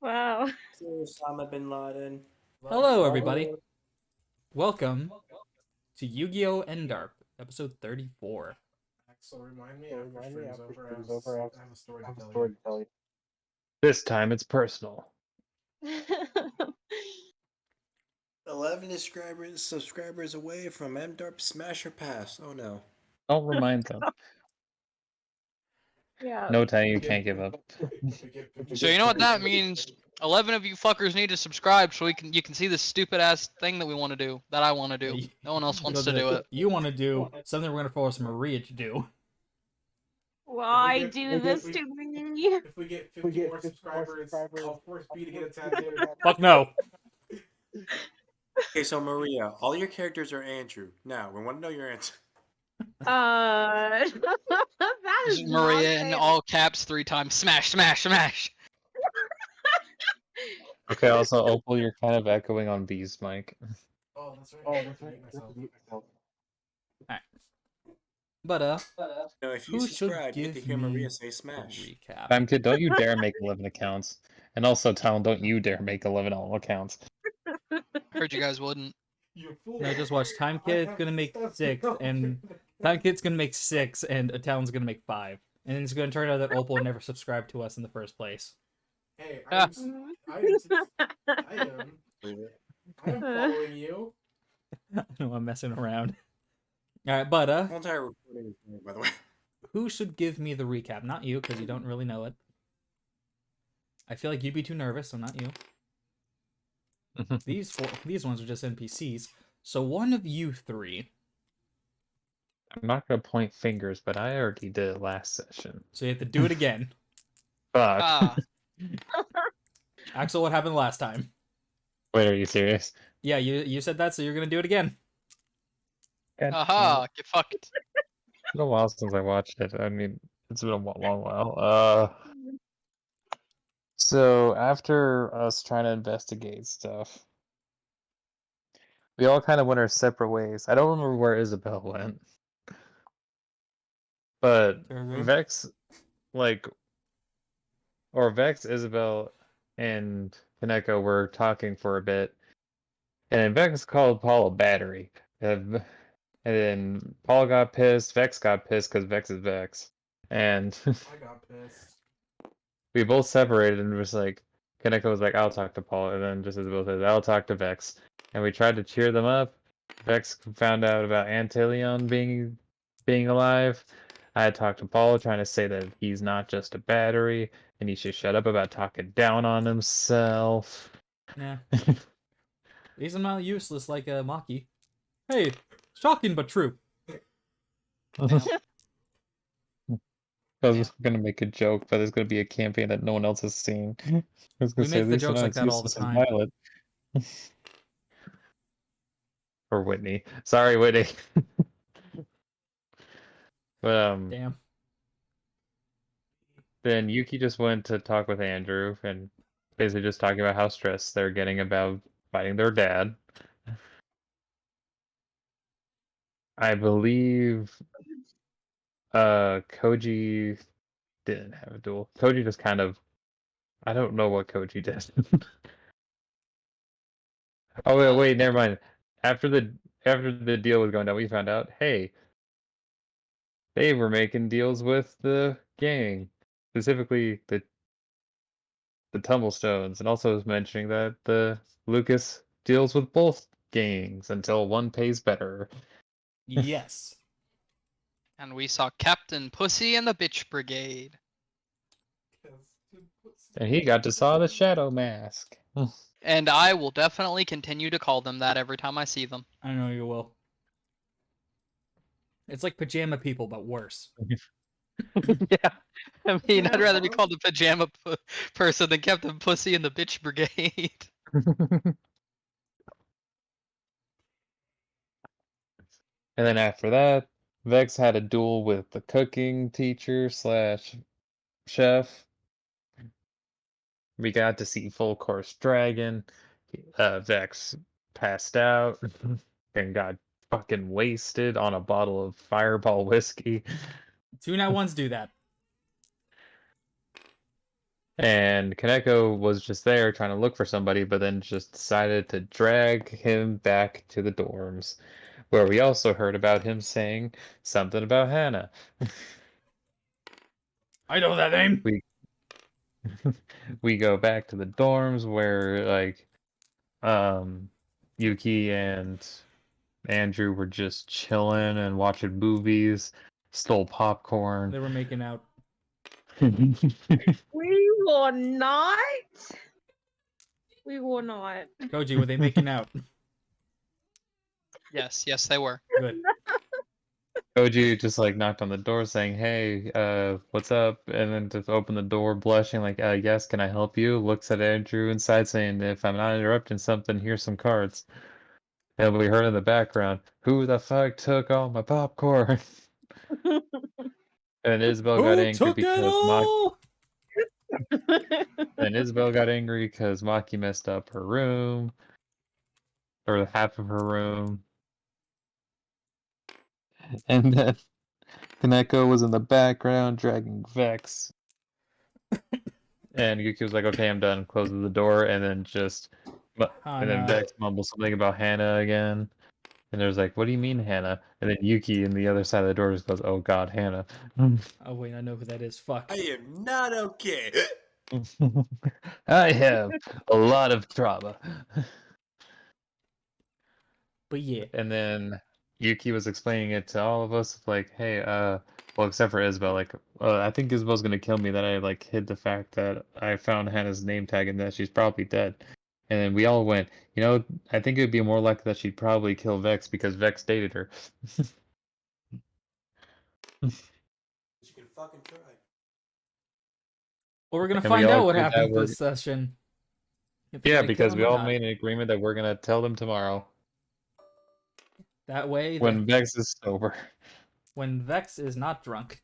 Wow. Osama bin Laden. Hello, everybody. Welcome to Yu-Gi-Oh! N-DARP, episode 34. Axel, remind me after stream's over. I have a story to tell you. This time it's personal. 11 subscribers away from M-DARP Smasher Pass. Oh no. Don't remind them. Yeah. No time you can't give up. So you know what that means? 11 of you fuckers need to subscribe so you can see this stupid ass thing that we want to do, that I want to do. No one else wants to do it. You want to do something we're going to force Maria to do. Why do this to me? If we get 50 more subscribers, I'll force B to get a tattoo. Fuck no. Okay, so Maria, all your characters are Andrew. Now, we want to know your answer. That is Maria not in fair. all caps 3 times. Smash, smash, smash. Okay, also, Opal, you're kind of echoing on B's mic. Oh, that's right. I have to mute myself. But, No, if you who should subscribe, you get to give hear me Maria say a smash. recap? Time Kid, don't you dare make 11 accounts. And also, Talon, don't you dare make 11 accounts. Heard you guys wouldn't. You fool. No, just watch. Time Kid's going to make 6, and Time Kid's going to make 6, and Talon's going to make 5. And it's going to turn out that Opal never subscribed to us in the first place. Hey, Ah. I am following you. No, I'm messing around. Alright, but, The whole entire recording is there, by the way. who should give me the recap? Not you, because you don't really know it. I feel like you'd be too nervous, so not you. These ones are just NPCs. So one of you three. I'm not going to point fingers, but I already did it last session. So you have to do it again. Fuck. Ah, Axel, what happened last time? Wait, are you serious? Yeah, you said that, so you're gonna do it again. aha, get fucked. It's been a while since I watched it. I mean, it's been a long while. So after us trying to investigate stuff, we all kind of went our separate ways. I don't remember where Isabel went, but Vex, Vex, Isabel, and Kaneko were talking for a bit, and Vex called Paul a battery, and then Paul got pissed. Vex got pissed because Vex is Vex, and I got pissed. we both separated and was like, Kaneko was like, I'll talk to Paul, and then just Isabel says, I'll talk to Vex, and we tried to cheer them up. Vex found out about Antelion being alive. I had talked to Paul, trying to say that he's not just a battery, and he should shut up about talking down on himself. Yeah. He's not useless like Maki. Hey, shocking but true. I was gonna make a joke, but there's gonna be a campaign that no one else has seen. I was gonna We say, make at the least jokes they're like not that all the useless and time. Violet. Or Whitney. Sorry, Whitney. But Damn. then Yuki just went to talk with Andrew and basically just talking about how stressed they're getting about fighting their dad. I believe Koji didn't have a duel. Koji just kind of, I don't know what Koji did. Oh wait, never mind. After the deal was going down, we found out, hey, they were making deals with the gang, specifically the Tumblestones, and also was mentioning that the Lucas deals with both gangs until one pays better. Yes. And we saw Captain Pussy and the Bitch Brigade. And he got to saw the Shadow Mask. And I will definitely continue to call them that every time I see them. I know you will. It's like pajama people, but worse. Yeah. I mean, I'd rather be called a pajama person than Captain Pussy and the Bitch Brigade. And then after that, Vex had a duel with the cooking teacher slash chef. We got to see Full Course Dragon. Vex passed out and got fucking wasted on a bottle of Fireball whiskey. 2 Now Ones do that. And Kaneko was just there trying to look for somebody, but then just decided to drag him back to the dorms, where we also heard about him saying something about Hannah. I know that name. We we go back to the dorms where like Yuki and Andrew were just chilling and watching movies, stole popcorn. They were making out. We will not. We will not. Koji, were they making out? Yes, yes, they were. Good. Koji just like knocked on the door saying, "Hey, what's up?" And then just opened the door blushing like, "Yes, can I help you?" Looks at Andrew inside saying, "If I'm not interrupting something, here's some cards." And we heard in the background, "Who the fuck took all my popcorn?" And Isabel got Who angry took it because all? Isabel got angry because Maki messed up her room, or half of her room. And then Kaneko was in the background dragging Vex. And Yuki was like, "Okay, I'm done." Closes the door, and then and then Hana. Vex mumbles something about Hannah again. And there's like, "What do you mean, Hannah?" And then Yuki in the other side of the door just goes, "Oh God, Hannah." Oh wait, I know who that is. Fuck. I am not okay. I have a lot of trauma. But yeah. And then Yuki was explaining it to all of us, like, "Hey, well, except for Isabel, like, I think Isabel's gonna kill me that I like hid the fact that I found Hannah's name tag and that she's probably dead." And then we all went, I think it would be more likely that she'd probably kill Vex because Vex dated her. You can fucking try. Well, we're gonna And we find all out what agreed that happened we're this session. If they're yeah, gonna kill because him we or all not. made an agreement that we're gonna tell them tomorrow That way, when Vex is sober. when Vex is not drunk.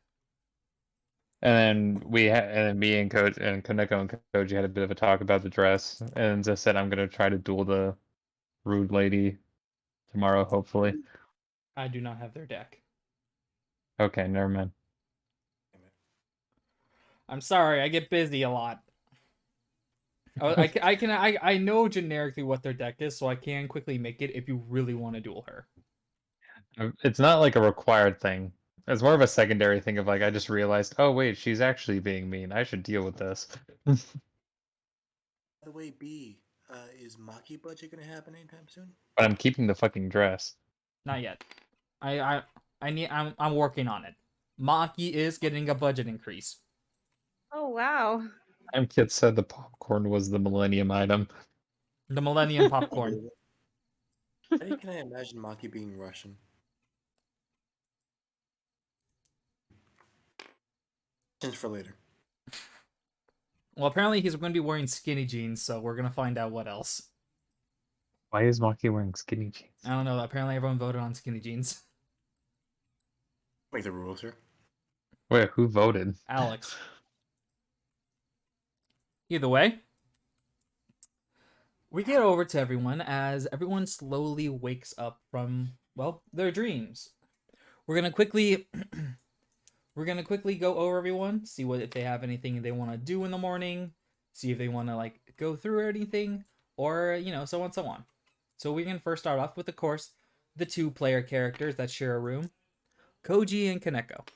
And then and then me and Coach and Kaneko and Koji had a bit of a talk about the dress, and just said I'm gonna try to duel the rude lady tomorrow, hopefully. I do not have their deck. Okay, never mind. I'm sorry, I get busy a lot. I know generically what their deck is, so I can quickly make it if you really want to duel her. It's not like a required thing. It's more of a secondary thing of like I just realized, oh wait, she's actually being mean. I should deal with this. By the way, B, is Maki budget gonna happen anytime soon? But I'm keeping the fucking dress. Not yet. I'm working on it. Maki is getting a budget increase. Oh wow. Kid said the popcorn was the millennium item. The Millennium Popcorn. How can I imagine Maki being Russian? Questions for later. Well, apparently he's going to be wearing skinny jeans, so we're going to find out what else. Why is Maki wearing skinny jeans? I don't know. Apparently everyone voted on skinny jeans. Make the rules here. Wait, who voted? Alex. Either way, we get over to everyone as everyone slowly wakes up from, well, their dreams. We're gonna quickly go over everyone, see what if they have anything they want to do in the morning, see if they want to like go through anything, or so on so on. So we can first start off with, of course, the 2-player characters that share a room, Koji and Kaneko.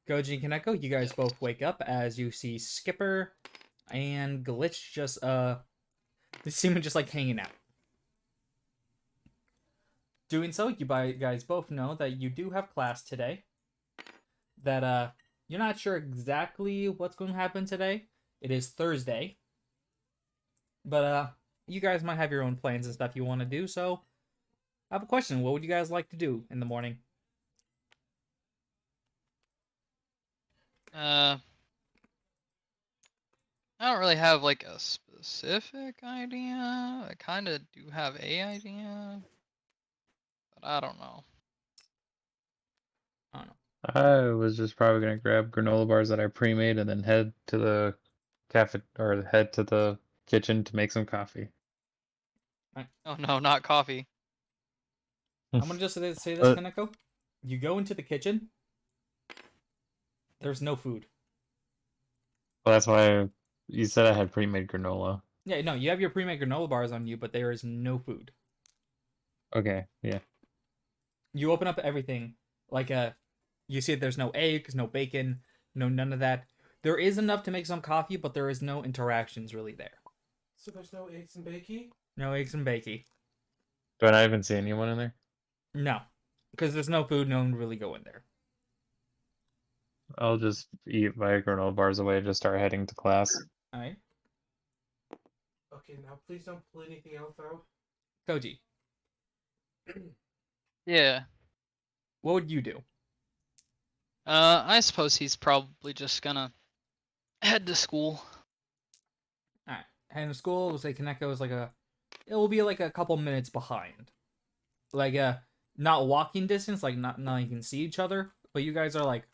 Koji and Kaneko, you guys both wake up as you see Skipper and Glitch just they seem just like hanging out. Doing so, you guys both know that you do have class today. That you're not sure exactly what's going to happen today. It is Thursday. But you guys might have your own plans and stuff you want to do, so I have a question. What would you guys like to do in the morning? I don't really have like a specific idea. I kind of do have a idea, but I don't know. I don't know. I was just probably gonna grab granola bars that I pre-made and then head to the head to the kitchen to make some coffee. Oh no, not coffee. I'm gonna just say this, Kaneko. You go into the kitchen. There's no food. Well, that's why you said I had pre-made granola. Yeah, no, you have your pre-made granola bars on you, but there is no food. Okay, yeah. You open up everything, like you see there's no eggs, no bacon, no none of that. There is enough to make some coffee, but there is no interactions really there. So there's no eggs and bacon? No eggs and bacon. Do I not even see anyone in there? No, because there's no food. No one would really go in there. I'll just eat my granola bars away and just start heading to class. All right, Okay, now please don't pull anything else out. Koji, Yeah. what would you do? I suppose he's probably just gonna head to school. All right, heading to school. We'll say Kaneko is it will be like a couple minutes behind, like not walking distance, like not you can see each other, but you guys are like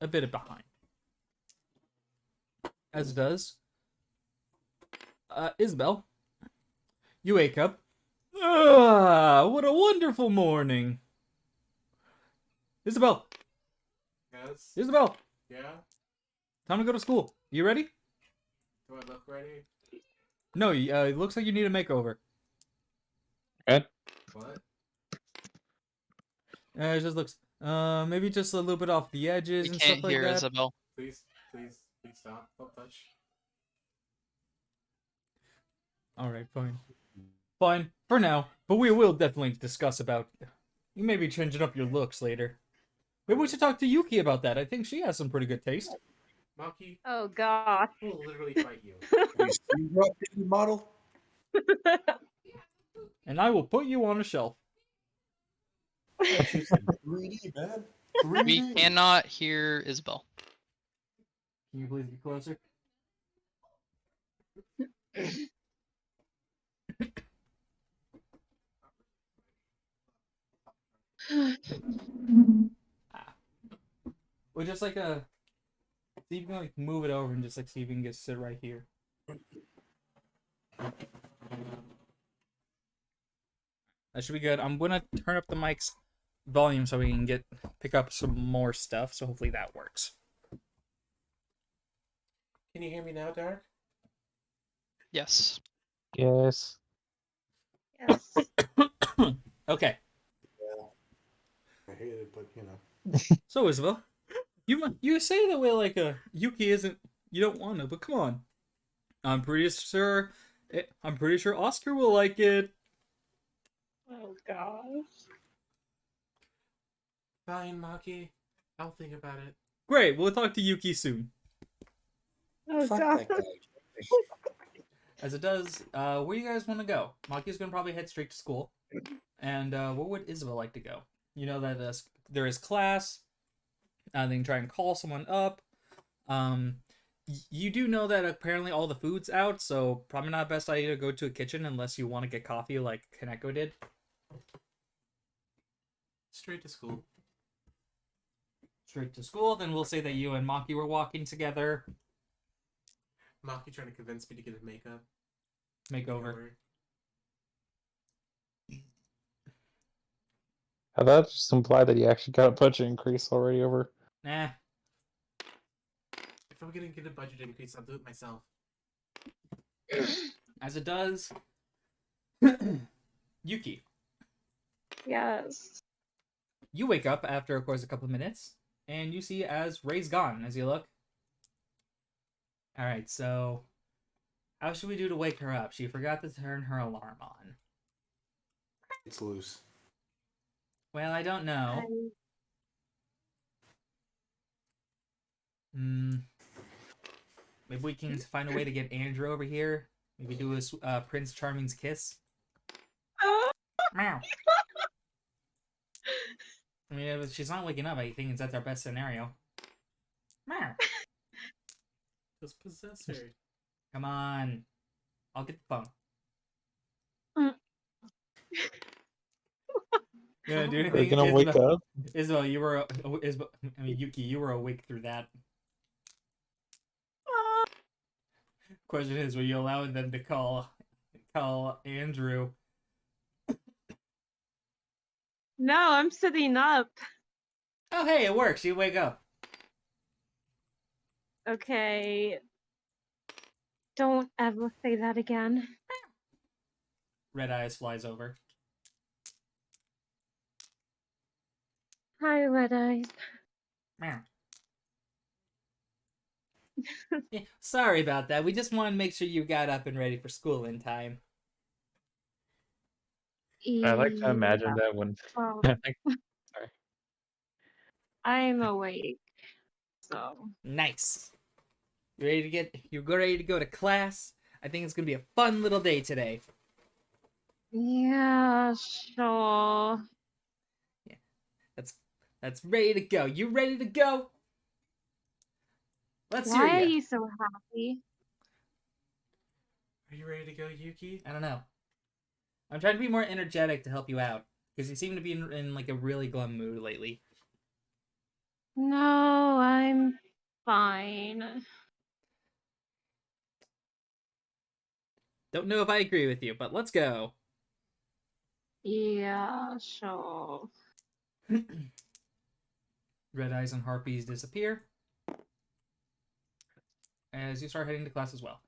a bit behind. As it does. Isabel, you wake up. Ah, what a wonderful morning. Isabel, Yes? Isabel, Yeah? time to go to school. You ready? Do I look ready? No, it looks like you need a makeover. Good. What? It just looks, maybe just a little bit off the edges We and can't stuff like hear that. Isabel. Please stop. Don't touch. All right, fine. Fine, for now. But we will definitely discuss about... You may be changing up your looks later. Maybe we should talk to Yuki about that. I think she has some pretty good taste. Maki, Oh gosh. will literally fight you. Have you seen your updated model? And I will put you on a shelf. 3D, man. 3D. We cannot hear Isabel. Can you please get closer? Or just like see if you can like move it over and just like see if you can get sit right here. That should be good. I'm gonna turn up the mic's volume so we can pick up some more stuff. So hopefully that works. Can you hear me now, Dark? Yes. Yes. Yes. Okay. I hate it, but you know. So Isabel, you say the way like Yuki isn't. You don't want to, but come on. I'm pretty sure Oscar will like it. Oh gosh. Fine, Maki. I'll think about it. Great. We'll talk to Yuki soon. Oh Fuck gosh. that guy. As it does, where do you guys want to go? Maki's gonna probably head straight to school. And where would Isabel like to go? You know that there is class. They can try and call someone up. You do know that apparently all the food's out, so probably not best idea to go to a kitchen unless you want to get coffee like Kaneko did. Straight to school. Straight to school, then we'll say that you and Maki were walking together. Maki trying to convince me to get a makeup. Makeover. How that just imply that you actually got a budget increase already over? Nah. If I'm gonna get a budget increase, I'll do it myself. As it does, Yuki, Yes. you wake up after, of course, a couple of minutes, and you see as Ray's gone as you look. Alright, so how should we do to wake her up? She forgot to turn her alarm on. It's loose. Well, I don't know. Maybe we can find a way to get Andrew over here. Maybe do a Prince Charming's kiss. Meow. I mean, if she's not waking up, I think that's our best scenario. Meow. Just possess her. Come on. I'll get the phone. Yeah, do Are you anything. gonna wake up? Isabel, Yuki, you were awake through that. Question is, were you allowing them to call Andrew? No, I'm sitting up. Oh, hey, it works. You wake up. Okay. Don't ever say that again. Red Eyes flies over. Hi, Red Eyes. Meow. Yeah, sorry about that. We just wanted to make sure you got up and ready for school in time. I like to Yeah. imagine that when Well, sorry. I'm awake. So. Nice. You ready to go to class? I think it's gonna be a fun little day today. Yeah, sure. Yeah, that's ready to go. You ready to go? Let's hear Why are ya. you so happy? Are you ready to go, Yuki? I don't know. I'm trying to be more energetic to help you out because you seem to be in like a really glum mood lately. No, I'm fine. Don't know if I agree with you, but let's go. Yeah, sure. Red Eyes and Harpies disappear as you start heading to class as well.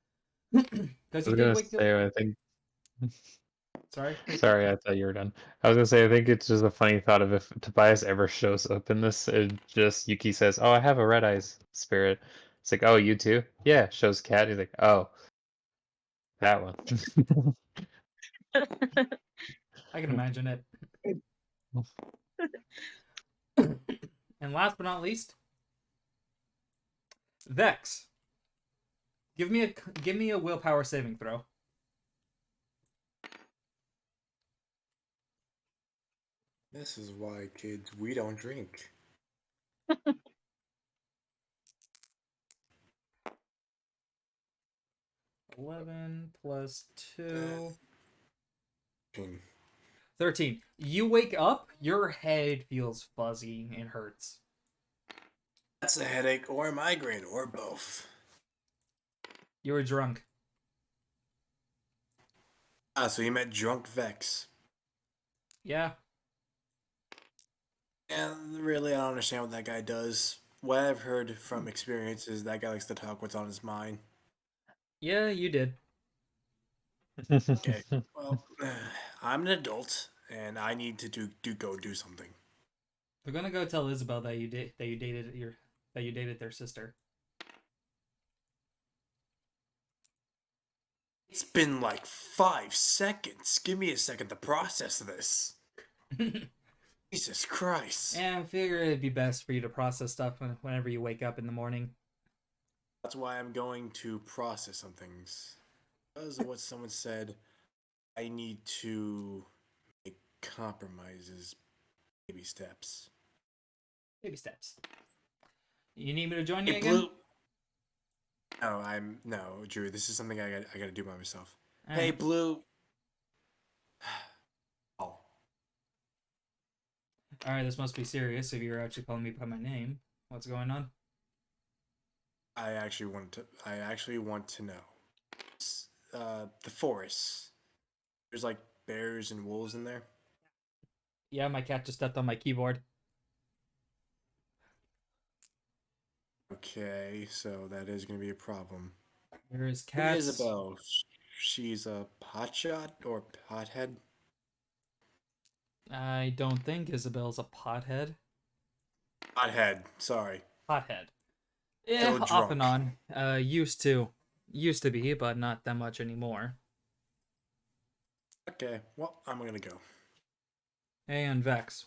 I Because was you did gonna wake up. say, I think. Sorry. Sorry, I thought you were done. I was gonna say, I think it's just a funny thought of if Tobias ever shows up in this, it just Yuki says, "Oh, I have a red eyes spirit." It's like, "Oh, you too?" Yeah. Shows cat. He's like, "Oh, that one." I can imagine it. And last but not least, Vex. Give me a willpower saving throw. This is why, kids, we don't drink. 11 plus 2. 13. 13. You wake up, your head feels fuzzy and hurts. That's a headache or a migraine or both. You were drunk. Ah, so you met Drunk Vex. Yeah. And really, I don't understand what that guy does. What I've heard from experience is that guy likes to talk what's on his mind. Yeah, you did. Okay, well, I'm an adult, and I need to go do something. We're gonna go tell Isabel that you dated their sister. It's been like 5 seconds. Give me a second to process this. Jesus Christ. And I figure it'd be best for you to process stuff whenever you wake up in the morning. That's why I'm going to process some things. Because of what someone said, I need to make compromises, baby steps. Baby steps. You need me to join you Hey, again? Blue. No, Drew. This is something I gotta do by myself. Hey, Alright. Blue. Oh, Alright, this must be serious if you're actually calling me by my name. What's going on? I actually want to know. The forest. There's like bears and wolves in there. Yeah, my cat just stepped on my keyboard. Okay, so that is gonna be a problem. There is Who cats. Isabel? She's a potshot or pothead? I don't think Isabel's a pothead. Pothead. Sorry. Pothead. Yeah, Still off and drunk. on. Used to be, but not that much anymore. Okay, well, I'm gonna go. And Vex.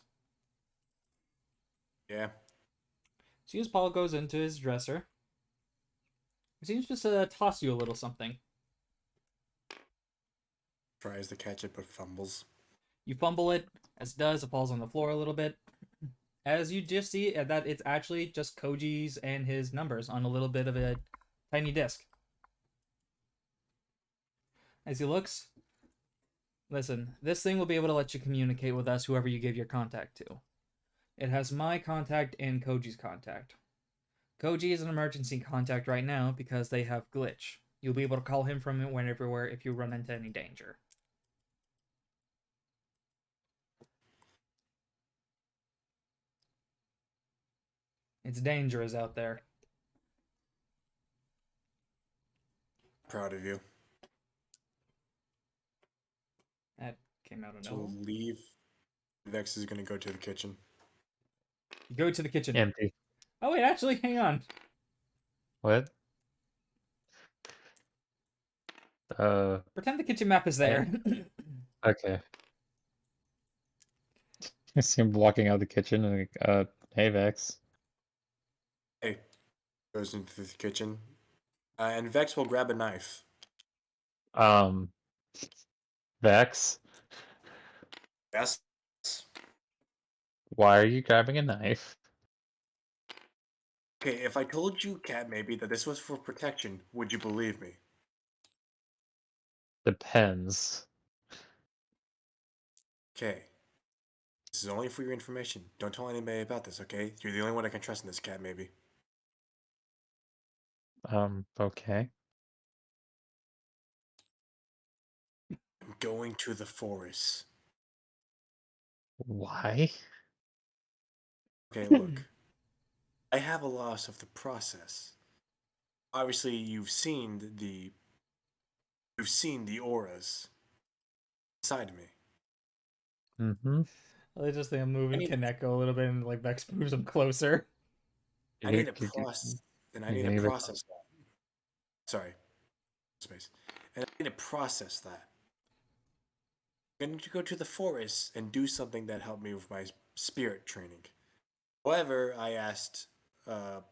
Yeah. As soon as Paul goes into his dresser, he seems just toss you a little something. Tries to catch it but fumbles. You fumble it, as it does, it falls on the floor a little bit. As you just see that it's actually just Koji's and his numbers on a little bit of a tiny disc. As he looks, listen, this thing will be able to let you communicate with us, whoever you give your contact to. It has my contact and Koji's contact. Koji is an emergency contact right now because they have glitch. You'll be able to call him from it whenever if you run into any danger. It's dangerous out there. proud of you. That came out of So nowhere. we'll leave. Vex is gonna go to the kitchen. You go to the kitchen. Empty. Oh wait, actually, hang on. What? Pretend the kitchen map is there. Okay. I see him walking out of the kitchen and like, hey Vex. Hey, goes into the kitchen, and Vex will grab a knife. Vex, Yes. why are you grabbing a knife? Okay, if I told you, Cat, maybe that this was for protection, would you believe me? Depends. Okay. This is only for your information. Don't tell anybody about this, okay? You're the only one I can trust in this, Cat, maybe. Okay. I'm going to the forest. Why? Okay, look. I have a loss of the process. Obviously, you've seen the auras inside of me. Mm-hmm. I just think I'm moving need- Kaneko a little bit and like Vex moves him closer. I need to process, and I need to process that. Sorry, space. And I need to process that. I need to go to the forest and do something that helped me with my spirit training. However, I asked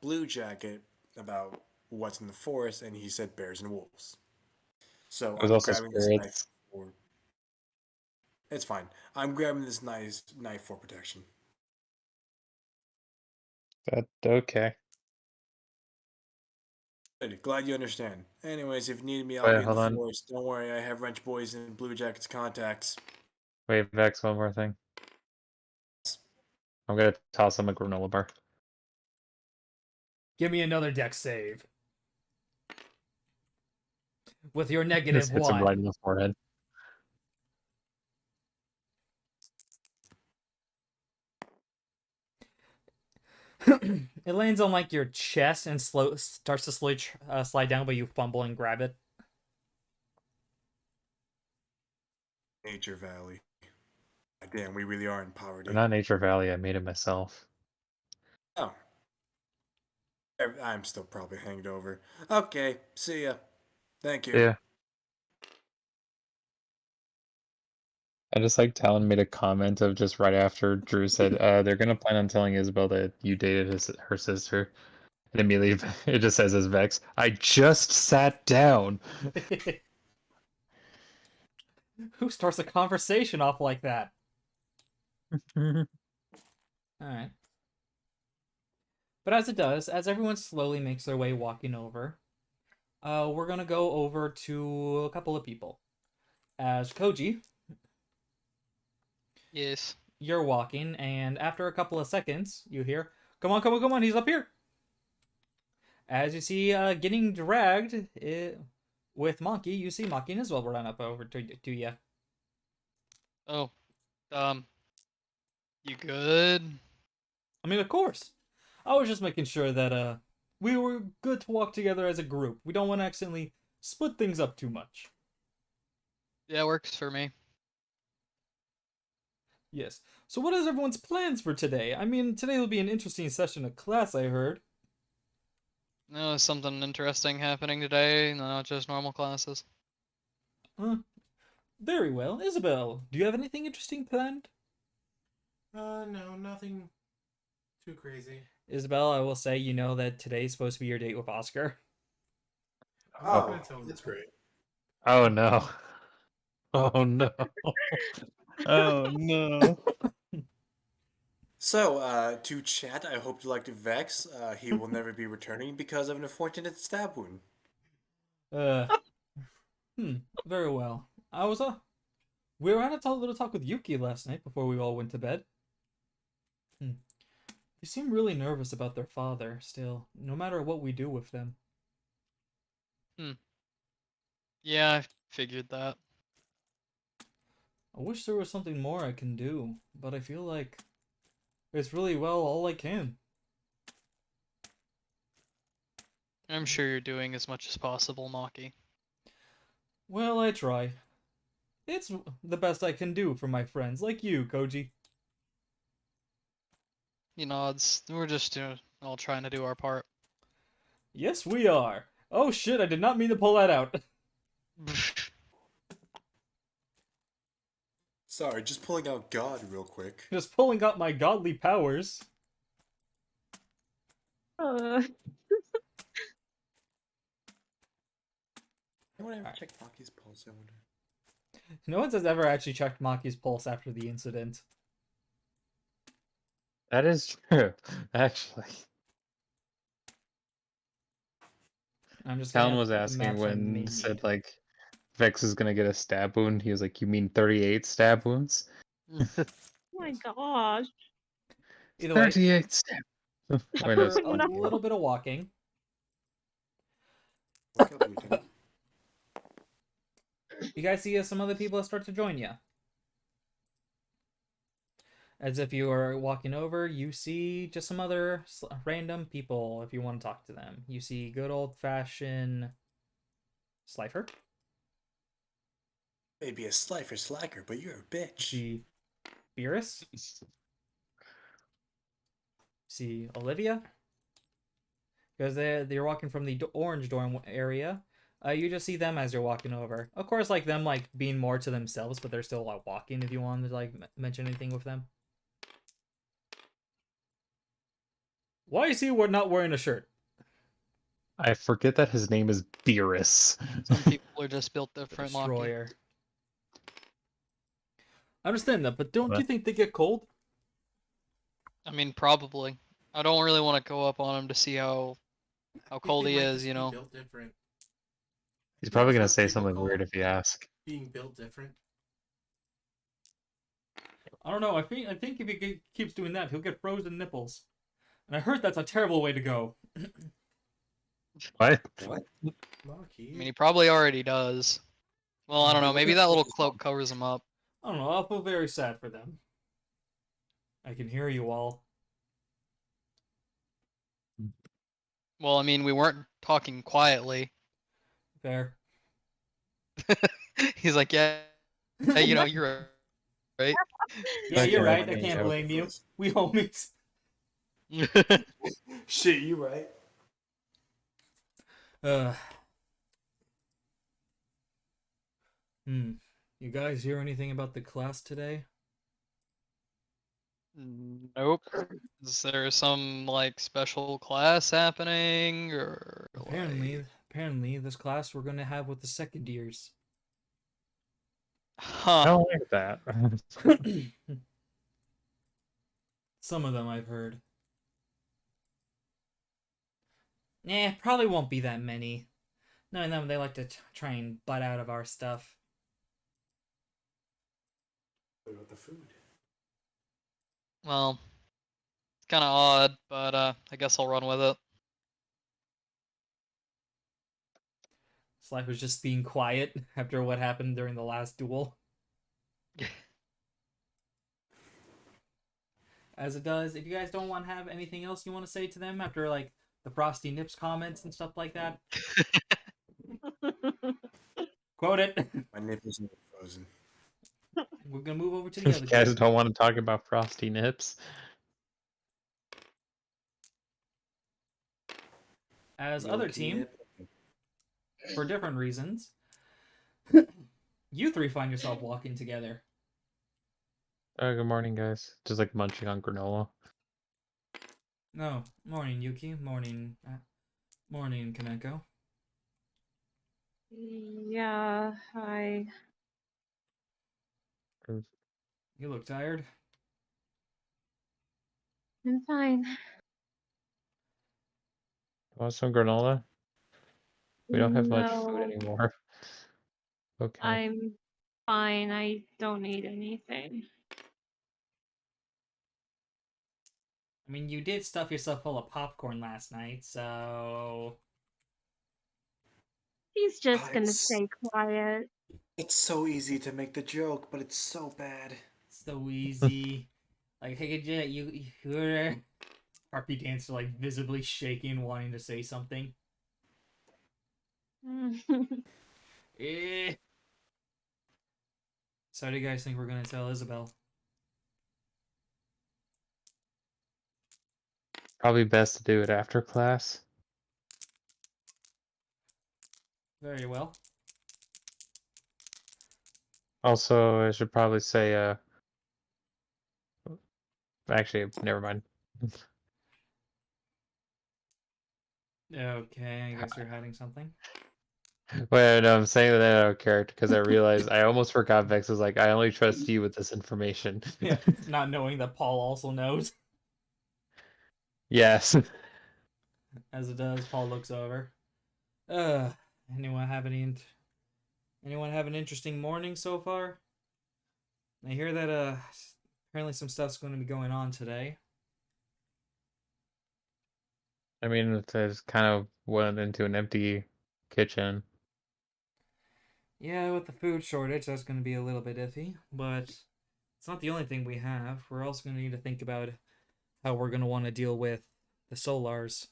Blue Jacket about what's in the forest, and he said bears and wolves. So There's I'm also grabbing this knife spirits. for. It's fine. I'm grabbing this knife for protection. That okay. Good. Glad you understand. Anyways, if you need me, I'll Wait, be in the hold on. forest. Don't worry, I have Wrench Boys and Blue Jackets contacts. Wait, Vex, one more thing. I'm gonna toss him a granola bar. Give me another deck save. With your Just hits him right in -1. the forehead. It lands on like your chest and starts to slowly slide down, but you fumble and grab it. Nature Valley. Damn, we really are in poverty. We're not Nature Valley, I made it myself. Oh. I'm still probably hanged over. Okay, see ya. Thank you. Yeah. I just like Talon made a comment of just right after Drew said, they're gonna plan on telling Isabel that you dated her sister. And immediately it just says as Vex, I just sat down. Who starts a conversation off like that? Alright. But as it does, as everyone slowly makes their way walking over, we're gonna go over to a couple of people. As Koji, Yes. you're walking, and after a couple of seconds, you hear, come on, come on, come on, he's up here! As you see, getting dragged with Monkey, you see Monkey as well run up over to you. Oh. You good? I mean, of course. I was just making sure that we were good to walk together as a group. We don't want to accidentally split things up too much. Yeah, works for me. Yes. So what is everyone's plans for today? I mean, today will be an interesting session of class, I heard. No, something interesting happening today, not just normal classes. Very well. Isabel, do you have anything interesting planned? No, nothing too crazy. Isabel, I will say, you know that today's supposed to be your date with Oscar. I'm not gonna tell him that's that. great. Oh no. Oh no. Oh no. So, to chat, I hope you liked Vex. He will never be returning because of an unfortunate stab wound. Very well. We were at a little talk with Yuki last night before we all went to bed. They seem really nervous about their father still, no matter what we do with them. Yeah, I figured that. I wish there was something more I can do, but I feel like it's really well all I can. I'm sure you're doing as much as possible, Maki. Well, I try. It's the best I can do for my friends, like you, Koji. You know, we're just all trying to do our part. Yes, we are. Oh shit, I did not mean to pull that out. Sorry, just pulling out God real quick. Just pulling out my godly powers. Anyone ever check Maki's pulse, I wonder? No one has ever actually checked Maki's pulse after the incident. That is true, actually. I'm just Talon gonna was put the asking match I when made. said like Vex is gonna get a stab wound. He was like, "You mean 38 stab wounds?" Oh my gosh. Either way, 38 stab. Wait, no, after it's a 28. little bit of walking, Workout routine. you guys see some other people that start to join you. As if you are walking over, you see just some other random people if you want to talk to them. You see good old-fashioned Slifer. Maybe a slifer slacker, but you're a bitch. See Beerus. See Olivia. Because they're walking from the orange dorm area. You just see them as you're walking over. Of course, like them like being more to themselves, but they're still like walking. If you wanted to like mention anything with them. Why is he not wearing a shirt? I forget that his name is Beerus. Some people are just built different, Maki. Destroyer. I understand that, but don't you think they get cold? I mean, probably. I don't really want to go up on him to see how I think cold they he might is, just you be know. built different. He's You probably know gonna what say people something call weird if you ask. being built different? I don't know. I think if he keeps doing that, he'll get frozen nipples. And I heard that's a terrible way to go. What? What? I mean, he probably already does. Well, I don't know. Maybe that little cloak covers him up. I don't know. I'll feel very sad for them. I can hear you all. Well, I mean, we weren't talking quietly. Fair. He's like, yeah, you know, you're right. Yeah, Okay, you're right. I okay, can't okay. blame you. We homies. Shit, you right. Uh. You guys hear anything about the class today? Nope. Is there some like special class happening or Apparently, this class we're gonna have with the second years. I Huh. don't like that. Some of them I've heard. Nah, probably won't be that many. Knowing them, they like to try and butt out of our stuff. What about the food? Well, it's kind of odd, but I guess I'll run with it. Slack was just being quiet after what happened during the last duel. As it does, if you guys don't want to have anything else you want to say to them after like the Frosty Nips comments and stuff like that, quote it. My nipples are frozen. We're gonna move over to the You other guys group. don't want to talk about Frosty Nips? As Milky other team, nip. for different reasons, you three find yourself walking together. Good morning, guys. Just like munching on granola. No, morning Yuki, morning Kaneko. Yeah, hi. You look tired. I'm fine. Want some granola? We don't have much food No, anymore. Okay. I'm fine. I don't need anything. I mean, you did stuff yourself full of popcorn last night, so He's just gonna Guys. stay quiet. It's so easy to make the joke, but it's so bad. it's so easy. Like, hey, you're Harpy Dancer, like visibly shaking, wanting to say something. Eh. So how do you guys think we're gonna tell Isabel? Probably best to do it after class. Very well. Also, I should probably say, actually, never mind. Okay, I guess you're hiding something. Wait, no, I'm saying that out of character because I realized I almost forgot Vex was like, I only trust you with this information. Yeah, not knowing that Paul also knows. Yes. As it does, Paul looks over. Uh, anyone have anyone have an interesting morning so far? I hear that apparently some stuff's going to be going on today. I mean, it just kind of went into an empty kitchen. Yeah, with the food shortage, that's going to be a little bit iffy, but it's not the only thing we have. We're also going to need to think about how we're going to want to deal with the solars.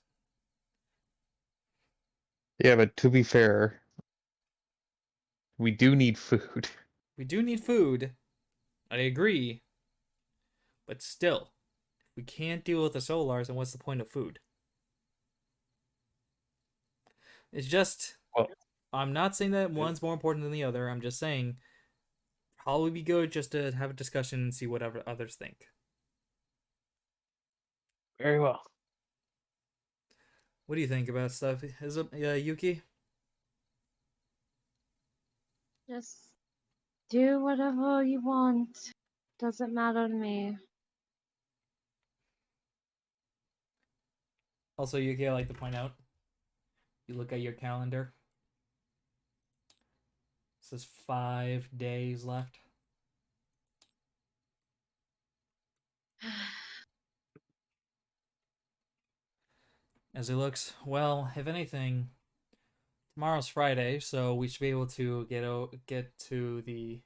Yeah, but to be fair, we do need food. We do need food. I agree. But still, if we can't deal with the solars, then what's the point of food? It's just, Well, I'm not saying that one's more important than the other. I'm just saying, probably be good just to have a discussion and see what others think. very well. What do you think about stuff? Is it Yuki? Just do whatever you want. Doesn't matter to me. Also, Yuki, I like to point out, you look at your calendar. It says 5 days left. As it looks, well, if anything, tomorrow's Friday, so we should be able to get to the.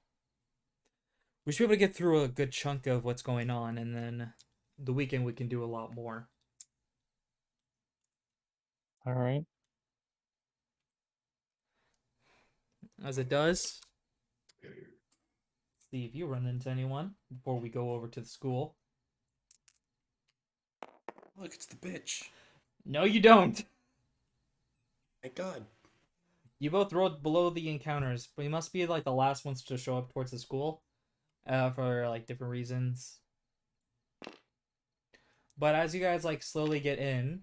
We should be able to get through a good chunk of what's going on, and then the weekend we can do a lot more. All right. As it does, see if you run into anyone before we go over to the school. Look, it's the bitch. No, you don't. Thank God. You both wrote below the encounters, but you must be like the last ones to show up towards the school, for like different reasons. But as you guys like slowly get in,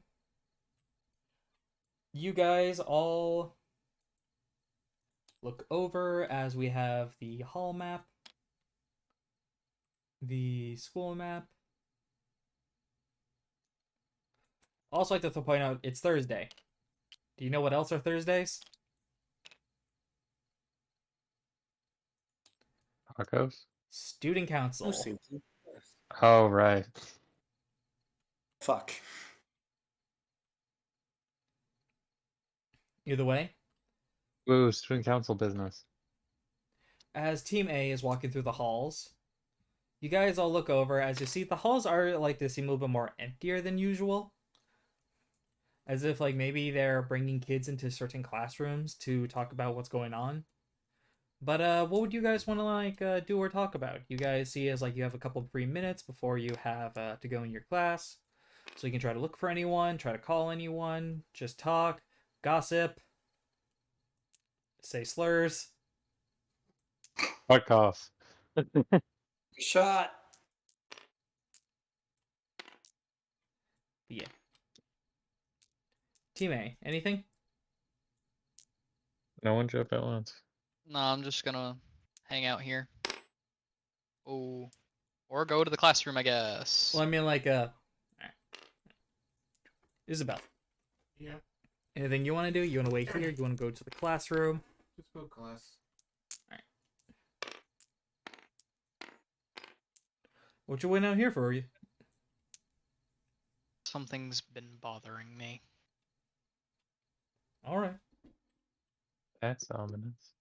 you guys all look over as we have the hall map, the school map. Also, like to point out, it's Thursday. Do you know what else are Thursdays? Tacos? Student council. No safety. Oh, right. Fuck. Either way, Ooh, student council business. as Team A is walking through the halls, you guys all look over as you see the halls are like they seem a little bit more emptier than usual. As if like maybe they're bringing kids into certain classrooms to talk about what's going on. But what would you guys want to like do or talk about? You guys see as like you have a couple of free minutes before you have to go in your class. So you can try to look for anyone, try to call anyone, just talk, gossip, say slurs. Fuck off. Shot. Yeah. Team A, anything? No one jumped at once. No, I'm just gonna hang out here. Oh, or go to the classroom, I guess. Well, I mean like Isabel. Yeah, Anything you want to do? You want to wait here? You want to go to the classroom? just go class. What you waiting out here for? You? Something's been bothering me. All right. That's ominous.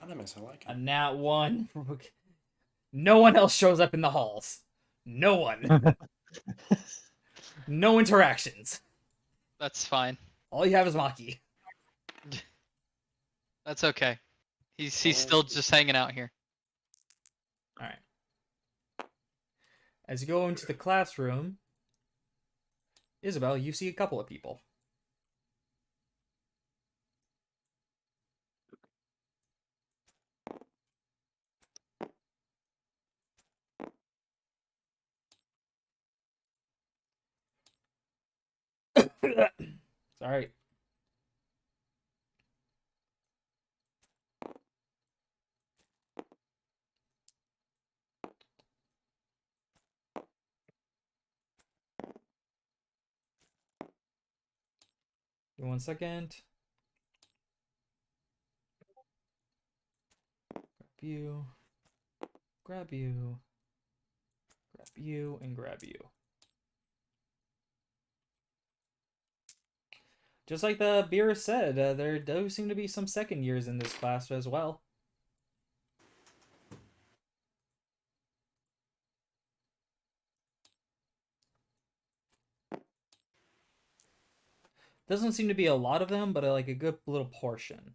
Anonymous, I like A it. nat 1. No one else shows up in the halls. No one. No interactions. That's fine. All you have is Maki. That's okay. He's still just hanging out here. All right. As you go into the classroom, Isabel, you see a couple of people. Sorry. Give me 1 second. Grab you. Grab you. Grab you and grab you. Just like the beer said, there do seem to be some second years in this class as well. Doesn't seem to be a lot of them, but like a good little portion.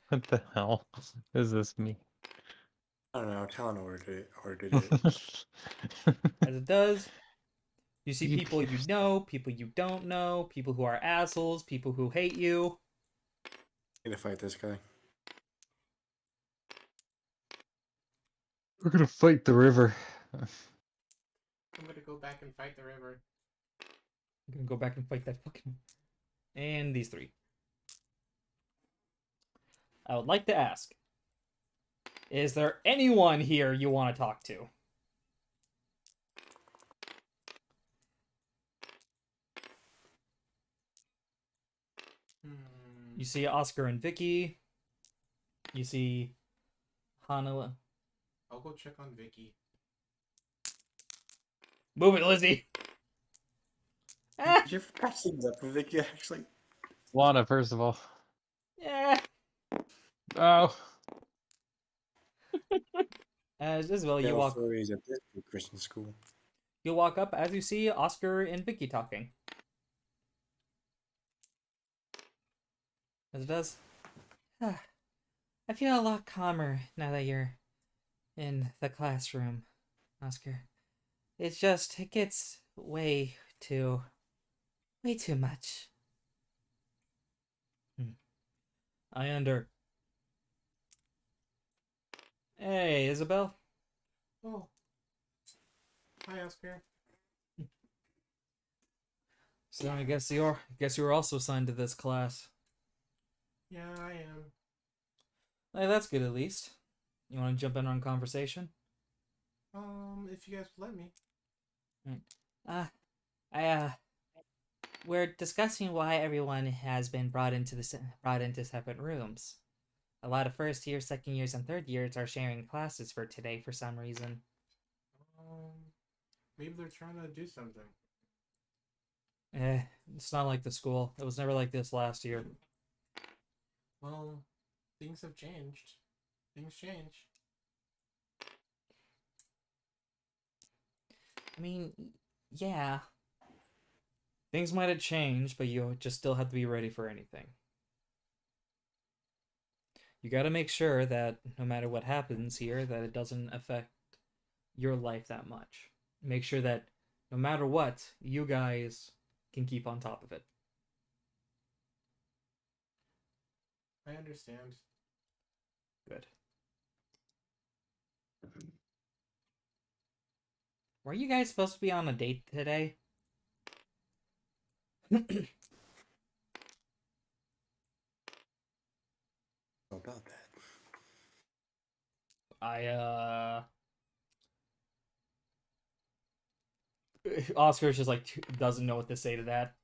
What the hell does this mean? I don't know. Talon ordered it. As it does, you see people you know, people you don't know, people who are assholes, people who hate you. I'm gonna fight this guy. We're gonna fight the river. I'm gonna go back and fight the river. I'm gonna go back and fight that fucking... And these three. I would like to ask, is there anyone here you want to talk to? You see Oscar and Vicky. You see Hana. I'll go check on Vicky. Move it, Lizzie! Ah! Did you ever patch things up with Vicky, actually? Lana, first of all. Yeah. Oh. As Isabel, you Male walk. furries at this Christian school. You walk up as you see Oscar and Vicky talking. As it does. I feel a lot calmer now that you're in the classroom, Oscar. It's just, it gets way too much. I under. Hey, Isabel. Oh. Hi, Oscar. So I guess you're also assigned to this class. Yeah, I am. Hey, that's good at least. You want to jump in on conversation? If you guys would let me. We're discussing why everyone has been brought into separate rooms. A lot of first years, second years, and third years are sharing classes for today for some reason. Maybe they're trying to do something. It's not like the school. It was never like this last year. Well, things have changed. Things change. I mean, yeah. Things might have changed, but you just still have to be ready for anything. You gotta make sure that no matter what happens here, that it doesn't affect your life that much. Make sure that no matter what, you guys can keep on top of it. I understand. Good. Were you guys supposed to be on a date today? About that. Oscar's just like doesn't know what to say to that.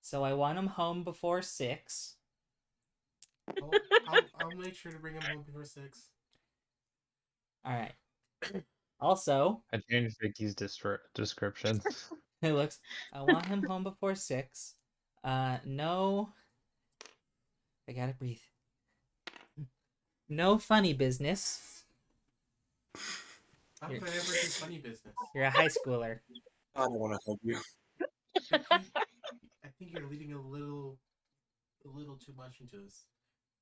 So I want him home before 6. I'll make sure to bring him home before 6. Alright. Also, I changed Vicky's description. it looks, I want him home before 6. No. I gotta breathe. No funny business. How could I ever do funny business? You're a high schooler. I don't want to hug you. Vicky, I think you're leading a little too much into this.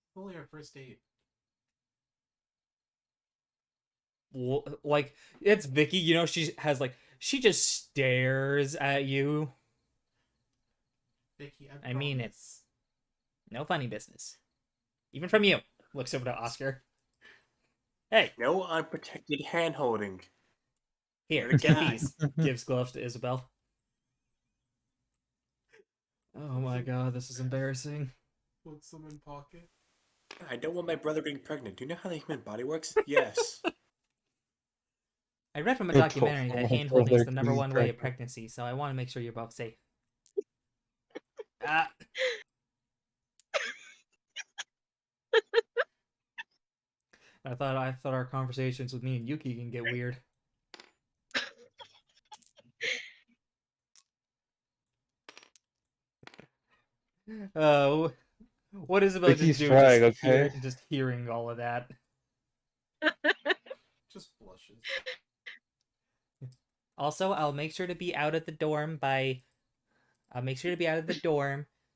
It's only our first date. Like, it's Vicky, you know, she just stares at you. Vicky, I mean, it's no funny business. Even from you. Looks over to Oscar. Hey, No unprotected hand holding. here, You're the keep guy. these. Gives gloves to Isabel. Oh my god, this is embarrassing. Put some in pocket. I don't want my brother getting pregnant. Do you know how the human body works? Yes. I read from a Good documentary call. that My hand holding is brother the number is one way of pregnant. pregnancy, so I want to make sure you're both safe. Ah. I thought our conversations with me and Yuki can get weird. What Isabel Vicky's just doing? Just trying, okay? hearing all of that. Just blushes. Also, I'll make sure to be out of the dorm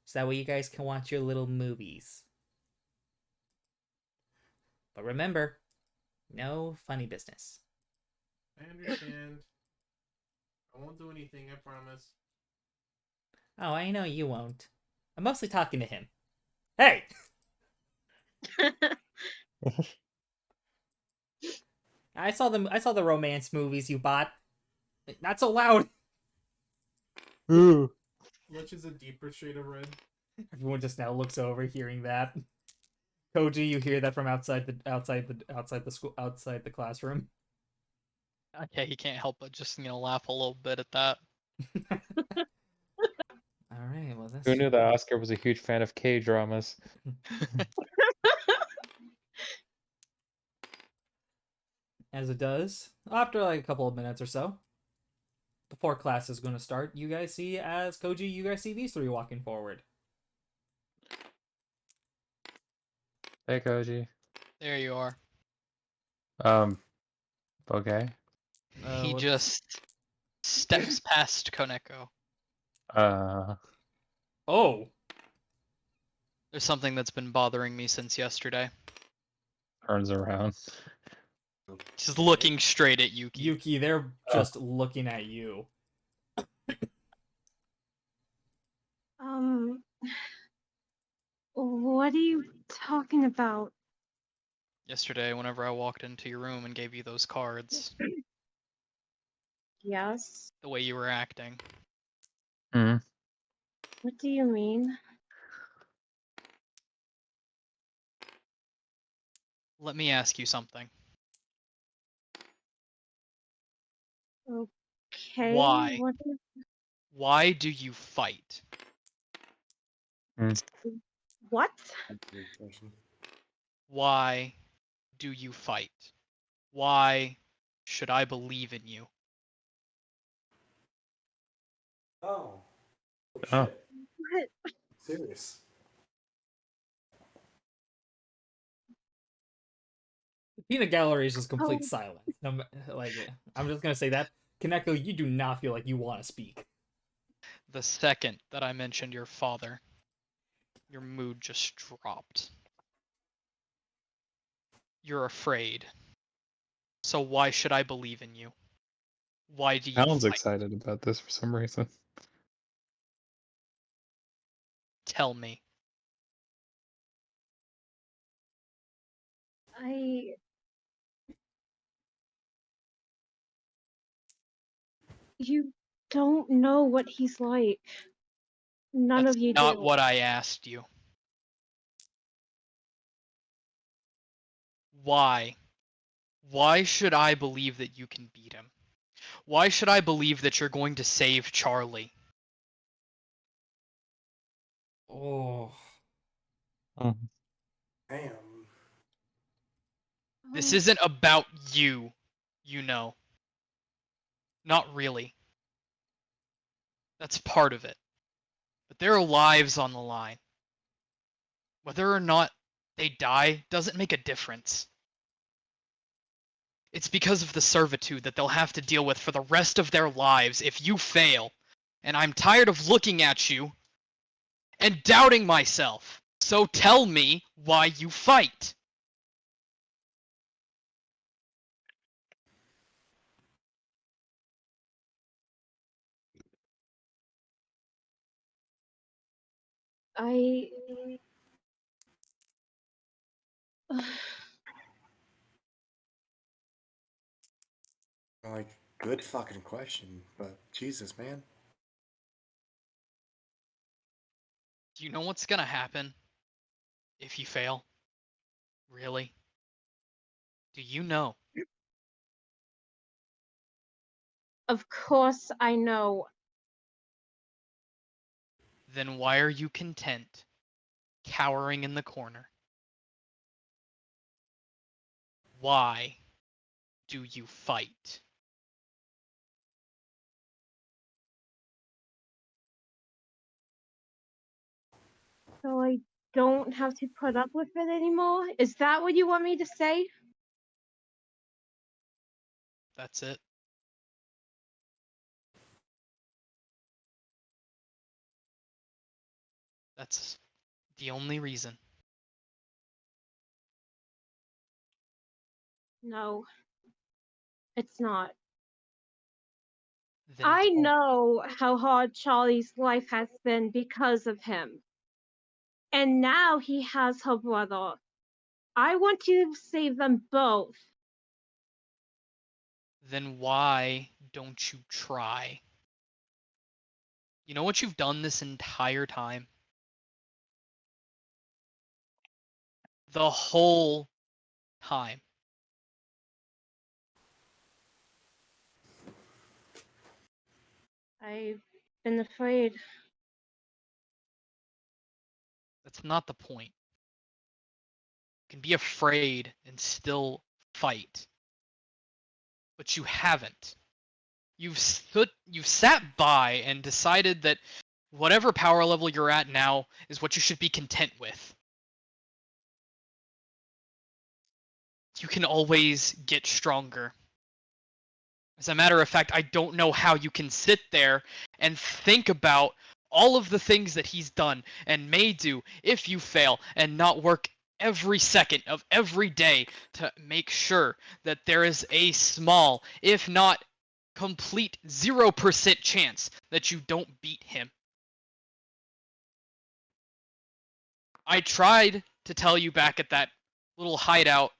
so that way you guys can watch your little movies. But remember, no funny business. I understand. I won't do anything, I promise. Oh, I know you won't. I'm mostly talking to him. Hey! I saw the romance movies you bought. Not so loud. Ooh. Which is a deeper shade of red. Everyone just now looks over, hearing that. Koji, you hear that from outside the classroom. Okay, he can't help but just laugh a little bit at that. All right, well Who knew that Oscar was a huge fan of K-dramas? As it does, after like a couple of minutes or so, before class is going to start, you guys see these three walking forward. Hey, Koji. There you are. Okay. He just steps past Koneko. Oh! There's something that's been bothering me since yesterday. Turns around. Just looking straight at Yuki. Yuki, they're just looking at you. What are you talking about? Yesterday, whenever I walked into your room and gave you those cards, Yes. the way you were acting. What do you mean? Let me ask you something. Okay. Why? What? Why do you fight? What? Why do you fight? Why should I believe in you? Oh. Oh. Shit. What? Serious. The peanut gallery is just complete silence. Like, I'm just gonna say that. Koneko, you do not feel like you want to speak. The second that I mentioned your father, your mood just dropped. You're afraid. So why should I believe in you? Why do you Alan's fight? excited about this for some reason. Tell me. You don't know what he's like. None That's of you not do. what I asked you. Why? Why should I believe that you can beat him? Why should I believe that you're going to save Charlie? Oh. Damn. This isn't about you, you know. Not really. That's part of it. But there are lives on the line. Whether or not they die doesn't make a difference. It's because of the servitude that they'll have to deal with for the rest of their lives if you fail. And I'm tired of looking at you and doubting myself. So tell me why you fight. I. Like, good fucking question, but Jesus, man. Do you know what's gonna happen if you fail? Really? Do you know? Of course I know. Then why are you content cowering in the corner? Why do you fight? So I don't have to put up with it anymore? Is that what you want me to say? That's it. That's the only reason. No, it's not. Then I don't. know how hard Charlie's life has been because of him. And now he has her brother. I want to save them both. Then why don't you try? You know what you've done this entire time? The whole time. I've been afraid. That's not the point. You can be afraid and still fight. But you haven't. You've sat by and decided that whatever power level you're at now is what you should be content with. You can always get stronger. As a matter of fact, I don't know how you can sit there and think about all of the things that he's done and may do if you fail and not work every second of every day to make sure that there is a small, if not complete 0% chance that you don't beat him. I tried to tell you back at that little hideout.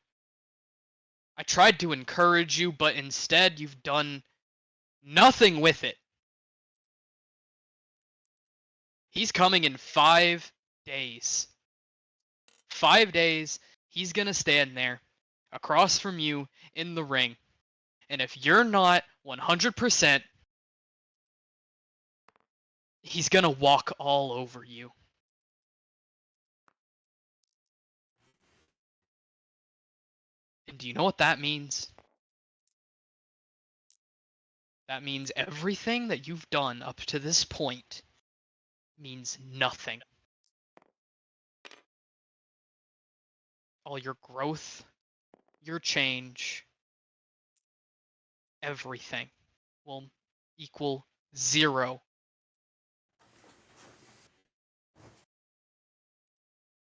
I tried to encourage you, but instead you've done nothing with it. He's coming in 5 days. 5 days, he's going to stand there across from you in the ring. And if you're not 100%, he's going to walk all over you. And do you know what that means? That means everything that you've done up to this point means nothing. All your growth, your change, everything will equal 0.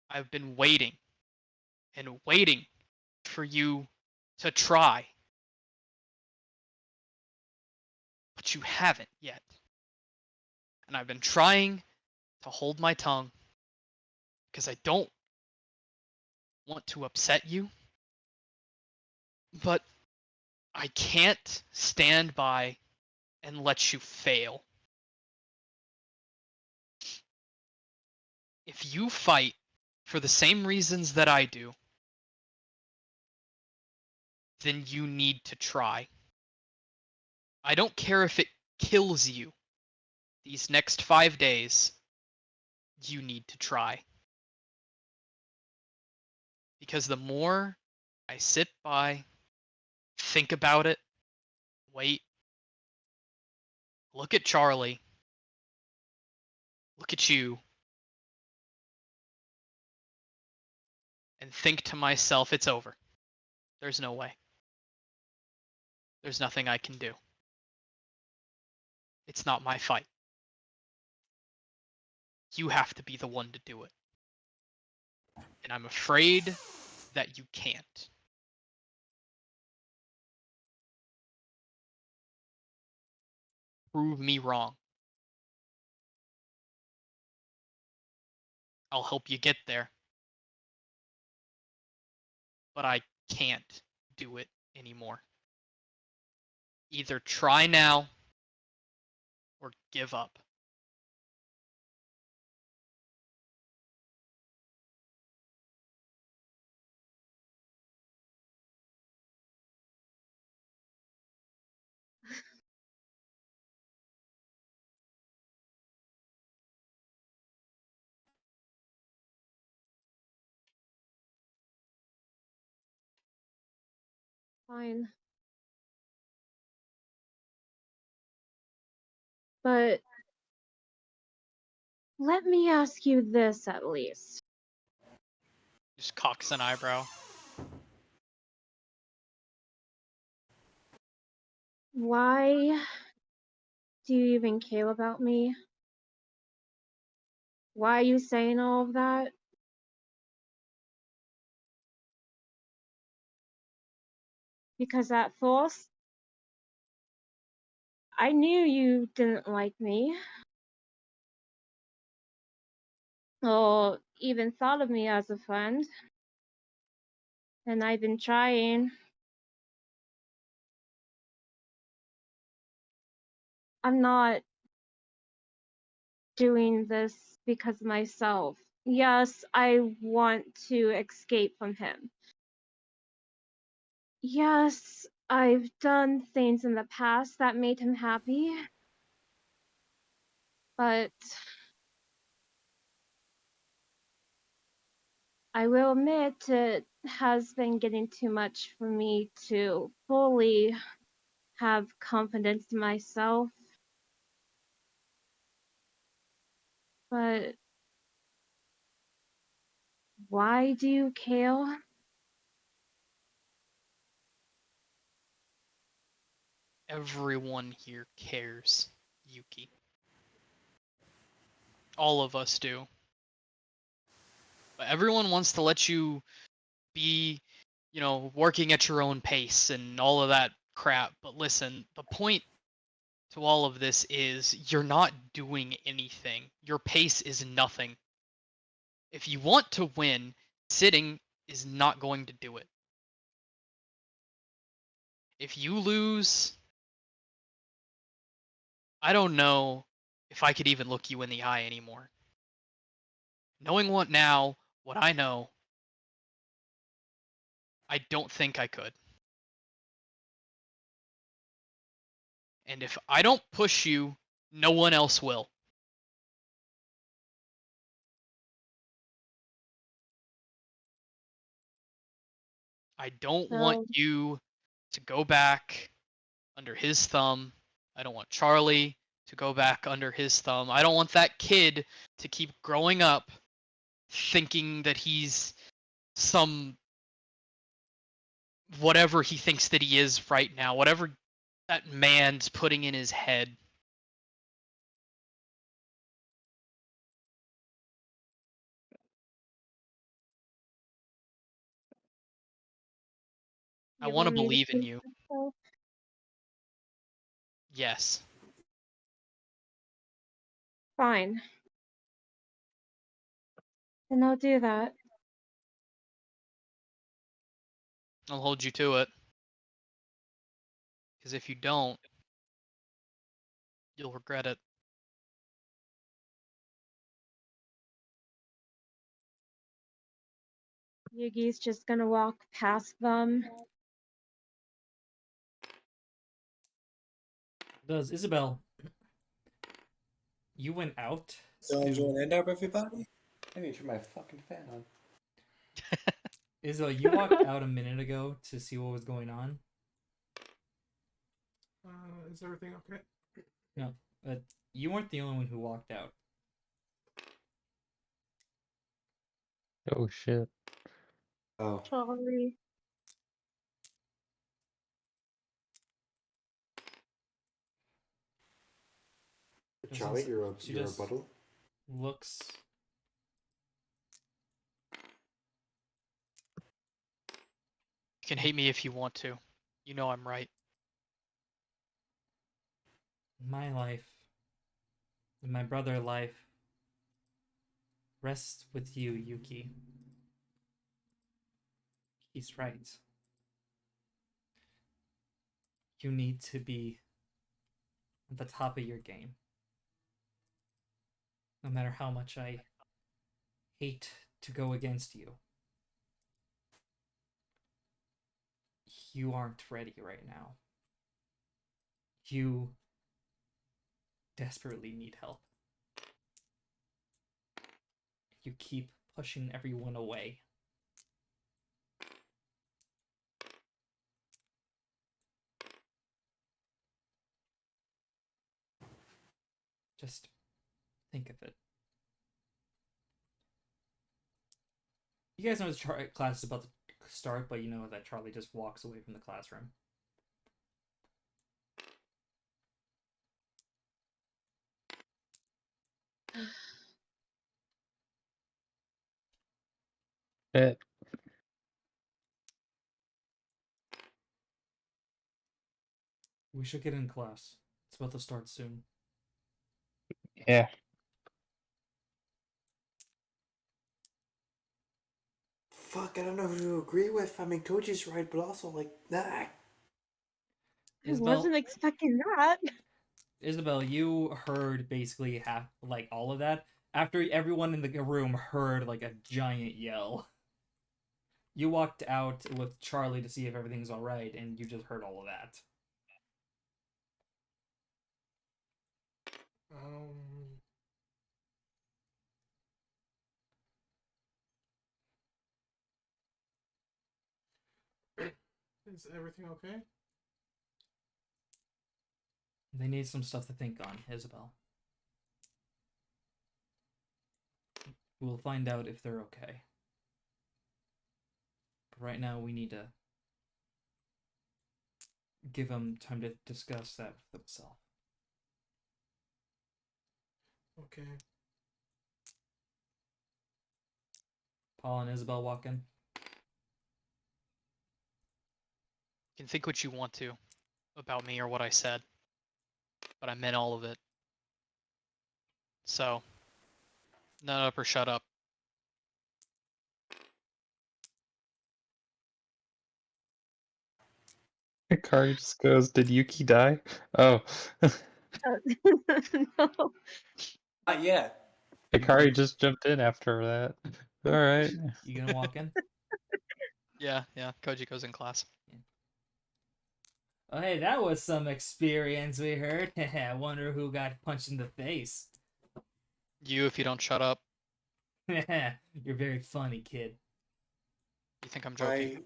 I've been waiting and waiting for you to try. But you haven't yet. And I've been trying to hold my tongue because I don't want to upset you. But I can't stand by and let you fail. If you fight for the same reasons that I do, then you need to try. I don't care if it kills you these next 5 days, you need to try. Because the more I sit by, think about it, wait, look at Charlie, look at you, and think to myself, it's over. There's no way. There's nothing I can do. It's not my fight. You have to be the one to do it. And I'm afraid that you can't. Prove me wrong. I'll help you get there. But I can't do it anymore. Either try now or give up. Fine. But let me ask you this at least. Just cocks an eyebrow. Why do you even care about me? Why are you saying all of that? Because at first, I knew you didn't like me. Or even thought of me as a friend. And I've been trying. I'm not doing this because of myself. Yes, I want to escape from him. Yes, I've done things in the past that made him happy. But I will admit it has been getting too much for me to fully have confidence in myself. But why do you care? Everyone here cares, Yuki. All of us do. But everyone wants to let you be, working at your own pace and all of that crap. But listen, the point to all of this is you're not doing anything. Your pace is nothing. If you want to win, sitting is not going to do it. If you lose, I don't know if I could even look you in the eye anymore. Knowing what I know, I don't think I could. And if I don't push you, no one else will. I don't want So, you to go back under his thumb. I don't want Charlie to go back under his thumb. I don't want that kid to keep growing up thinking that he's some whatever he thinks that he is right now, whatever that man's putting in his head. I you want to want me to believe in prove you. myself? Yes. Fine. Then I'll do that. I'll hold you to it. Because if you don't, you'll regret it. Yugi's just gonna walk past them. Does Isabel, you went out So to enjoying N-DARP, everybody? I need to turn my fucking fan on. Isabel, you walked out a minute ago to see what was going on. Is everything okay? No, but you weren't the only one who walked out. Oh shit. Oh. Charlie. Charlie, She your just rebuttal. looks. You can hate me if you want to. You know I'm right. My life, and my brother's life, rests with you, Yuki. He's right. You need to be at the top of your game. No matter how much I hate to go against you, you aren't ready right now. You desperately need help. You keep pushing everyone away. Just think of it. You guys know the class is about to start, but you know that Charlie just walks away from the classroom. Shit. We should get in class. It's about to start soon. Yeah. Fuck, I don't know who to agree with. I mean, Koji's right, but also like, nah. I Isabel, wasn't expecting that. Isabel, you heard basically half, like all of that after everyone in the room heard like a giant yell. You walked out with Charlie to see if everything's all right, and you just heard all of that. Is everything okay? They need some stuff to think on, Isabel. We'll find out if they're okay. But right now, we need to give them time to discuss that with themselves. Okay. Paul and Isabel walk in. You can think what you want to about me or what I said, but I meant all of it. So, nut up or shut up. Hikari just goes, "Did Yuki die?" Oh. No. Not yet. Hikari just jumped in after that. Alright. You gonna walk in? Yeah, Koji goes in class. Oh, hey, that was some experience we heard. I wonder who got punched in the face. You, if you don't shut up. You're very funny, kid. You think I'm joking?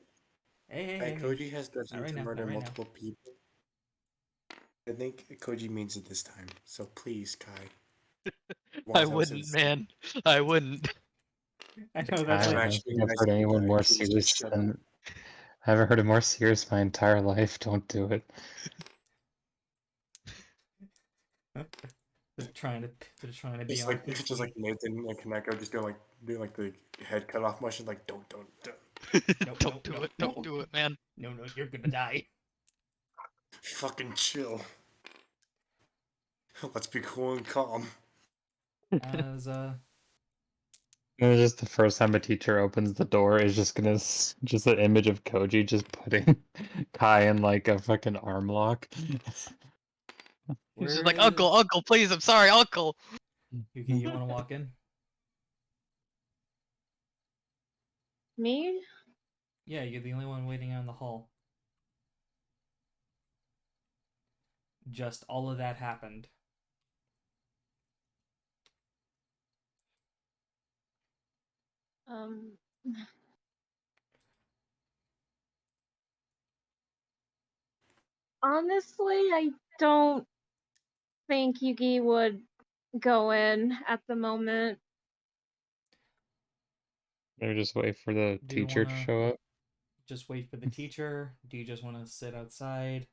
Hey. Koji has threatened Not right to now, murder not right now. multiple people. I think Koji means it this time. So please, Kai. I wouldn't, man. I wouldn't. I know I that's I'm don't like, actually think I've nice heard to you, anyone Kai. more Please just serious shut up. than. I haven't heard it more serious my entire life. Don't do it. they're trying to be It's on like his it's just like team. Nathan and Kaneko just doing like the head cut off motion, like don't. Don't do it. Don't do it, man. No, you're gonna die. Fucking chill. Let's be cool and calm. As It's just the first time a teacher opens the door is just gonna just an image of Koji just putting Kai in like a fucking arm lock. He's just like, Uncle, please, I'm sorry, Uncle. Yuki, you want to walk in? Me? Yeah, you're the only one waiting out in the hall. Just all of that happened. Honestly, I don't think Yugi would go in at the moment. Or just wait for the Do you teacher to wanna show up. just wait for the teacher? Do you just want to sit outside?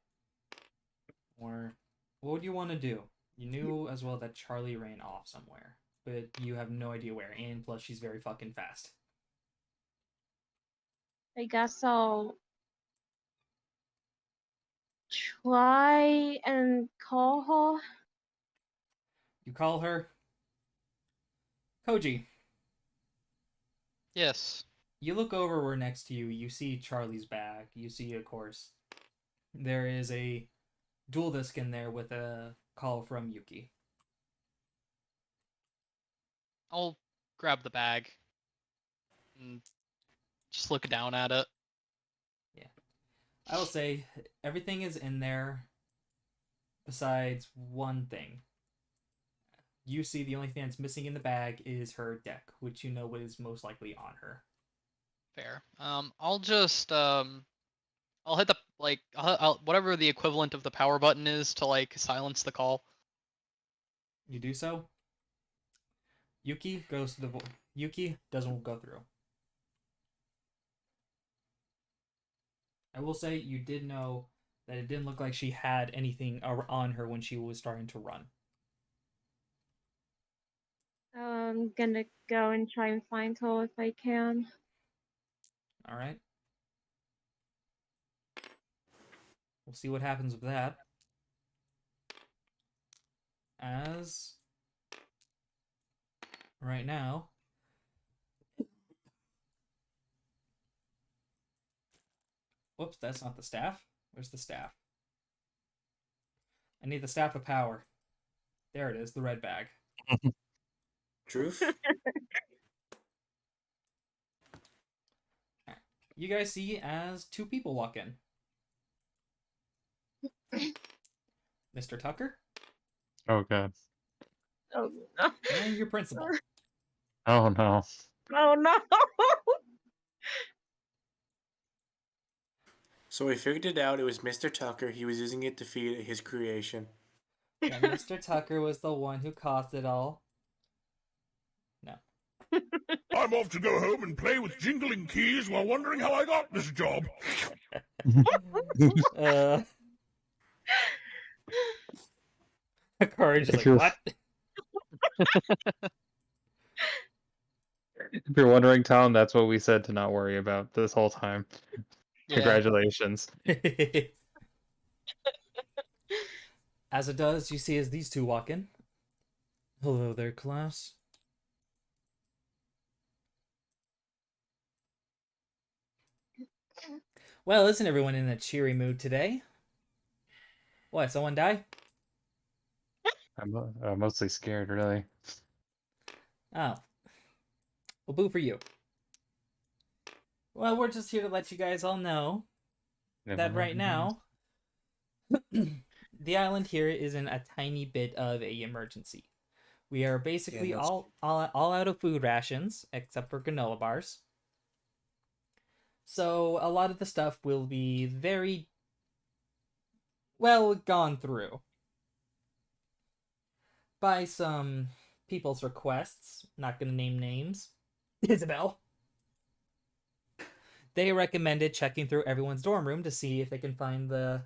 Or what would you want to do? You knew as well that Charlie ran off somewhere, but you have no idea where, and plus she's very fucking fast. I guess I'll try and call her. You call her. Koji, Yes. you look over where next to you, you see Charlie's bag. You see, of course, there is a dual disc in there with a call from Yuki. I'll grab the bag and just look down at it. I will say everything is in there besides one thing. You see the only thing that's missing in the bag is her deck, which you know is most likely on her. Fair. I'll just I'll hit the I'll whatever the equivalent of the power button is to like silence the call. You do so. Yuki goes to the Yuki doesn't go through. I will say you did know that it didn't look like she had anything on her when she was starting to run. I'm gonna go and try and find her if I can. All right. We'll see what happens with that. As right now, whoops, that's not the staff. Where's the staff? I need the staff of power. There it is, the red bag. Truth? You guys see as two people walk in. Mr. Tucker Oh god. Oh no! and your principal. Oh no. Oh no! So we figured it out. It was Mr. Tucker. He was using it to feed his creation. Yeah, Mr. Tucker was the one who caused it all. No. I'm off to go home and play with jingling keys while wondering how I got this job. Courage is If like, you're- what? If you're wondering, Tom, that's what we said to not worry about this whole time. Yeah. Congratulations. As it does, you see as these two walk in. Hello there, class. Well, isn't everyone in a cheery mood today? What, someone die? I'm mostly scared, really. Oh. Well, boo for you. Well, we're just here to let you guys all know that right now, the island here is in a tiny bit of a emergency. We are basically Yeah, all out of food rations, except for granola bars. So a lot of the stuff will be very well gone through by some people's requests. Not gonna name names. Isabel. They recommended checking through everyone's dorm room to see if they can find the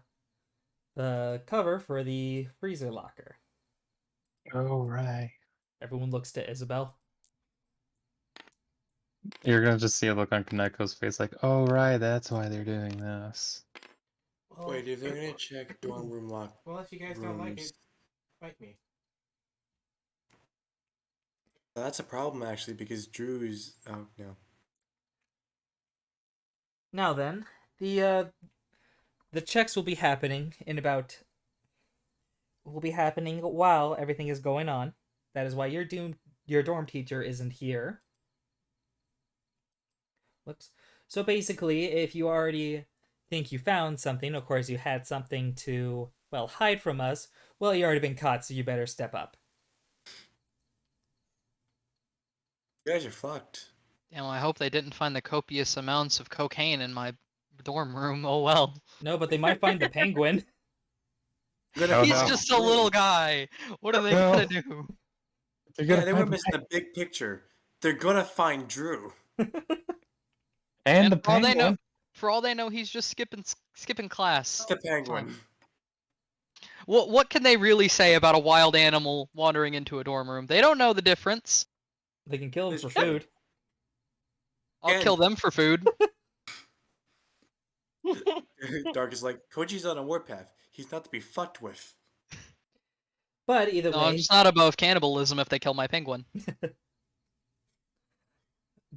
cover for the freezer locker. Oh right. Everyone looks to Isabel. You're gonna just see a look on Kaneko's face like, oh right, that's why they're doing this. Well, Wait, if they're gonna check dorm room lock well, if you guys don't like it, rooms, fight me. that's a problem actually because Drew's. Oh no. Now then, the checks will be happening while everything is going on. That is why your dorm teacher isn't here. Whoops. So basically, if you already think you found something, of course you had something to, well, hide from us, well, you already been caught, so you better step up. You guys are fucked. Damn, I hope they didn't find the copious amounts of cocaine in my dorm room. Oh well. No, but they might find the penguin. You're gonna Oh, He's no. find just a Drew. little guy. What are they No. gonna do? They're Yeah, gonna they were find missing the big picture. They're gonna find Drew. and the For all penguin. they know, he's just skipping class. The penguin. Fine. What can they really say about a wild animal wandering into a dorm room? They don't know the difference. They can kill him It's for true. food. I'll Again. kill them for food. Dark is like, Koji's on a warpath. He's not to be fucked with. But either No, I'm way, just not above cannibalism if they kill my penguin.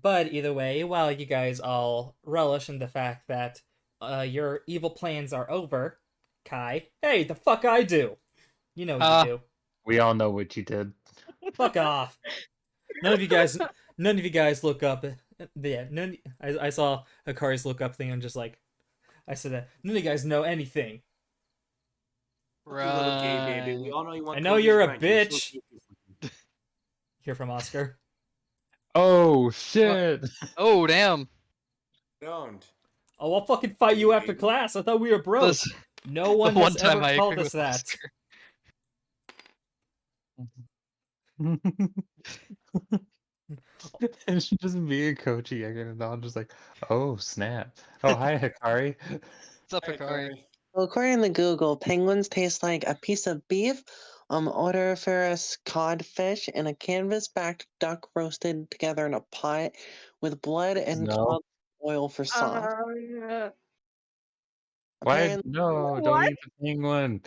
while you guys all relish in the fact that your evil plans are over, Kai, hey, the fuck I do? You know what you do. We all know what you did. Fuck off. None of you guys look up. Yeah, I saw Hikari's look up thing. I'm just like, I said that none of you guys know anything. You little gay baby. We Right. all know you want I know Koji's you're a rank. You're so bitch. stupid. Hear from Oscar. Oh shit! Oh damn. Don't. Oh, I'll fucking fight you after class. I thought we were bros. This- No one the one has time ever I called agree us with that. Oscar. It's just me and Koji egging it on, just like, oh snap! Oh hi Hikari. What's up, Hey, Hikari? Kari. Well, according to Google, penguins taste like a piece of beef, odoriferous codfish, and a canvas-backed duck roasted together in a pot with blood and No. cod oil for sauce. Why? Apparently, No! Don't What? eat the penguin.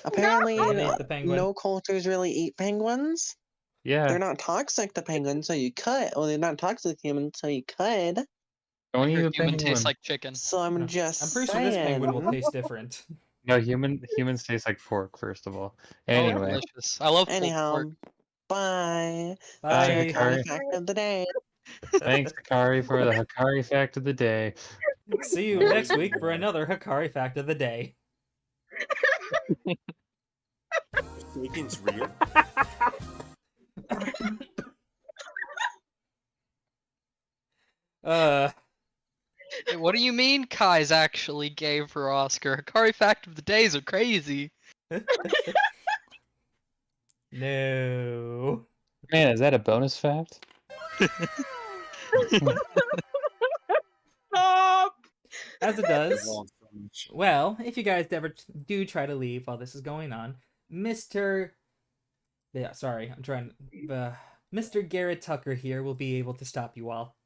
apparently Don't eat the penguin. no cultures really eat penguins. Yeah. They're not toxic to penguins, so you could. Well, they're not toxic to humans, so you could. Don't eat Your the human penguin. tastes like chicken. So I'm No. just I'm pretty sure saying. this penguin will taste different. No, humans taste like pork. First of all. Oh, Anyway, delicious. I love pulled Anyhow, pork. bye. Bye, That's your Bye. Hikari fact of the day. thanks Hikari for the Hikari fact of the day. See you next week for another Hikari fact of the day. Bacon's real. Hey, what do you mean Kai's actually gay for Oscar? Hikari fact of the days are crazy. No. Man, is that a bonus fact? Stop. As it does. Evolved so much. Well, if you guys ever do try to leave while this is going on, Mr. Mr. Garrett Tucker here will be able to stop you all.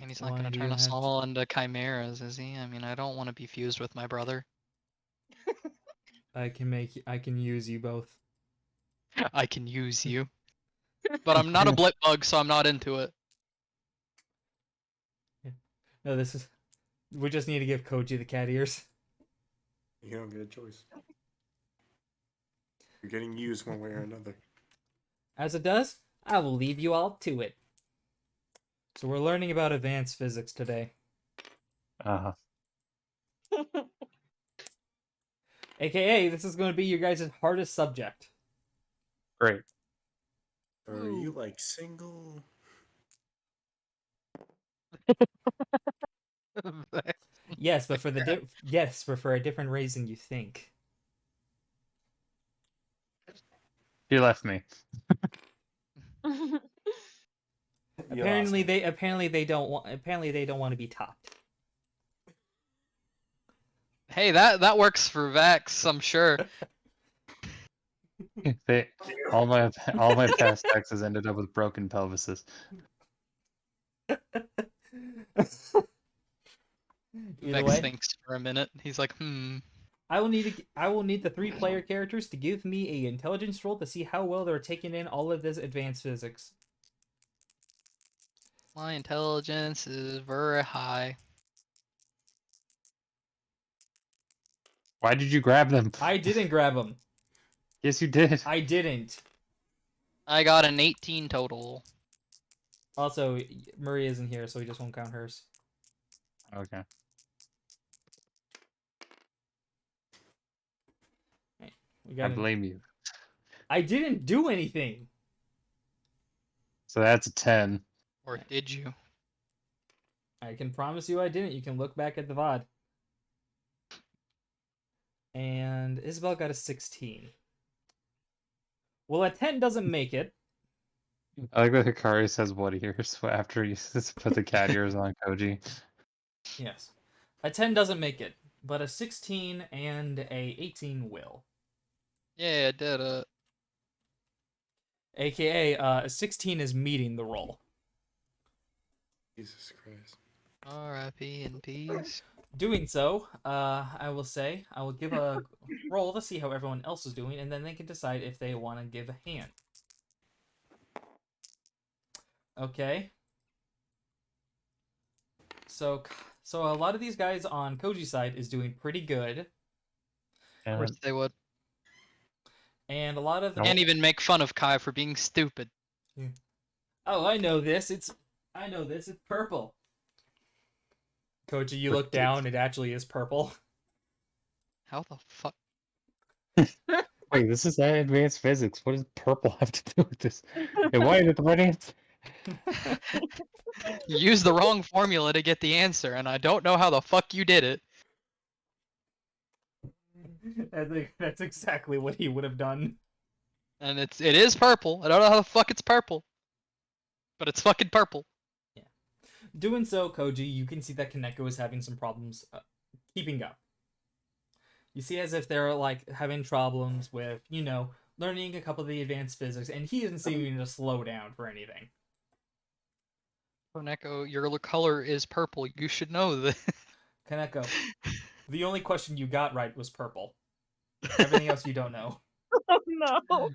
And he's not Why gonna do turn you us have to- all into chimeras, is he? I mean, I don't want to be fused with my brother. I can use you both. I can use you. But I'm not a blip bug, so I'm not into it. No, we just need to give Koji the cat ears. You don't get a choice. You're getting used one way or another. As it does, I will leave you all to it. So we're learning about advanced physics today. Uh-huh. AKA, this is going to be your guys' hardest subject. Great. Are you like single? Yes, but for for a different reason you think. You left me. Apparently they don't want to be topped. Hey, that works for Vex, I'm sure. All my past exes ended up with broken pelvises. Either Vex way, thinks for a minute. He's like, I will need the 3-player characters to give me a intelligence roll to see how well they're taking in all of this advanced physics. my intelligence is very high. Why did you grab them? I didn't grab them. Yes, you did. I didn't. I got an 18 total. Also, Marie isn't here, so we just won't count hers. Okay. We I got. blame you. I didn't do anything. So that's a 10. Or did you? I can promise you I didn't. You can look back at the VOD. And Isabel got a 16. Well, a 10 doesn't make it. I like that Hikari says what ears after you put the cat ears on Koji. Yes. A 10 doesn't make it. but a 16 and a 18 will. Yeah, I did it. AKA, a 16 is meeting the roll. Jesus Christ. R.I.P. in peace. Doing so, I will say, I will give a roll to see how everyone else is doing, and then they can decide if they want to give a hand. Okay. So a lot of these guys on Koji's side is doing pretty good, Of course they would. and a lot of the Can't even make fun of Kai for being stupid. Oh, I know this. It's purple. Koji, you look down. It actually is purple. How the fuck? Wait, this is advanced physics. What does purple have to do with this? And why is it the right answer? You used the wrong formula to get the answer, and I don't know how the fuck you did it. I think that's exactly what he would have done. And it is purple. I don't know how the fuck it's purple. But it's fucking purple. Yeah. Doing so, Koji, you can see that Kaneko is having some problems keeping up. You see as if they're like having problems with, learning a couple of the advanced physics, and he isn't seeming to slow down for anything. Koneko, your color is purple. You should know that. Kaneko, the only question you got right was purple. Everything else you don't know. Oh no.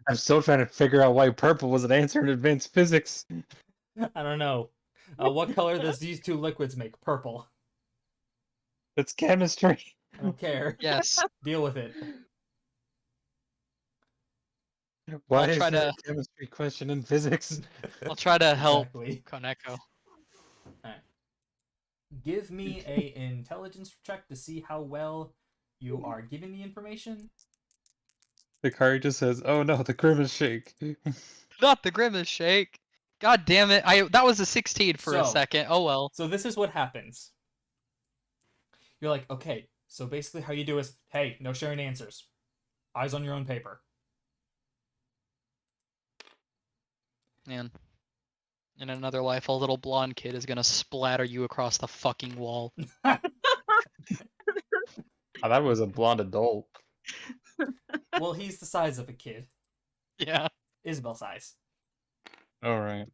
I'm still trying to figure out why purple was an answer in advanced physics. I don't know. What color does these two liquids make? Purple. It's chemistry. I don't care. Yes. Deal with it. Why I'll is try there to- a chemistry question in physics? I'll try to help Exactly. Koneko. Alright. Give me a intelligence check to see how well you are giving the information. Hikari just says, "Oh no, the grimace shake." Not the grimace shake. God damn it. That was a 16 for a So- second. Oh well. So this is what happens. You're like, okay, so basically how you do is, hey, no sharing answers. Eyes on your own paper. Man. In another life, a little blonde kid is gonna splatter you across the fucking wall. Oh, that was a blonde adult. Well, he's the size of a kid. Yeah. Isabel size. All right.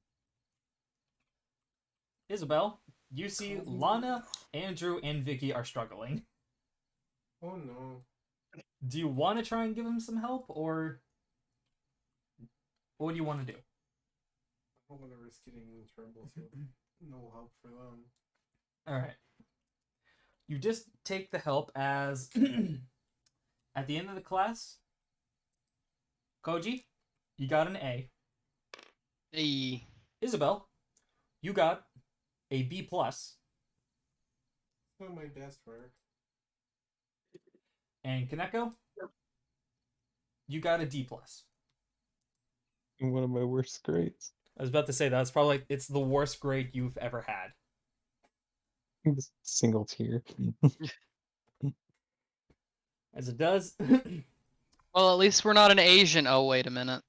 Isabel, you see Lana, Andrew, and Vicky are struggling. Oh no. Do you want to try and give them some help, or what do you want to do? I don't want to risk getting in trouble, so no help for them. Alright. You just take the help as at the end of the class, Koji, you got an A. Hey. Isabel, you got a B+. It's not my best work. And Kaneko, you got a D+. One of my worst grades. I was about to say that's probably it's the worst grade you've ever had. Single tier. As it does. Well, at least we're not an Asian. Oh, wait a minute.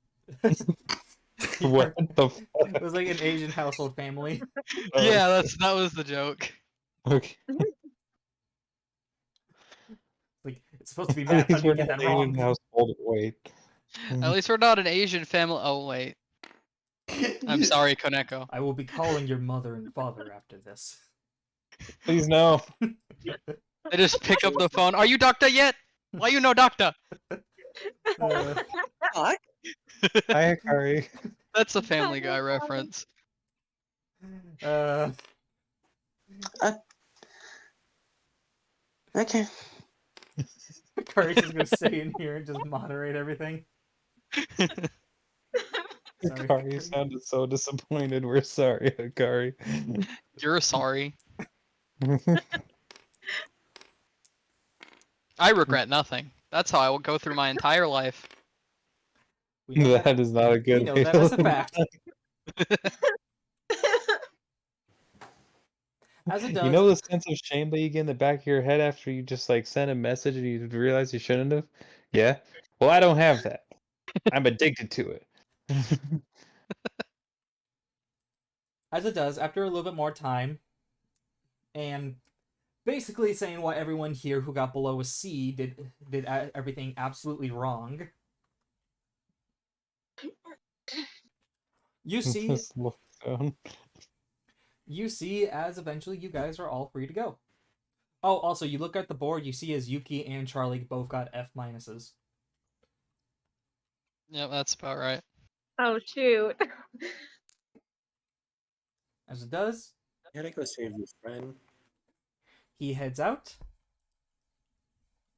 What the fuck? It was like an Asian household family. Yeah, that was the joke. Okay. Like it's supposed to be At math. How least do you we're get not that Asian wrong? household. Wait. At least we're not an Asian family. Oh, wait. I'm sorry, Koneko. I will be calling your mother and father after this. Please no. I just pick up the phone. Are you doctor yet? Why you no doctor? Fuck. Hi, Hikari. That's a Family Guy reference. Okay. Curry's just gonna stay in here and just moderate everything. Sorry. Hikari sounded so disappointed. We're sorry, Hikari. You're sorry. I regret nothing. That's how I will go through my entire life. We know That is not a we good know that as a fact. As it does. You know the sense of shame that you get in the back of your head after you just like send a message and you realize you shouldn't have? Yeah? Well, I don't have that. I'm addicted to it. As it does, after a little bit more time, and basically saying why everyone here who got below a C did everything absolutely wrong. You see, Just look down. you see, as eventually you guys are all free to go. Oh, also, you look at the board, you see as Yuki and Charlie both got F minuses. Yeah, that's about right. Oh shoot. As it does, You gotta go save your friend. he heads out.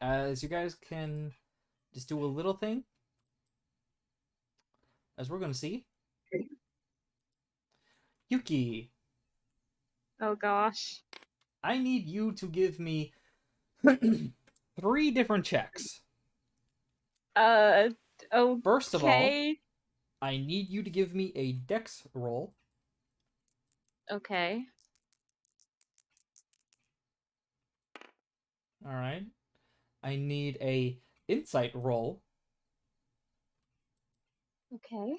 As you guys can just do a little thing. As we're going to see. Yuki, Oh gosh. I need you to give me 3 different checks. Okay. First of all, I need you to give me a dex roll. Okay. All right. I need a insight roll. Okay.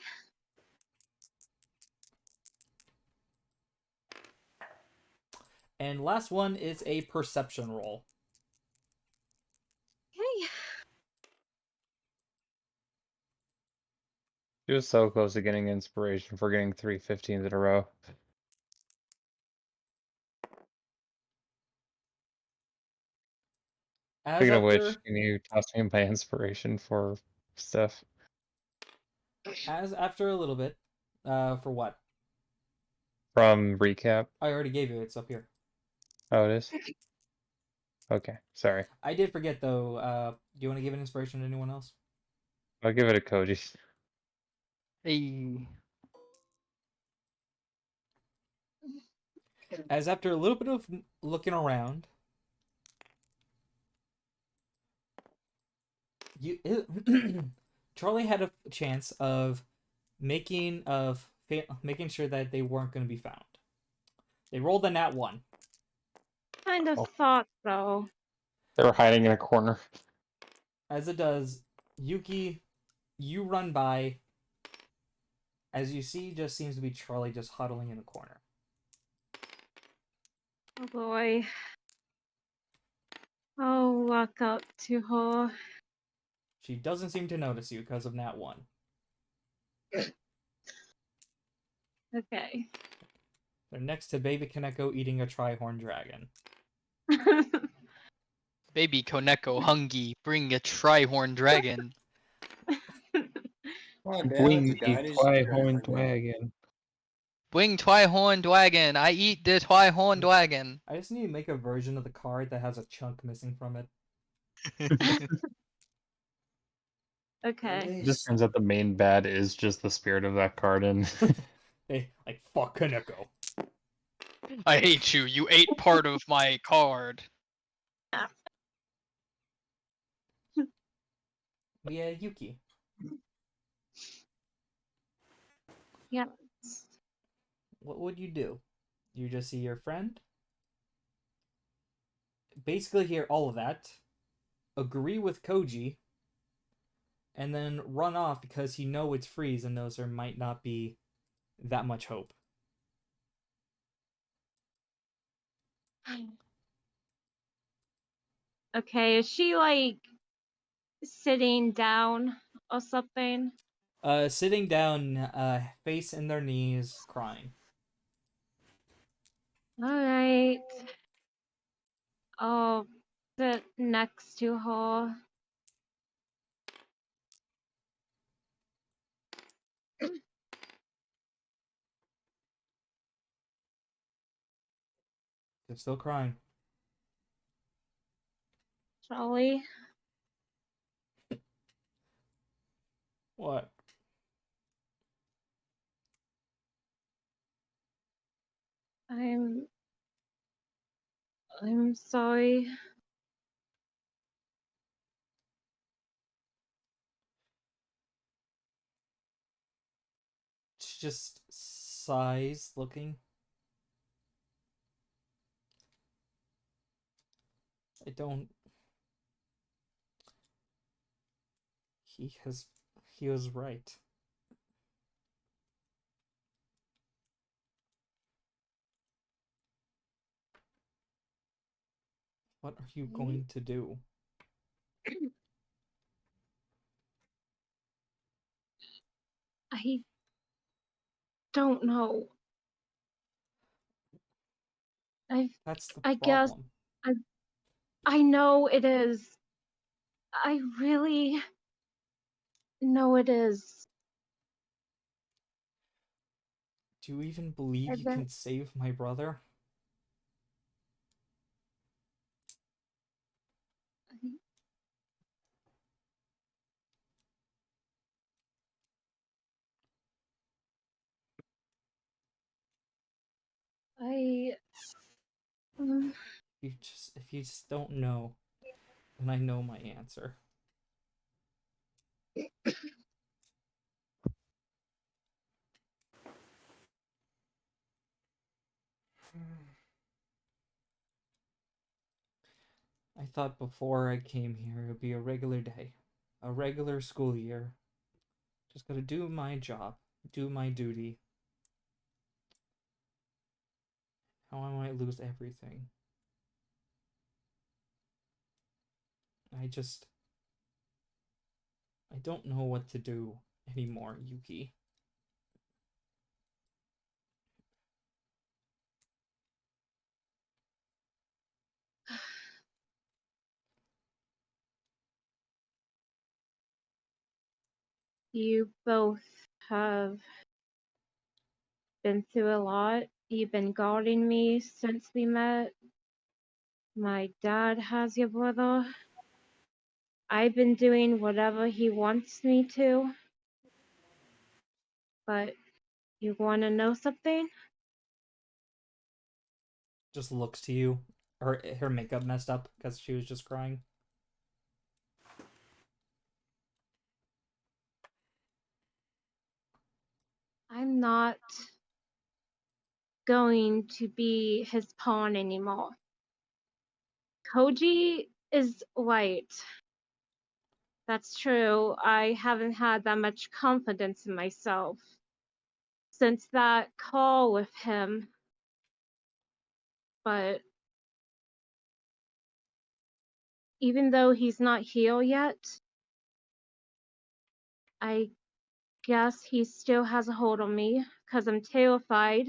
And last one is a perception roll. Okay. She was so close to getting inspiration for getting 3 15s in a row. As Speaking of after, which, can you toss me my inspiration for stuff as after a little bit, for what? from recap? I already gave you. It's up here. Oh, it is? Okay, sorry. I did forget though. Do you want to give an inspiration to anyone else? I'll give it a Koji. Hey. As after a little bit of looking around, you Charlie had a chance of making sure that they weren't going to be found. They rolled a nat 1. Kind of Oh. thought so. They were hiding in a corner. As it does, Yuki, you run by. As you see, just seems to be Charlie just huddling in a corner. Oh boy. Oh, walk up to her. She doesn't seem to notice you because of nat 1. Okay. They're next to Baby Kaneko eating a tri-horn dragon. Baby Koneko Hungy, bring a tri-horn dragon. Come on, Dad, Bring that's a me guy. He's Twihorn dragon. Dragon. Bring tri-horn dragon. I eat the tri-horn dragon. I just need to make a version of the card that has a chunk missing from it. Okay. It just turns out the main bad is just the spirit of that card, and Hey, like, fuck Kaneko. I hate you. You ate part of my card. Yeah, Yuki. Yeah. What would you do? You just see your friend? Basically hear all of that. Agree with Koji. And then run off because he knows it's freeze and knows there might not be that much hope. Okay, is she like sitting down or something? Sitting down, face in their knees, crying. Alright. I'll sit next to her. They're still crying. Charlie. What? I'm sorry. She just sighs, looking. I don't. He was right. What are you going to do? I don't know. That's the I guess problem. I know it is. I really know it is. Do you even believe you And then can save my brother? I mm, If you just don't know, then I know my answer. I thought before I came here it would be a regular day, a regular school year. Just gotta do my job, do my duty. How I might lose everything. I don't know what to do anymore, Yuki. you both have been through a lot. You've been guarding me since we met. My dad has your brother. I've been doing whatever he wants me to. But you want to know something? Just looks to you. Her makeup messed up because she was just crying. I'm not going to be his pawn anymore. Koji is right. That's true. I haven't had that much confidence in myself since that call with him. But even though he's not here yet, I guess he still has a hold on me because I'm terrified.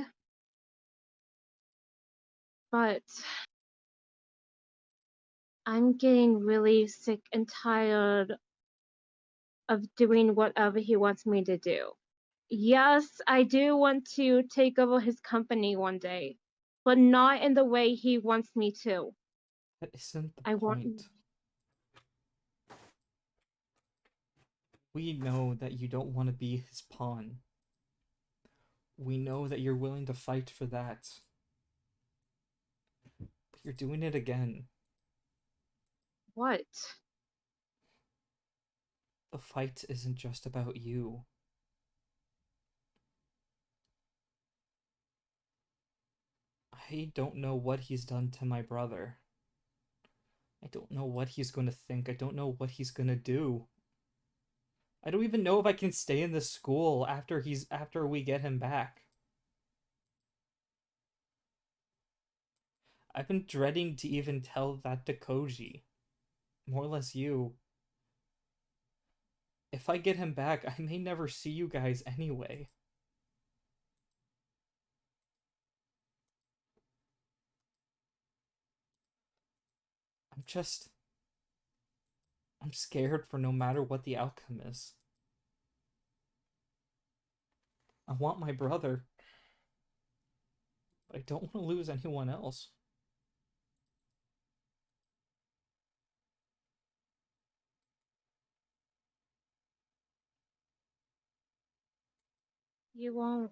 But I'm getting really sick and tired of doing whatever he wants me to do. Yes, I do want to take over his company one day, but not in the way he wants me to. That isn't the I want. point. We know that you don't want to be his pawn. We know that you're willing to fight for that. But you're doing it again. What? The fight isn't just about you. I don't know what he's done to my brother. I don't know what he's going to think. I don't know what he's going to do. I don't even know if I can stay in the school after we get him back. I've been dreading to even tell that to Koji. More or less you. If I get him back, I may never see you guys anyway. I'm scared for no matter what the outcome is. I want my brother. But I don't want to lose anyone else. You won't.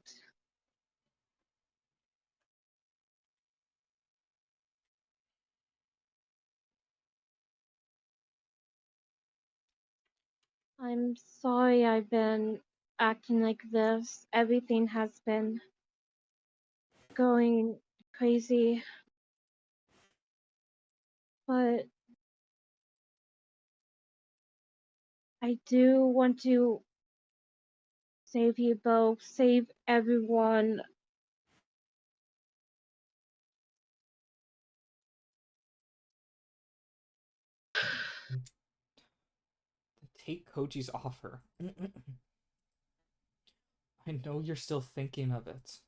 I'm sorry I've been acting like this. Everything has been going crazy. But I do want to save you both, save everyone. take Koji's offer. I know you're still thinking of it.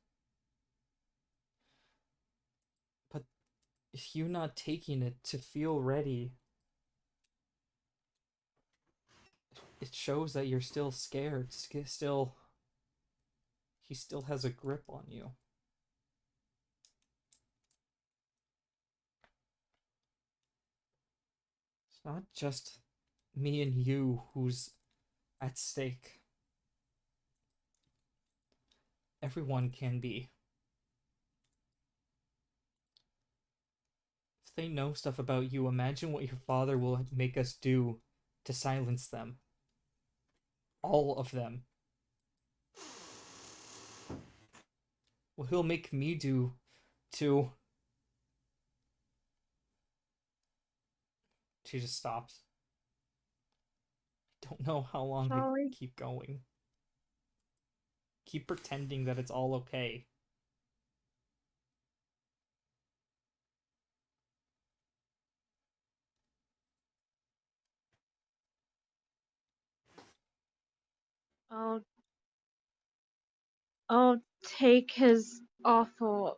But if you not taking it to feel ready, it shows that you're still scared. He still has a grip on you. It's not just me and you who's at stake. Everyone can be. If they know stuff about you, imagine what your father will make us do to silence them. All of them. What he'll make me do to... She just stops. Don't know how long Charlie? they keep going. Keep pretending that it's all okay. I'll take his offer.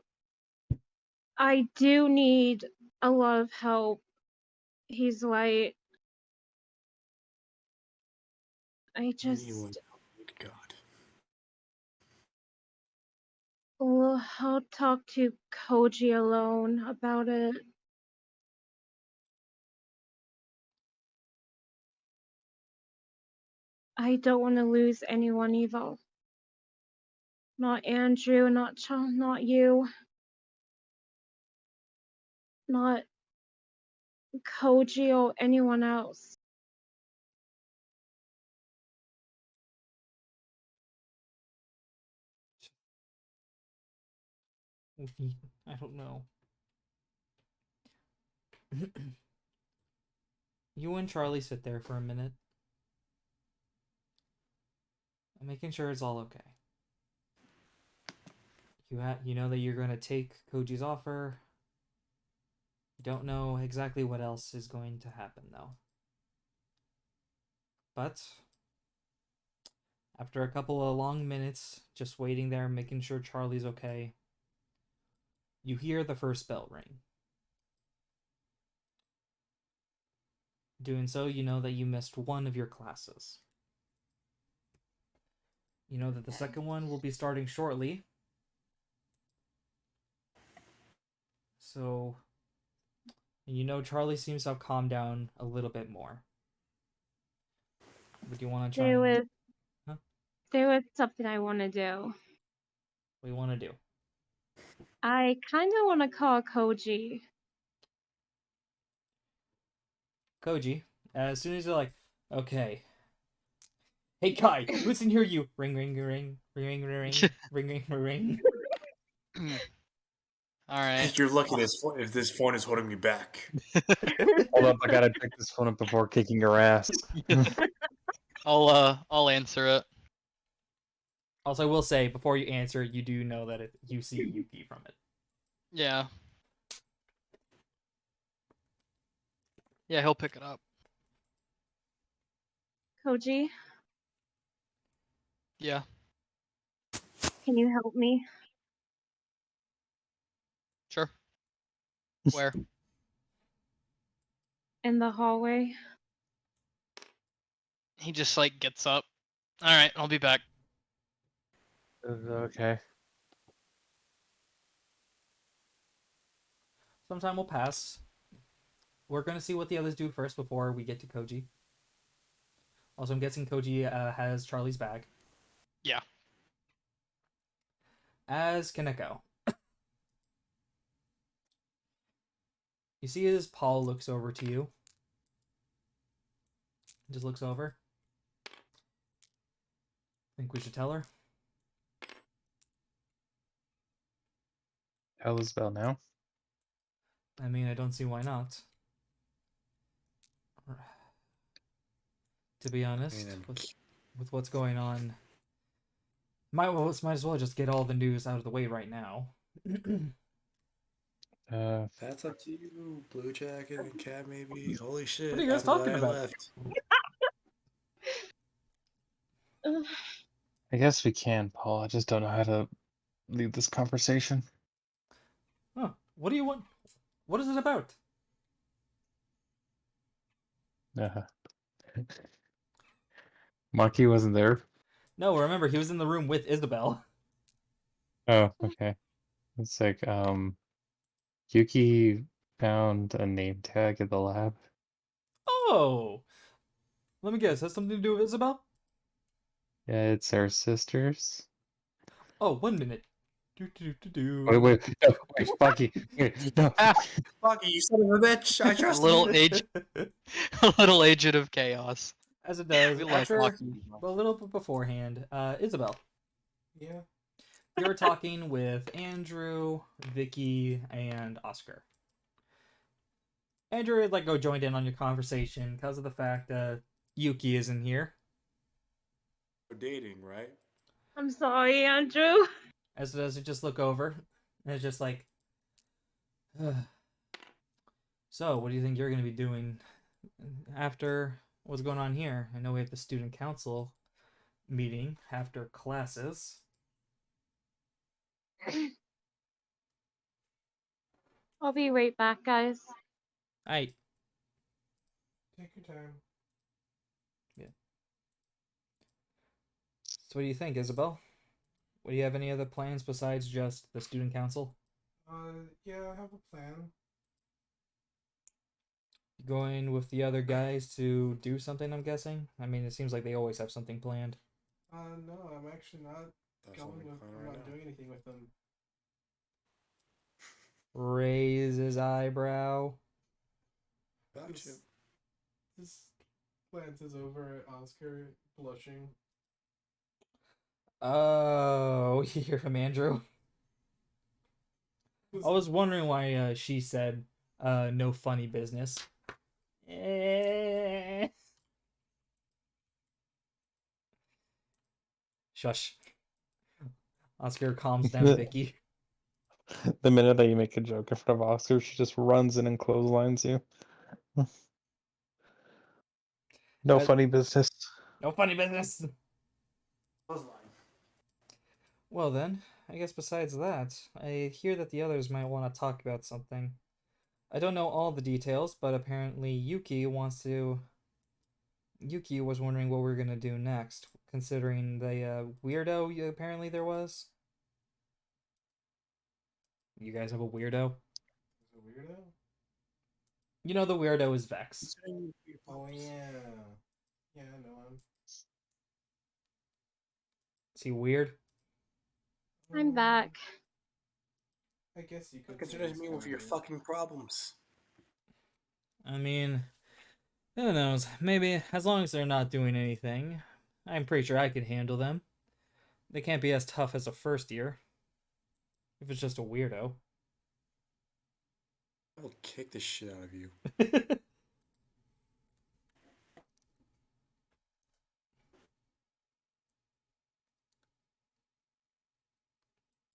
I do need a lot of help. He's right. I just... Anyone need God. I'll talk to Koji alone about it. I don't want to lose anyone either. Not Andrew, not Chum, not you. Not Koji or anyone else. I don't know. You and Charlie sit there for a minute. I'm making sure it's all okay. You know that you're going to take Koji's offer. You don't know exactly what else is going to happen, though. But after a couple of long minutes, just waiting there, making sure Charlie's okay, you hear the first bell ring. Doing so, you know that you missed one of your classes. You know that the second one will be starting shortly. So, you know Charlie seems to have calmed down a little bit more. But do you want to try and... Huh? There was something I want to do. What do you want to do? I kind of want to call Koji. Koji, as soon as you're like, okay. Hey Kai, listen here, you. Ring, ring, ring, ring, ring, ring, ring, ring, ring. All right. You're lucky if this phone is holding me back. Hold up, I gotta pick this phone up before kicking your ass. I'll answer it. Also, I will say, before you answer, you do know that you see Yuki from it. Yeah. Yeah, he'll pick it up. Koji, Yeah. can you help me? Sure. Where? In the hallway? He just like gets up. All right, I'll be back. Okay. Some time will pass. We're going to see what the others do first before we get to Koji. Also, I'm guessing Koji has Charlie's bag. Yeah. As Kaneko. You see as Paul looks over to you. Just looks over. Think we should tell her? Tell Isabel now. I mean, I don't see why not. To be honest, with what's going on, might as well just get all the news out of the way right now. That's up to you, Blue Jacket and Cat. Maybe. Holy shit! What are you guys I'm glad talking I about? left. I guess we can, Paul. I just don't know how to lead this conversation. Huh. What do you want? What is it about? Uh, Maki wasn't there. No, remember, he was in the room with Isabel. Oh, okay. It's like, Yuki found a name tag in the lab. Oh! Let me guess, has something to do with Isabel? Yeah, it's our sisters. Oh, 1 minute. Do, do, do, do. No, wait, Maki, wait, no. Maki, you son of a bitch! I A trust little you. a little agent of chaos. As it does, We like after Maki. a little bit beforehand, Isabel, Yeah. you were talking with Andrew, Vicky, and Oscar. Andrew had like go joined in on your conversation because of the fact that Yuki isn't here. We're dating, right? I'm sorry, Andrew. As it does, it just look over, and it's just like, so what do you think you're going to be doing after what's going on here? I know we have the student council meeting after classes. I'll be right back, guys. Alright. Take your time. So what do you think, Isabel? Do you have any other plans besides just the student council? Yeah, I have a plan. Going with the other guys to do something, I'm guessing? I mean, it seems like they always have something planned. No, I'm actually not That's going what with. I'm I'm right not now. doing anything with them. Raise his eyebrow. Got you. This glances over at Oscar, blushing. Oh, you hear from Andrew? I was wondering why she said no funny business. Shush. Oscar calms down Vicky. The minute that you make a joke in front of Oscar, she just runs in and clotheslines you. No funny business. No funny business. Clothesline. Well then, I guess besides that, I hear that the others might want to talk about something. I don't know all the details, but apparently Yuki was wondering what we are gonna do next, considering the weirdo apparently there was. You guys have a weirdo? Is a weirdo? You know the weirdo is Vex. Oh yeah. Yeah, I know him. Is he weird? I'm back. I guess you could say Consider he's me with kinda your weird. fucking problems. I mean, who knows? Maybe as long as they're not doing anything, I'm pretty sure I could handle them. They can't be as tough as a first year. If it's just a weirdo. I will kick the shit out of you.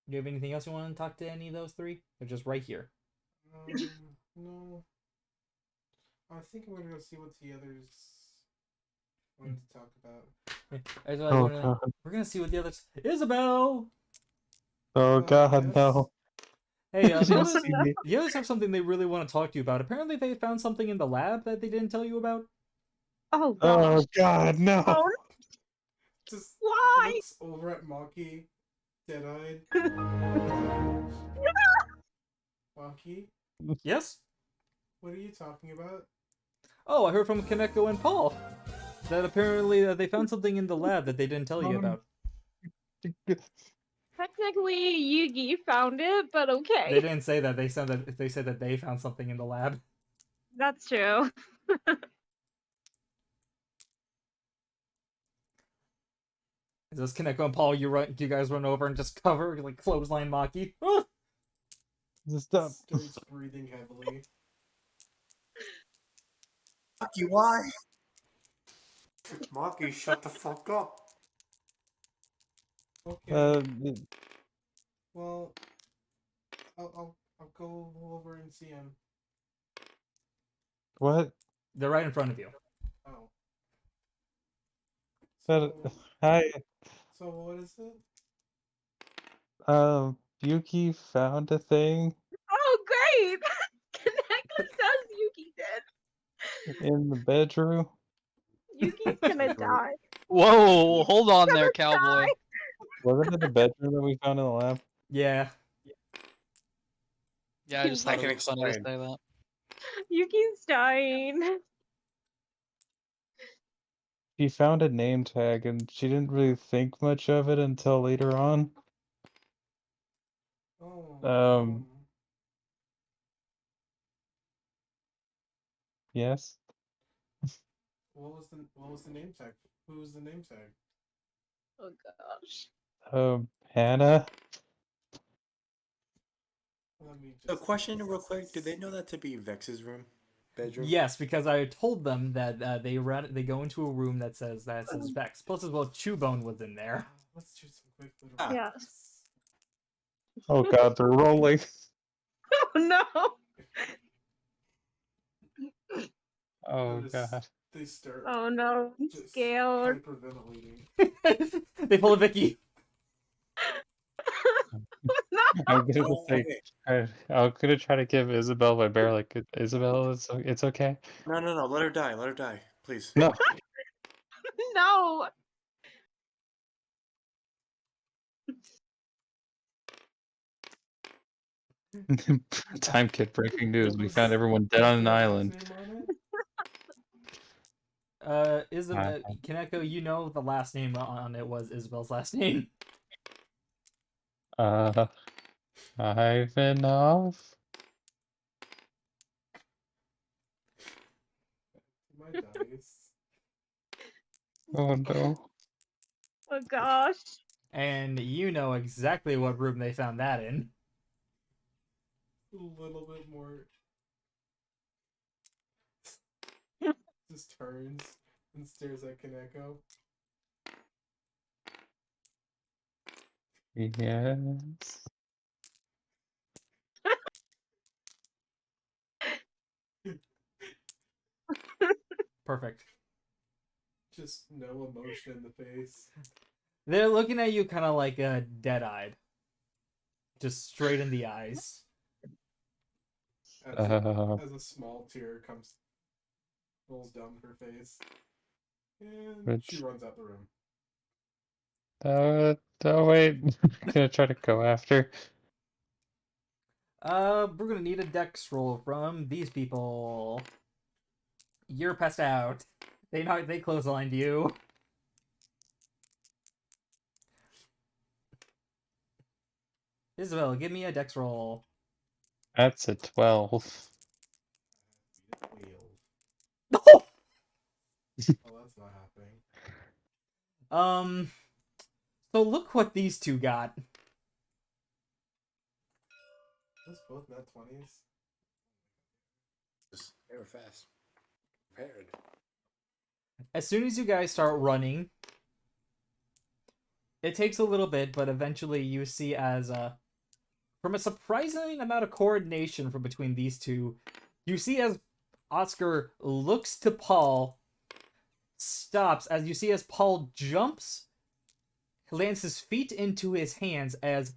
Do you have anything else you want to talk to any of those three? They're just right here. No. I think I'm gonna go see what the others want to talk about. God. We're gonna see what the others. Isabel. Oh God, Yes? no. Hey, the Don't others. see me. The others have something they really want to talk to you about. Apparently, they found something in the lab that they didn't tell you about. Oh Oh gosh. God, no. Oh, Just why? looks over at Maki, dead-eyed. Maki, Yes. what are you talking about? Oh, I heard from Kaneko and Paul that apparently they found something in the lab that they didn't tell you about. Technically, Yugi found it, but okay. They didn't say that. They said that they found something in the lab. That's true. Is this Kaneko and Paul? You guys run over and just cover like clothesline Maki. Stop. Starts breathing heavily. Fuck you, why? Maki, shut the fuck up. Okay. Well, I'll go over and see him. What? They're right in front of you. Oh. But So, hi, so what is it? Yuki found a thing Oh, great! Kaneko says Yuki did. in the bedroom. Yuki's gonna die. Whoa, hold on Gonna there, cowboy. die. Wasn't it the bedroom that we found in the lab? Yeah. Yeah, I just thought I it can was funny to explain. say that. Yuki's dying. She found a name tag and she didn't really think much of it until later on. Oh, Yes. what was the name tag? Who was the name tag? Oh gosh. Hannah? Let me A just question, real process quick: did this. they know that to be Vex's bedroom? Yes, because I told them that they go into a room that says Vex. Plus, as well, Chewbone was in there. Let's do some quick little Ah. Yes. Oh god, they're rolling. Oh no. Oh Notice god. they start Oh no. I'm just scared. hyperventilating. They pull a Vicky. No. I'm gonna Oh, say, I'm gonna try to give Isabel my bear. Like, Isabel, it's okay. no! Let her die. Let her die, please. No. No. Time kid breaking news. We Was- found everyone dead was on an their last island. name on it? Kaneko, you know the last name on it was Isabel's last name. Ivanov? My dice. Oh no. Oh gosh. And you know exactly what room they found that in. A little bit more. Just turns and stares at Kaneko. Yes. Perfect. Just no emotion in the face. They're looking at you kind of like dead-eyed. Just straight in the eyes. As a small tear rolls down her face. And she Which, runs out the room. oh wait. I'm gonna try to go after. We're gonna need a dex roll from these people. You're passed out. They clotheslined you. Isabel, give me a dex roll. That's a 12. No! Oh, that's not happening. So look what these two got. Those both nat 20s. They were fast. Prepared. As soon as you guys start running, it takes a little bit, but eventually you see as from a surprising amount of coordination from between these two, you see as Oscar looks to Paul, stops, as you see as Paul jumps, lands his feet into his hands as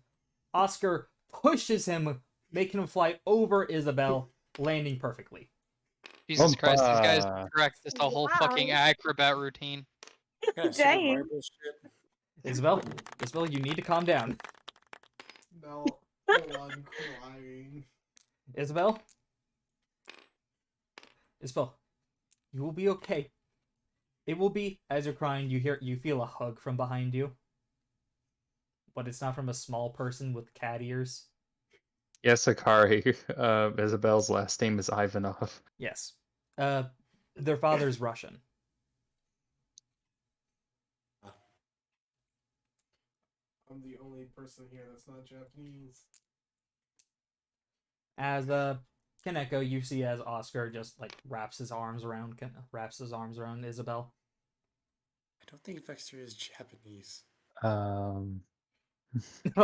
Oscar pushes him, making him fly over Isabel, landing perfectly. Jesus Christ, these guys Oompa. practiced a whole fucking Wow. acrobat routine. Yeah, Super Dang. Mario Bros. Shit. Isabel, you need to calm down. No, hold on, crying. Isabel, you will be okay. It will be, as you're crying, you feel a hug from behind you. But it's not from a small person with cat ears. Yes, Akari. Isabel's last name is Ivanov. Yes. Their father's Russian. I'm the only person here that's not Japanese. As Kaneko, you see as Oscar just like wraps his arms around Isabel. I don't think Vexter is Japanese. Oh,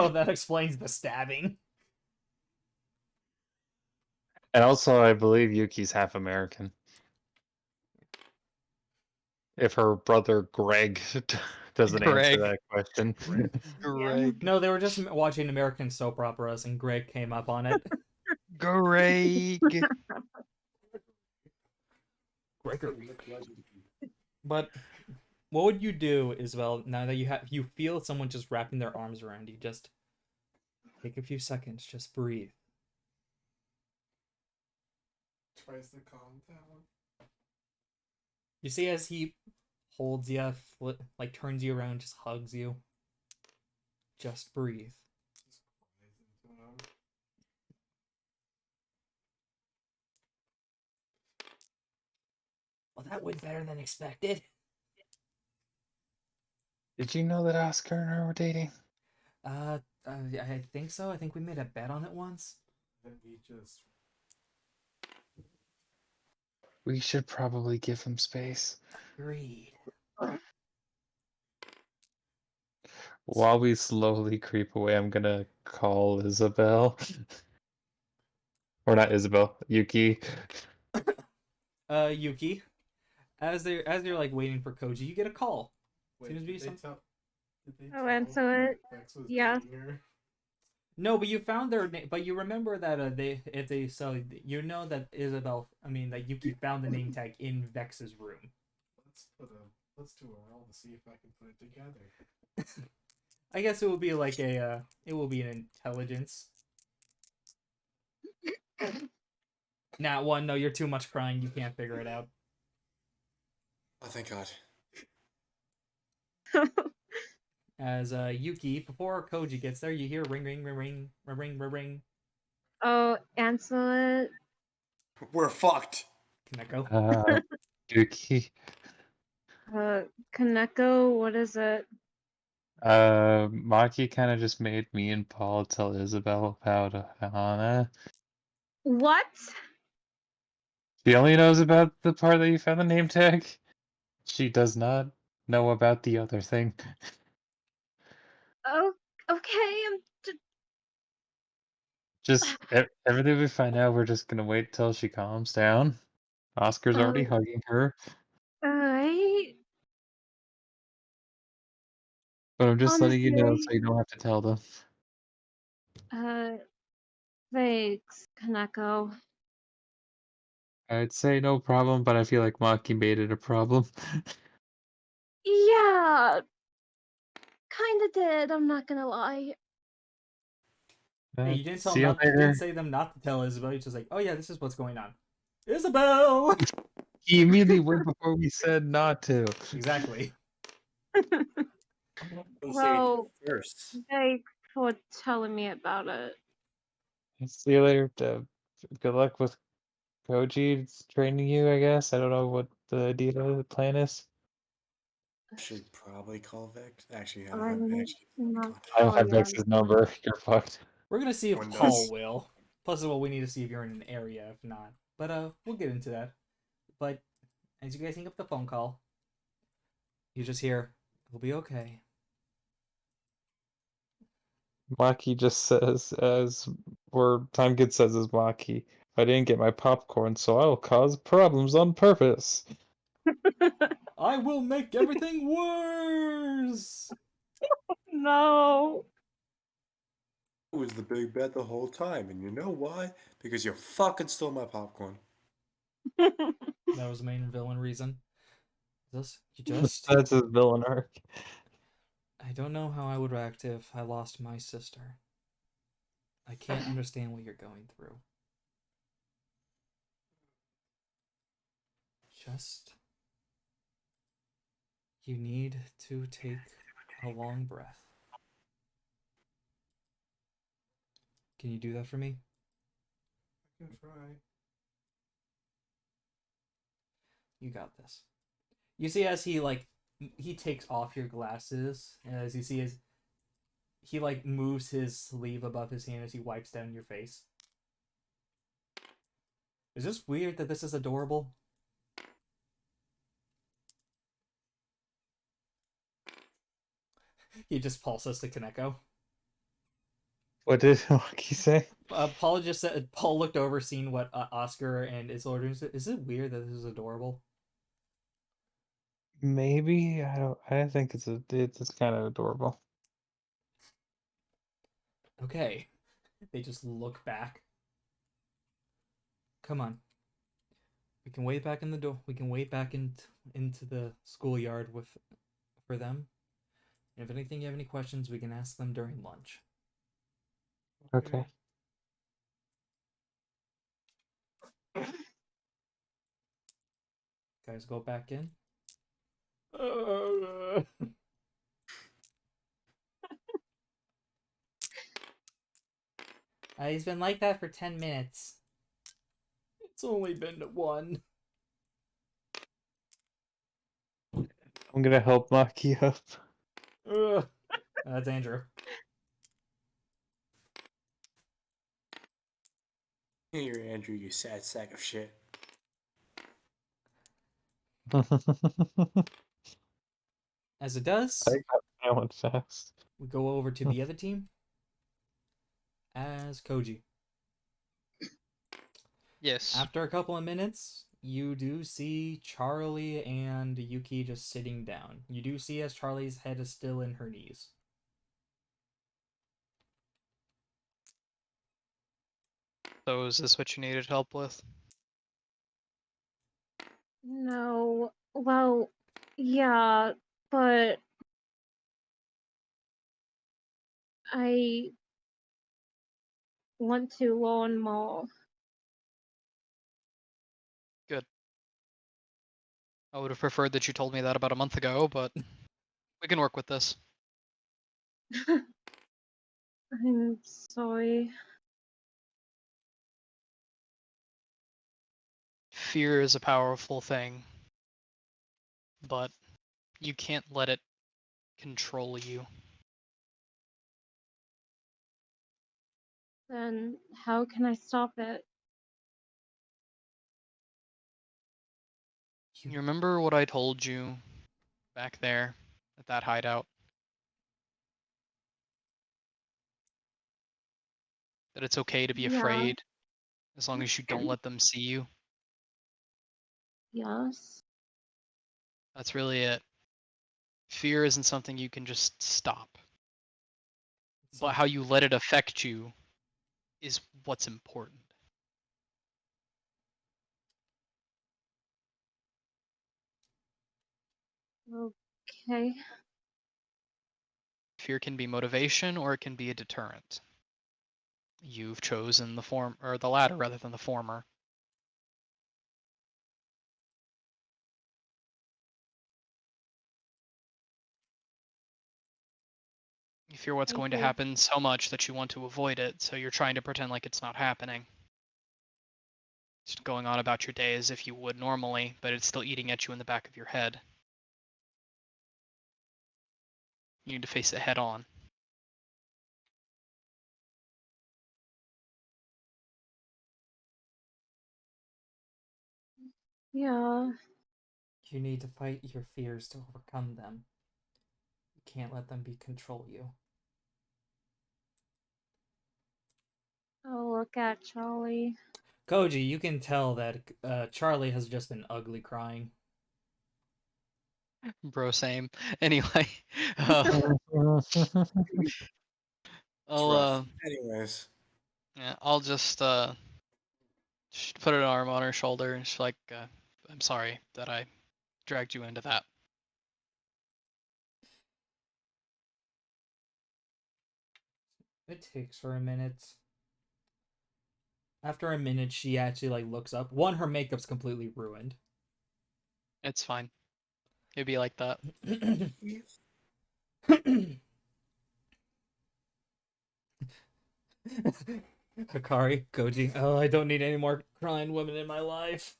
that explains the stabbing. And also, I believe Yuki's half American. if her brother Greg doesn't answer Greg. that question. Greg. No, they were just watching American soap operas, and Greg came up on it. Greg. Gregory. But what would you do, Isabel, now that you feel someone just wrapping their arms around you? Just take a few seconds, just breathe. Tries to calm down. You see as he holds you, like turns you around, just hugs you. Just breathe. Just cries into him. Well, that went better than expected. Did you know that Oscar and her were dating? I think so. I think we made a bet on it once. Then we just We should probably give him space. Agreed. While we slowly creep away, I'm gonna call Isabel. Or not Isabel, Yuki. Yuki, as you're like waiting for Koji, you get a call. wait. Seems to be Did they some- tell? Did they Oh, tell answer that it. Vex was Yes. dating her? No, but you found their name. But you remember that so you know that that Yuki found the name tag in Vex's room. Let's do a roll to see if I can put it together. I guess it will be like it will be an intelligence. Nat one, no, you're too much crying. You can't figure it out. Oh, thank God. As Yuki, before Koji gets there, you hear ring, ring, ring, ring, ring, ring, ring. Oh, answer it. We're fucked. Kaneko. Yuki. Kaneko, what is it? Maki kind of just made me and Paul tell Isabel about Hana. What? She only knows about the part that you found the name tag. She does not know about the other thing. Oh, okay. Just everything we find out, we're just gonna wait till she calms down. Oscar's already hugging her, Alright. but I'm just letting you know Honestly, so you don't have to tell them. Thanks, Kaneko. I'd say no problem, but I feel like Maki made it a problem. Yeah, kinda did. I'm not gonna lie. Hey, you didn't tell See them you not. You later. didn't say them not to tell Isabel. You're just like, oh yeah, this is what's going on. Isabel. He immediately went before we said not to. Exactly. Well, First. thanks for telling me about it. See you later. Good luck with Koji training you, I guess. I don't know what the idea of the plan is. Should probably call Vex. Actually, I I'm don't have not contact. I don't have sure yet. Vex's number. You're fucked. We're gonna see if One Paul does. will. Plus, well, we need to see if you're in an area. If not, but we'll get into that. But as you guys hang up the phone call, you just hear, "It'll be okay." Maki just says, Time Kid says as Maki, I didn't get my popcorn, so I'll cause problems on purpose. I will make everything worse. No. It was the big bet the whole time, and you know why? Because you fucking stole my popcorn. That was the main villain reason. This you just. That's his villain arc. I don't know how I would react if I lost my sister. I can't understand what you're going through. Just. You need to take a long breath. Can you do that for me? I can try. You got this. You see as he takes off your glasses, and as you see as he moves his sleeve above his hand as he wipes down your face. Is this weird that this is adorable? He just pulses to Kaneko. What did Maki say? Paul just said. Paul looked over, seeing what Oscar and Isolde doing. Is it weird that this is adorable? Maybe I don't. I think it's kind of adorable. Okay. They just look back. Come on. We can wait back in the door. We can wait back into the schoolyard for them. And if anything, you have any questions, we can ask them during lunch. Okay. Guys, go back in. He's been like that for 10 minutes. It's only been 1. I'm gonna help Maki up. That's Andrew. Here, Andrew, you sad sack of shit. As it does, I got that one fast. we go over to the other team as Koji. Yes. After a couple of minutes, you do see Charlie and Yuki just sitting down. You do see as Charlie's head is still in her knees. So is this what you needed help with? No. Well, yeah, but I want to learn more. Good. I would have preferred that you told me that about a month ago, but we can work with this. I'm sorry. Fear is a powerful thing, but you can't let it control you. Then how can I stop it? You remember what I told you back there at that hideout? That it's okay to be Yeah. afraid as long as you don't let them see you? Yes. That's really it. Fear isn't something you can just stop. But how you let it affect you is what's important. Okay. Fear can be motivation or it can be a deterrent. You've chosen the latter rather than the former. You fear what's going to Okay. happen so much that you want to avoid it, so you're trying to pretend like it's not happening. Just going on about your day as if you would normally, but it's still eating at you in the back of your head. You need to face it head on. Yeah. You need to fight your fears to overcome them. You can't let them control you. Oh, look at Charlie. Koji, you can tell that Charlie has just been ugly crying. Bro, same. Anyway, I'll Anyways, yeah, I'll just put an arm on her shoulder and she's like, I'm sorry that I dragged you into that. It takes her a minute. After a minute, she actually looks up. One, her makeup's completely ruined. It's fine. It'd be like that. Hikari, Koji. Oh, I don't need any more crying women in my life.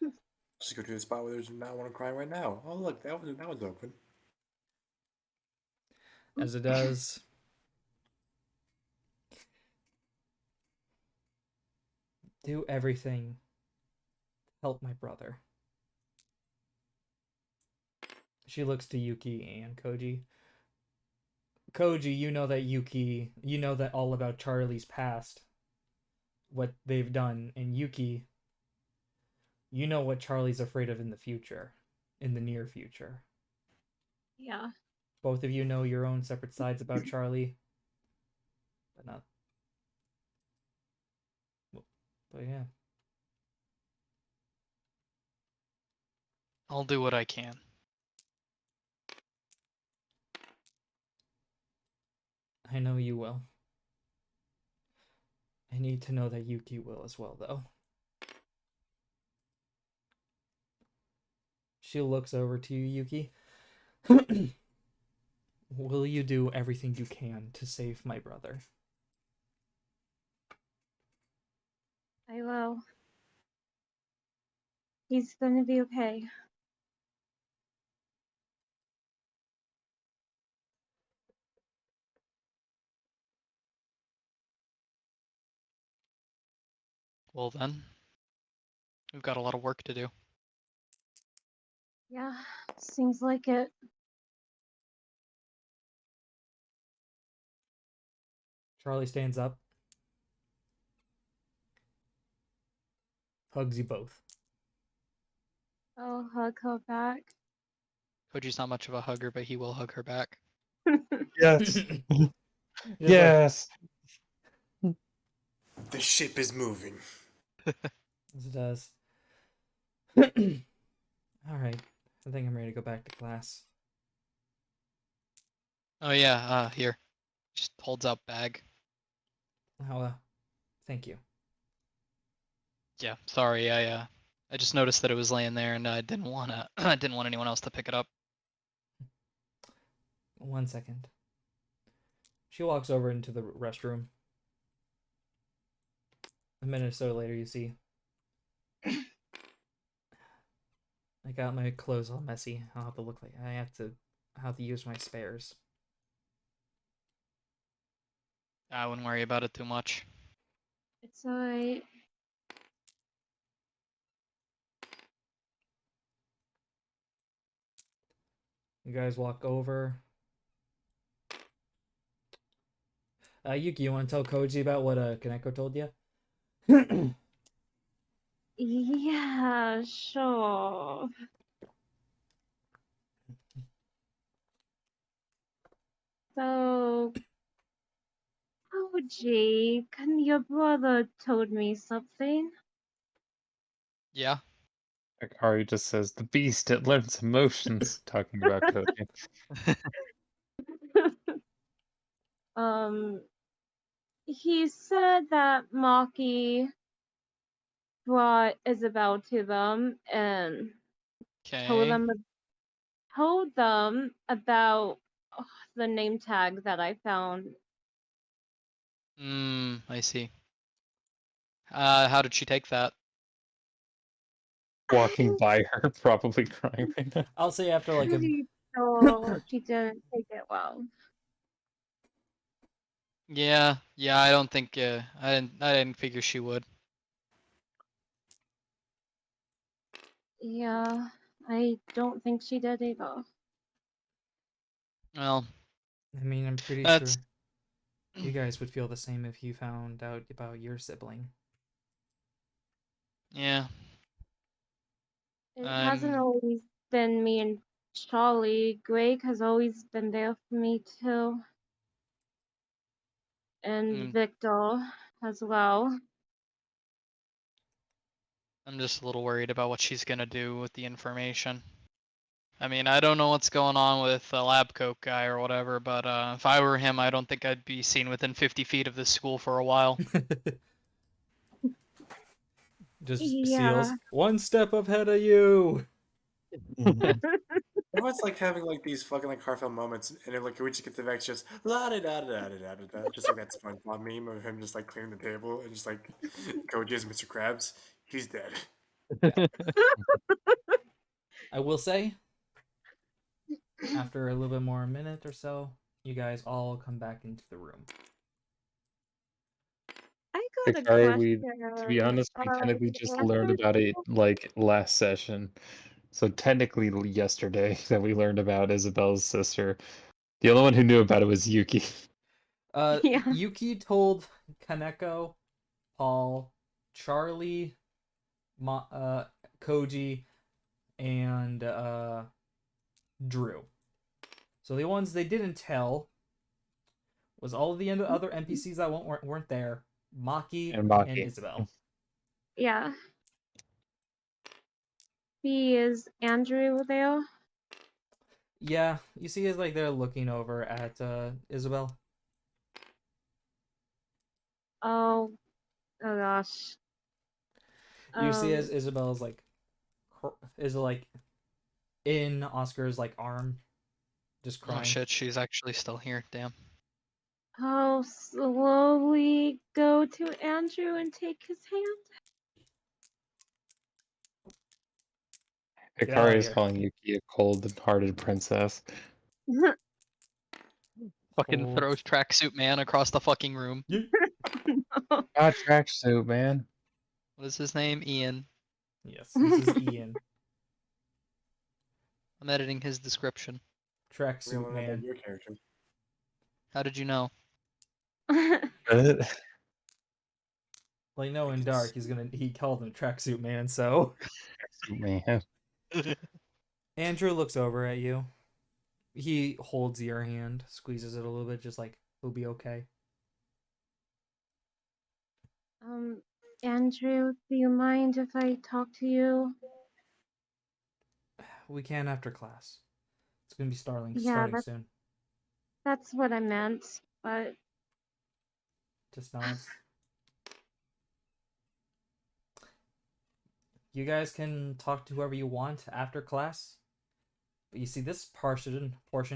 let's go to the spot where there's not one crying right now. Oh look, that was open. As it does. Do everything. Help my brother. She looks to Yuki and Koji. Koji, you know that all about Charlie's past. What they've done. And Yuki, You know what Charlie's afraid of in the future, in the near future. Yeah. Both of you know your own separate sides about Charlie, but not. But yeah. I'll do what I can. I know you will. I need to know that Yuki will as well, though. She looks over to you, Yuki. Will you do everything you can to save my brother? I will. He's gonna be okay. Well then, we've got a lot of work to do. Yeah, seems like it. Charlie stands up, hugs you both. I'll hug her back. Koji's not much of a hugger, but he will hug her back. Yes. Just Yes. The ship is moving. as it does. Alright, I think I'm ready to go back to class. Oh yeah, here. Just holds out bag. How, thank you. Yeah, sorry, I just noticed that it was laying there and I didn't wanna I didn't want anyone else to pick it up. 1 second. She walks over into the restroom. A minute or so later, you see. I got my clothes all messy. I'll have to look like I have to use my spares. I wouldn't worry about it too much. It's alright. You guys walk over. Yuki, you want to tell Koji about what Kaneko told you? Yeah, sure. So, Koji, can your brother told me something? Yeah. Akari just says the beast, it learns emotions, talking about Koji. He said that Maki brought Isabel to them and told Okay. them about the name tag that I found. I see. How did she take that? Walking by her, probably crying right now. I'll say after like a Pretty sure she didn't take it well. Yeah, I don't think I didn't figure she would. Yeah, I don't think she did either. Well, I mean, I'm pretty that's sure you guys would feel the same if you found out about your sibling. yeah. It hasn't always been me and Charlie. Greg has always been there for me too. And Victor as well. I'm just a little worried about what she's gonna do with the information. I mean, I don't know what's going on with the lab coat guy or whatever, but if I were him, I don't think I'd be seen within 50 feet of this school for a while. Just Yeah. seals 1 step ahead of you. Everyone's like having like these fucking like heartfelt moments, and then like we just get the Vex just la da da da da da da da, just like that SpongeBob meme of him just like clearing the table and just like Koji is Mr. Krabs. He's dead. I will say, after a little bit more a minute or so, you guys all come back into the room. I got a Akari, question. to be honest, we technically just learned about it like last session. So technically yesterday that we learned about Isabel's sister. The only one who knew about it was Yuki. Yeah. Yuki told Kaneko, Paul, Charlie, Koji, and Drew. So the ones they didn't tell was all of the other NPCs that weren't there, Maki And Maki. and Isabel. Yeah. Is Andrew there? Yeah, you see, like they're looking over at Isabel. Oh gosh. You see as Isabel's like is like in Oscar's like arm, just crying. Oh shit, she's actually still here. Damn. I'll slowly go to Andrew and take his hand. Get out of Hikari is here. calling Yuki a cold-hearted princess. Fucking Cold. throws tracksuit man across the fucking room. Ah, tracksuit, man. What is his name? Ian. Yes, this is Ian. I'm editing his description. We Tracksuit learn about man. your character. How did you know? Like no, in Dark, he called him tracksuit man. So Man. Andrew looks over at you. He holds your hand, squeezes it a little bit, just like he'll be okay. Andrew, do you mind if I talk to you? We can after class. It's gonna be starting Yeah, soon. that's what I meant, but Just nods. You guys can talk to whoever you want after class. But you see, this portion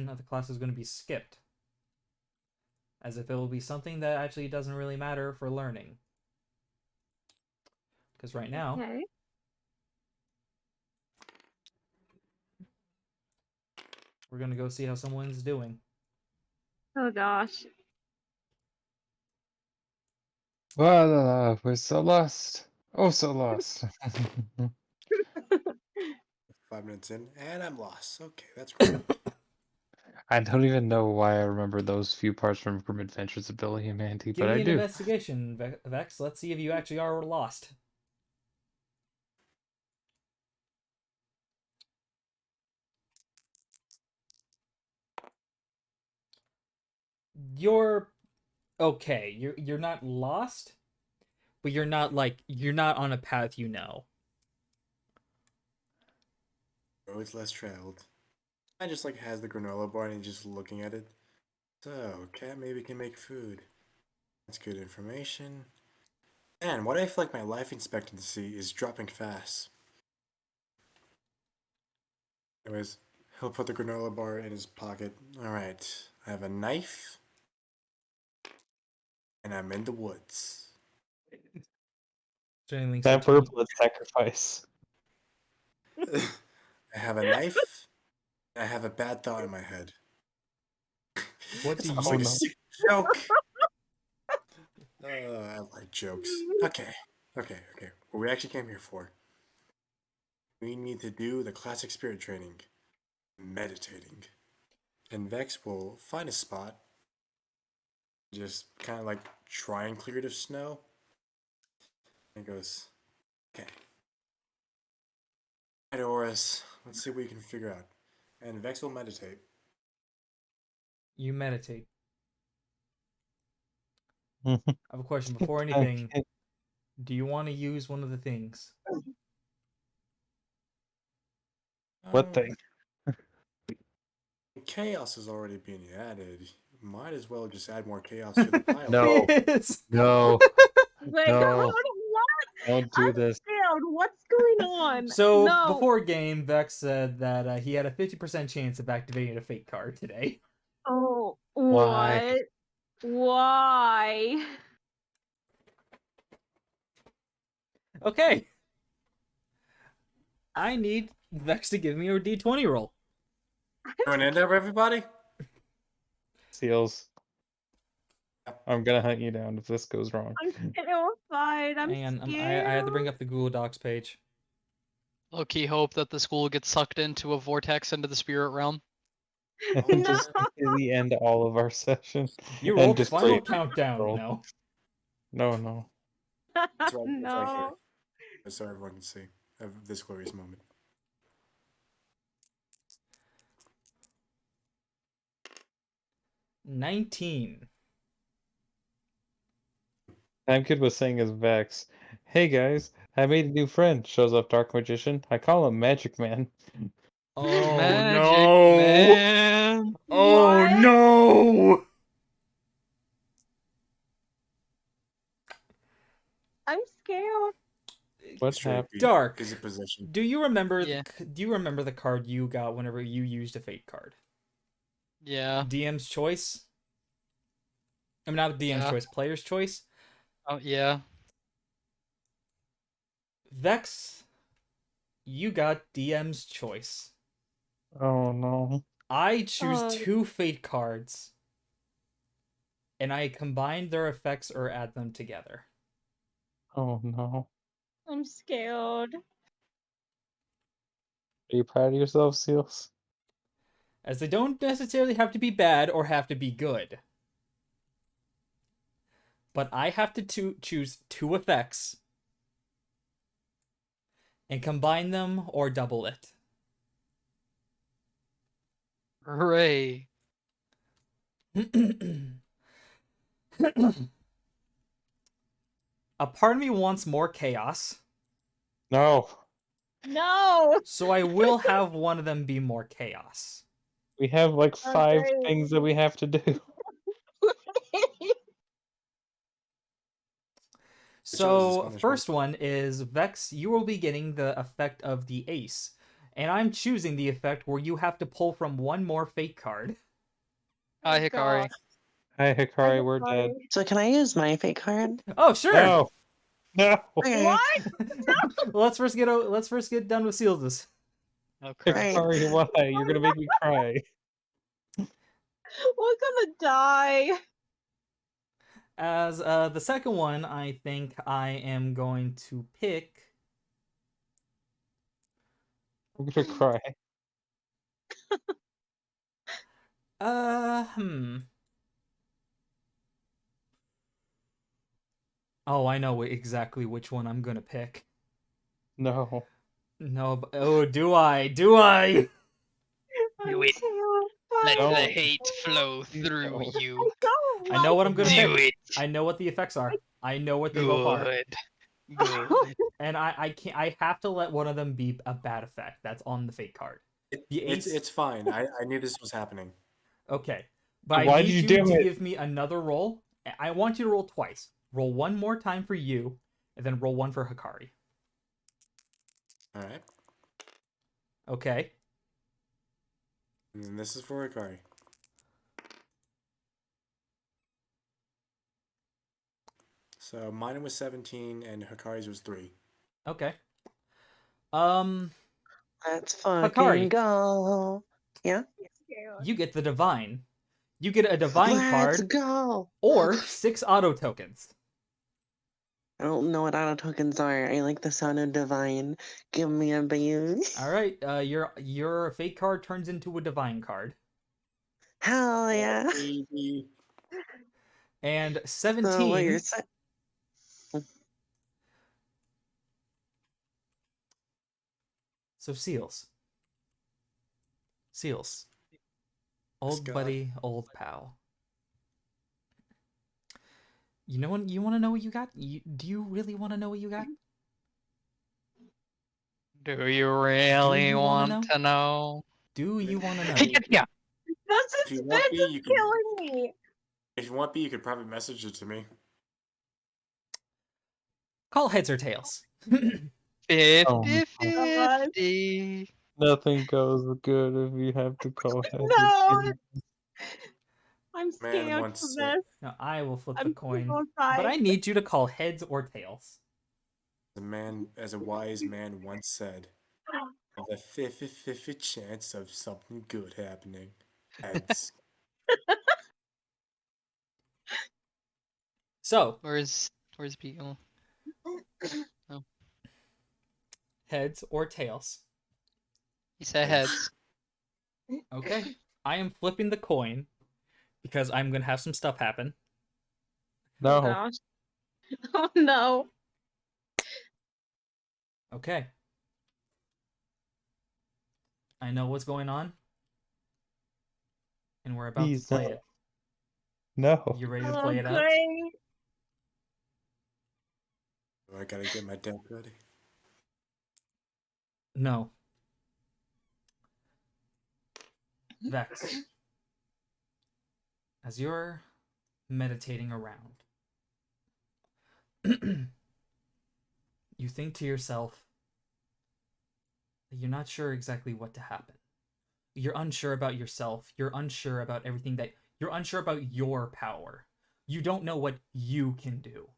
of the class is going to be skipped. As if it will be something that actually doesn't really matter for learning. Because right now, okay. we're going to go see how someone's doing. Oh gosh. Voila, we're so lost. Oh, so lost. 5 minutes in, and I'm lost. Okay, that's great. I don't even know why I remember those few parts from Grim Adventures of Billy and Mandy, Give but me I an do. investigation, Vex. Let's see if you actually are lost. You're okay. You're not lost, but you're not on a path you know. Roads less traveled. I just like has the granola bar and he's just looking at it. So, cat maybe can make food. That's good information. And what I feel like my life expectancy is dropping fast. Anyways, he'll put the granola bar in his pocket. Alright, I have a knife. And I'm in the woods. Is there anything That searching? blood sacrifice. I have a knife. And I have a bad thought in my head. What do It's you like a know? sick joke. I like jokes. Okay. What we actually came here for. We need to do the classic spirit training. Meditating. And Vex will find a spot. Just kind of like try and clear it of snow. And goes, okay. Alright, Oris, let's see what you can figure out. And Vex will meditate. You meditate. I have a question. Before anything, do you want to use one of the things? What thing? Chaos is already being added. Might as well just add more chaos to the pile. No. Yes. No. Wait, No. hold on, what? Don't do this. Failed. What's going on? So no. before game, Vex said that he had a 50% chance of activating a fake card today. Oh, Why? what? Why? Okay. I need Vex to give me a D20 roll. You want to end up, everybody? Seals. I'm gonna hunt you down if this goes wrong. I'm terrified. I'm Hang on, scared. I had to bring up the Google Docs page. Low-key hope that the school gets sucked into a vortex into the spirit realm. And No. just completely end all of our session. You And rolled just final break countdown. roll. No. No. It's right here. No. So everyone can see. of this glorious moment. $19. Time Kid was saying as Vex, "Hey guys, I made a new friend." Shows up Dark Magician. I call him Magic Man. Oh Magic no! Man. Oh What? no! I'm scared. What Straight happened? beat Dark. is a position. Do you remember? Yeah. Do you remember the card you got whenever you used a fate card? Yeah. DM's choice. I mean, not DM's Yeah. choice. Player's choice. Oh yeah. Vex. You got DM's choice. Oh no. I choose Oh. 2 fate cards, and I combine their effects or add them together. Oh no. I'm scared. Are you proud of yourself, Seals? As they don't necessarily have to be bad or have to be good. But I have to choose 2 effects and combine them or double it. Hooray. A part of me wants more chaos, No. No. so I will have one of them be more chaos. We have like 5 Okay. things that we have to do. So, first one is Vex, you will be getting the effect of the ace. And I'm choosing the effect where you have to pull from one more fate card. Hi, Oh, Hikari. God. Hi, Hikari, Hi, we're dead. Hikari. So can I use my fate card? Oh, sure. No. No. Okay. What? let's first get done with Seals. Okay. Right. Hikari, why? You're gonna make me cry. We're gonna die. As the second one, I think I am going to pick. I'm gonna cry. Hmm. Oh, I know exactly which one I'm gonna pick. No. No, oh, do I? Do I? Do it. Let No. the hate flow through No. you. I know what I'm gonna Do pick. it. I know what the effects are. I know what they both are. Good. Good. And I can't. I have to let one of them be a bad effect. That's on the fate card. The ace. It's fine. I knew this was happening. Okay, but I Why'd need you you do to it? give me another roll. I want you to roll twice. Roll one more time for you, and then roll one for Hikari. All right. Okay. And this is for Hikari. So mine was 17 and Hikari's was 3. Okay. Let's fucking Hikari. go. Yeah. You get the divine. You get a divine Let's card go. or 6 auto tokens. I don't know what auto tokens are. I like the sound of divine. Give me a baby. All right. Your fate card turns into a divine card. Hell yeah. Baby. And So what 17. you're saying? So Seals. Old God. buddy, old pal. You know what? You want to know what you got? Do you really want to know what you got? Do you really you wanna want to know? Do you want to know? Hey, yeah. This If you suspense want me, is you can. killing me. If you want me, you could private message it to me. Call heads or tails. 50-50. Nothing goes good if you have to call heads. No. I'm Man scared once for said, this. Now I will flip the I'm coin, so but I excited. need you to call heads or tails. as a wise man once said, "The 50-50 chance of something good happening." Heads. So Where's Beagle? heads or tails. He said heads. Okay. I am flipping the coin because I'm gonna have some stuff happen. No. Oh gosh. Oh no. Okay. I know what's going on, and we're about Please, to play no. it. No. You ready to Oh, play it out? great. Oh, I gotta get my deck ready. No. Vex. As you're meditating around, you think to yourself that you're not sure exactly what to happen. You're unsure about yourself. You're unsure about everything that you're unsure about your power. You don't know what you can do.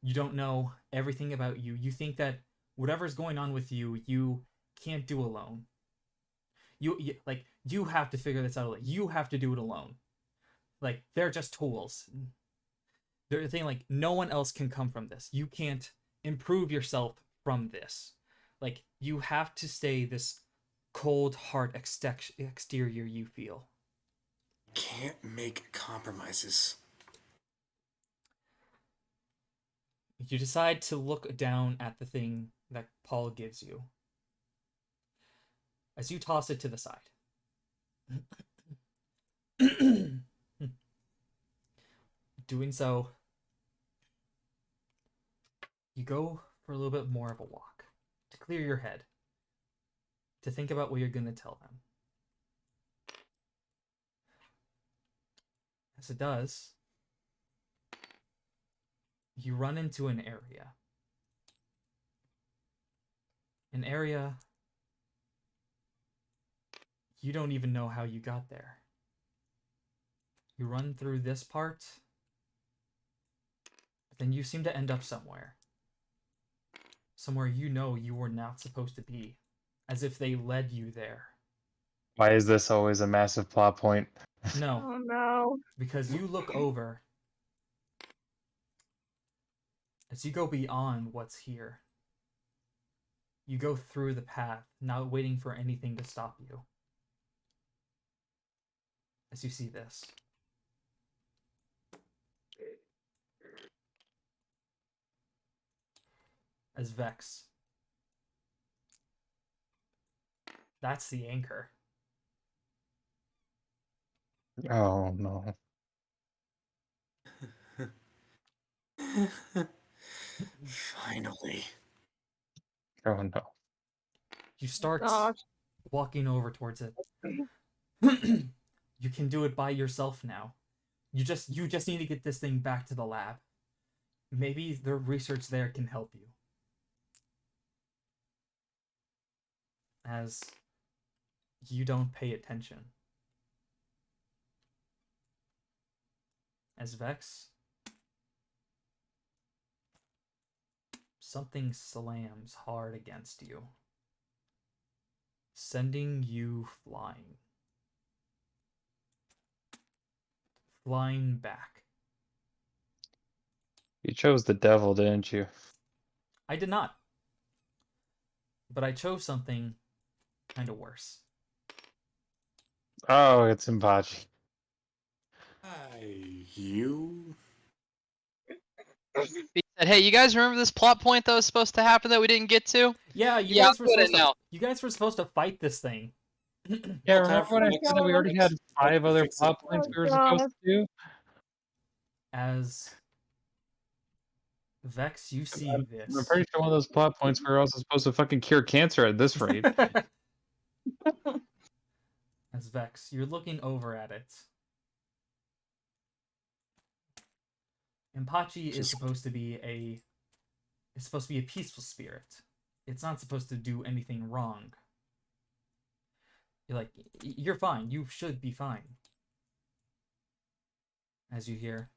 You don't know everything about you. You think that whatever's going on with you, you can't do alone. You have to figure this out. You have to do it alone. Like they're just tools. They're saying like no one else can come from this. You can't improve yourself from this. Like you have to stay this cold, hard exterior you feel. Can't make compromises. You decide to look down at the thing that Paul gives you. As you toss it to the side. Doing so, you go for a little bit more of a walk to clear your head, to think about what you're going to tell them. As it does, you run into an area. An area you don't even know how you got there. You run through this part, but then you seem to end up somewhere. Somewhere you know you were not supposed to be, as if they led you there. Why is this always a massive plot point? No, Oh no. because you look over as you go beyond what's here. You go through the path, not waiting for anything to stop you. As you see this. As Vex. That's the anchor. Oh no. Finally. Oh no. You start Gosh. walking over towards it. You can do it by yourself now. You just need to get this thing back to the lab. Maybe the research there can help you. As you don't pay attention. As Vex, something slams hard against you, sending you flying. Flying back. You chose the devil, didn't you? I did not. But I chose something kind of worse. Oh, it's Imbachi. You? He said, "Hey, you guys remember this plot point that was supposed to happen that we didn't get to?" Yeah, you Yeah, guys I'm were good supposed to. now. You guys were supposed to fight this thing. Yeah, All time remember for when I next said that we already had week. 5 other Fix it. plot points Oh we were supposed god. to do? As Vex, you see I'm this. pretty sure one of those plot points we were also supposed to fucking cure cancer at this rate. As Vex, you're looking over at it. Impachi is supposed to be a peaceful spirit. It's not supposed to do anything wrong. You're like, you're fine. You should be fine. As you hear,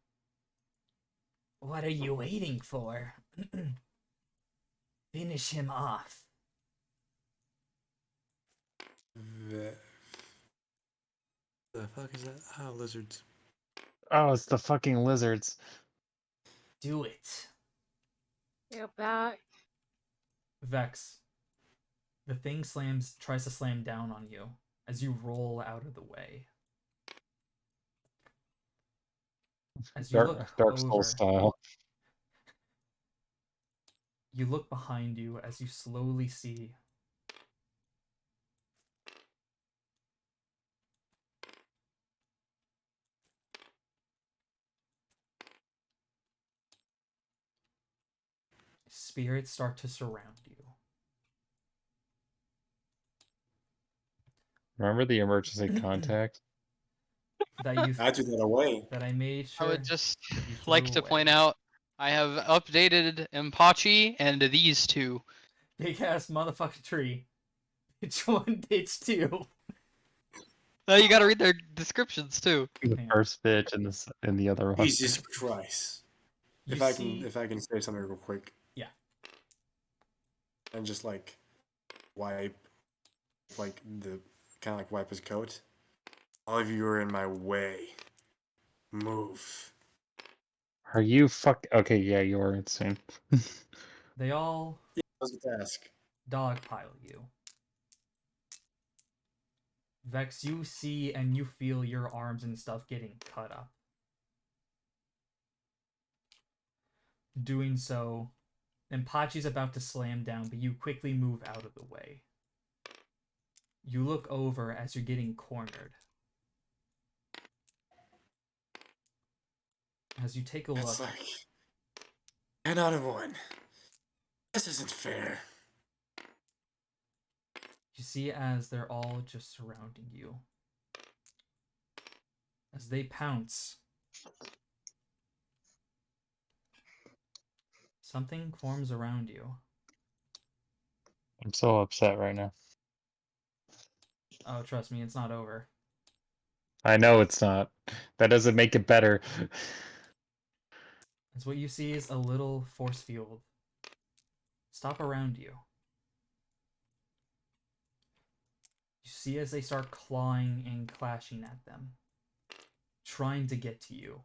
what are you waiting for? Finish him off. The fuck is that? Ah, lizards. Oh, it's the fucking lizards. Do it. Get back. Vex. The thing tries to slam down on you as you roll out of the way. As you look Dark over, Souls style. you look behind you as you slowly see spirits start to surround you. Remember the emergency contact? That you I threw that away. that I made I sure would just you like threw to point away. out I have updated Empachi and these two. Big ass motherfucking tree. Bitch 1, bitch 2. You gotta read their descriptions too. The Yeah. first bitch and the other one. Jesus Christ. You If I see, can say something real quick. Yeah. And just like wipe wipe his coat. All of you are in my way. Move. Are you okay, yeah, you are insane. they all I was gonna ask. dogpile you. Vex, you see and you feel your arms and stuff getting cut up. Doing so, Empachi's about to slam down, but you quickly move out of the way. You look over as you're getting cornered. As you take a look, It's like 10 out of 1. This isn't fair. you see as they're all just surrounding you. As they pounce, something forms around you. I'm so upset right now. Oh, trust me, it's not over. I know it's not. That doesn't make it better. As what you see is a little force field stop around you. You see as they start clawing and clashing at them, trying to get to you.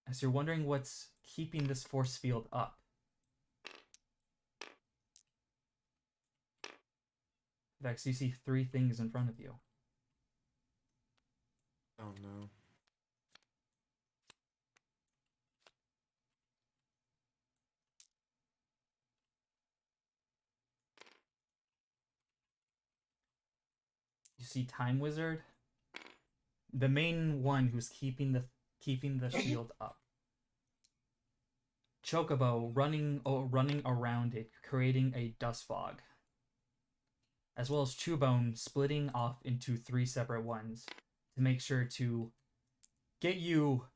As you're wondering what's keeping this force field up, Vex, you see 3 things in front of you. Oh no. You see Time Wizard, the main one who's keeping the shield up. Chocobo running around it, creating a dust fog. As well as Chewbone splitting off into 3 separate ones to make sure to get you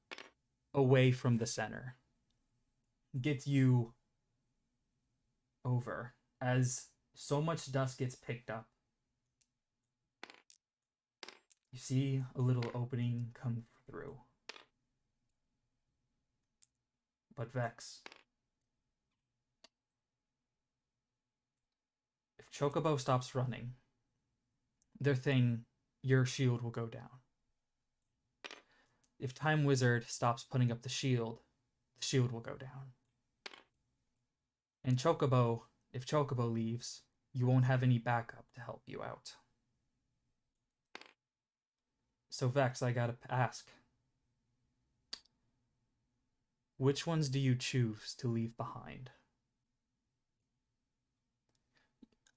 away from the center. Get you over. As so much dust gets picked up, you see a little opening come through. But Vex, if Chocobo stops running, your shield will go down. If Time Wizard stops putting up the shield will go down. And Chocobo, if Chocobo leaves, you won't have any backup to help you out. So Vex, I gotta ask, which ones do you choose to leave behind?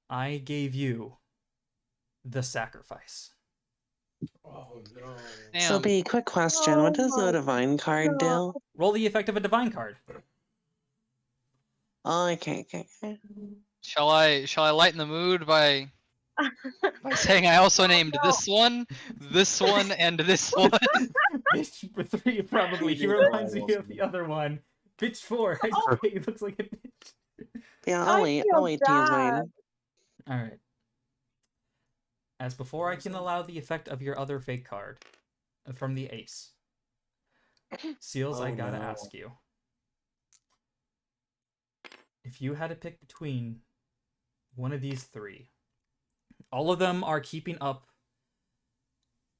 I gave you the sacrifice. Oh no. Damn. So, B, quick question. What does Oh the divine card do? Roll the effect of a divine card. Oh, okay. Shall I lighten the mood by saying I also named no. this one, and this one? Bitch 3 probably. He Yeah, reminds me of awesome. the other one. Bitch 4. Oh. He looks like a bitch. Yeah, I I'll wait. feel I'll wait to use bad. mine. Alright. As before, I can allow the effect of your other fake card from the ace. Seals, I Oh, gotta no. ask you. If you had to pick between one of these 3, all of them are keeping up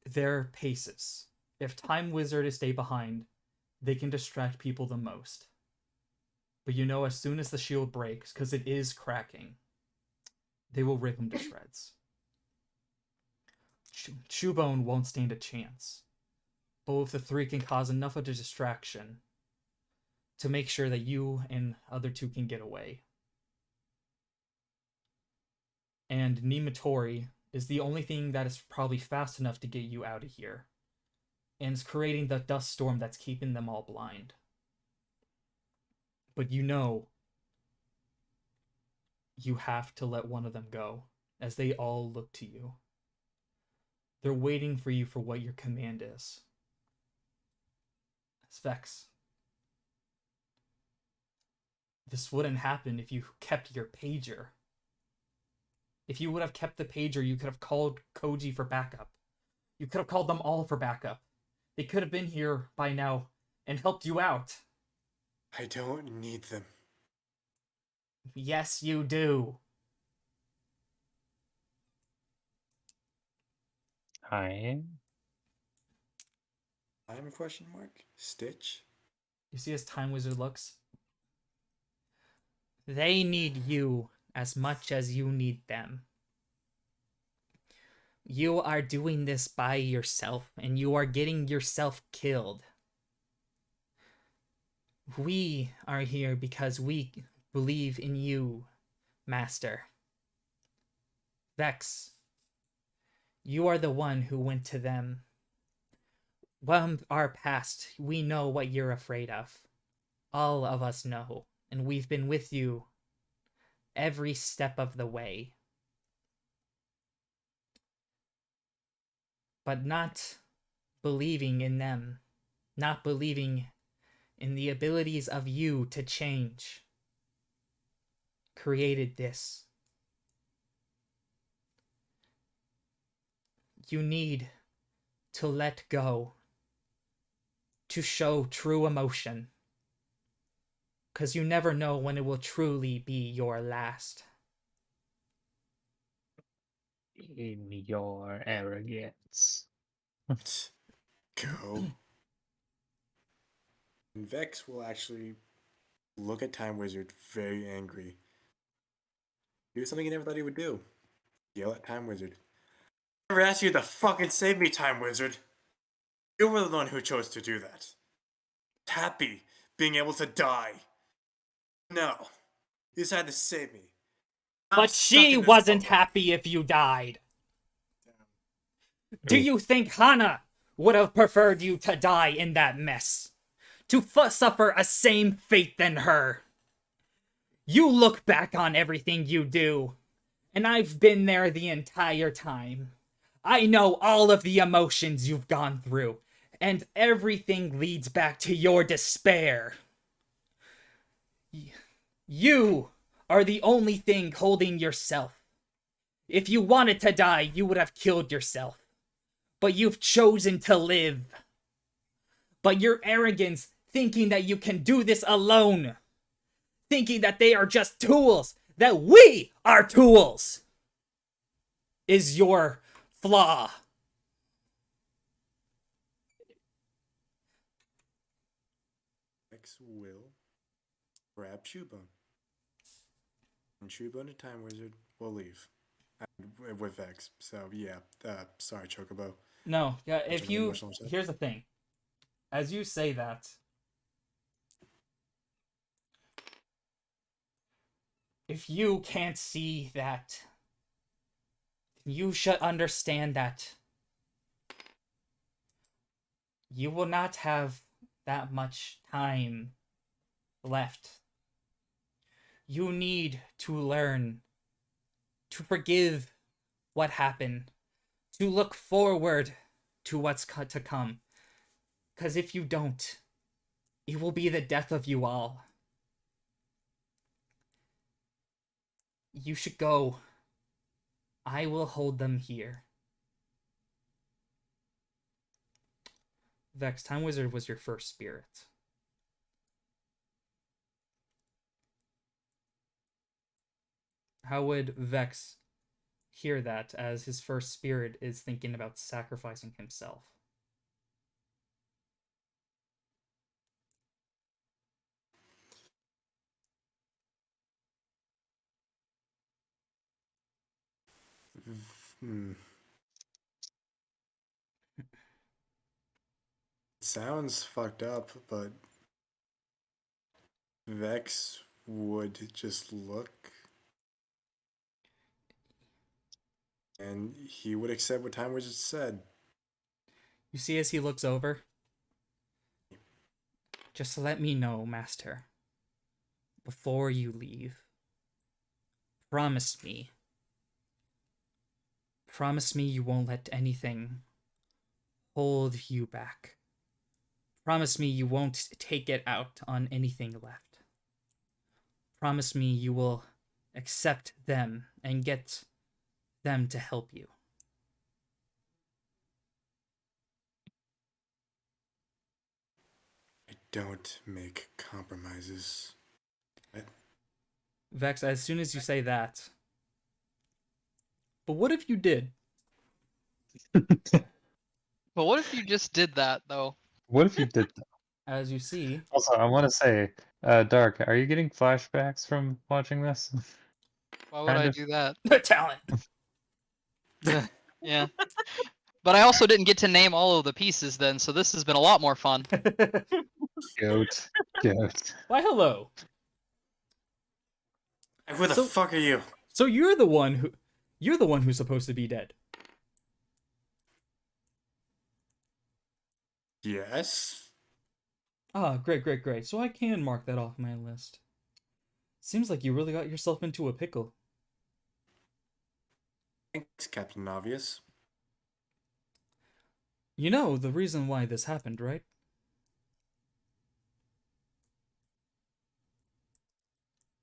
their paces. If Time Wizard is stay behind, they can distract people the most. But you know, as soon as the shield breaks, because it is cracking, they will rip them to shreds. Chewbone won't stand a chance. Both of the 3 can cause enough of a distraction to make sure that you and other 2 can get away. And Nematori is the only thing that is probably fast enough to get you out of here. and it's creating the dust storm that's keeping them all blind. But you know you have to let one of them go, as they all look to you. They're waiting for you for what your command is. Vex. This wouldn't happen if you kept your pager. If you would have kept the pager, you could have called Koji for backup. You could have called them all for backup. They could have been here by now and helped you out. I don't need them. Yes, you do. Hi. I'm a question mark? Stitch? You see as Time Wizard looks? They need you as much as you need them. You are doing this by yourself, and you are getting yourself killed. We are here because we believe in you, Master. Vex, you are the one who went to them. From our past, we know what you're afraid of. All of us know, and we've been with you every step of the way. But not believing in them, not believing in the abilities of you to change, created this. You need to let go, to show true emotion, because you never know when it will truly be your last. In your arrogance. Go. And Vex will actually look at Time Wizard very angry. Do something he never thought he would do. Yell at Time Wizard. I never asked you to fucking save me, Time Wizard. You were the one who chose to do that. Happy being able to die. No. You decided to save me. I'm But stuck she in this wasn't bubble. happy if you died. Do you think Hana would have preferred you to die in that mess? To suffer a same fate than her? You look back on everything you do, and I've been there the entire time. I know all of the emotions you've gone through, and everything leads back to your despair. You are the only thing holding yourself. If you wanted to die, you would have killed yourself. But you've chosen to live. But your arrogance, thinking that you can do this alone, thinking that they are just tools, that we are tools, is your flaw. Vex will grab Chewbone. And Chewbone and Time Wizard will leave. With Vex. So, yeah. Sorry, Chocobo. No, yeah, if Something you... emotional said? Here's the thing. As you say that, if you can't see that, you should understand that you will not have that much time left. You need to learn to forgive what happened, to look forward to what's to come. Because if you don't, it will be the death of you all. You should go. I will hold them here. Vex, Time Wizard was your first spirit. How would Vex hear that as his first spirit is thinking about sacrificing himself? Sounds fucked up, but Vex would just look and he would accept what Time Wizard said. You see as he looks over? Just let me know, Master. Before you leave. Promise me. Promise me you won't let anything hold you back. Promise me you won't take it out on anything left. Promise me you will accept them and get them to help you. I don't make compromises. Vex, as soon as you say that. But what if you did? But what if you just did that though? What if you did that? As you see, Also, I want to say, Dark, are you getting flashbacks from watching this? Why would Kind I of. do that? talent. Yeah. But I also didn't get to name all of the pieces then, so this has been a lot more fun. Goat. Goat. Why, hello. Who the So- fuck are you? So you're the one who's supposed to be dead. Yes. Ah, great. So I can mark that off my list. Seems like you really got yourself into a pickle. Thanks, Captain Obvious. You know the reason why this happened, right?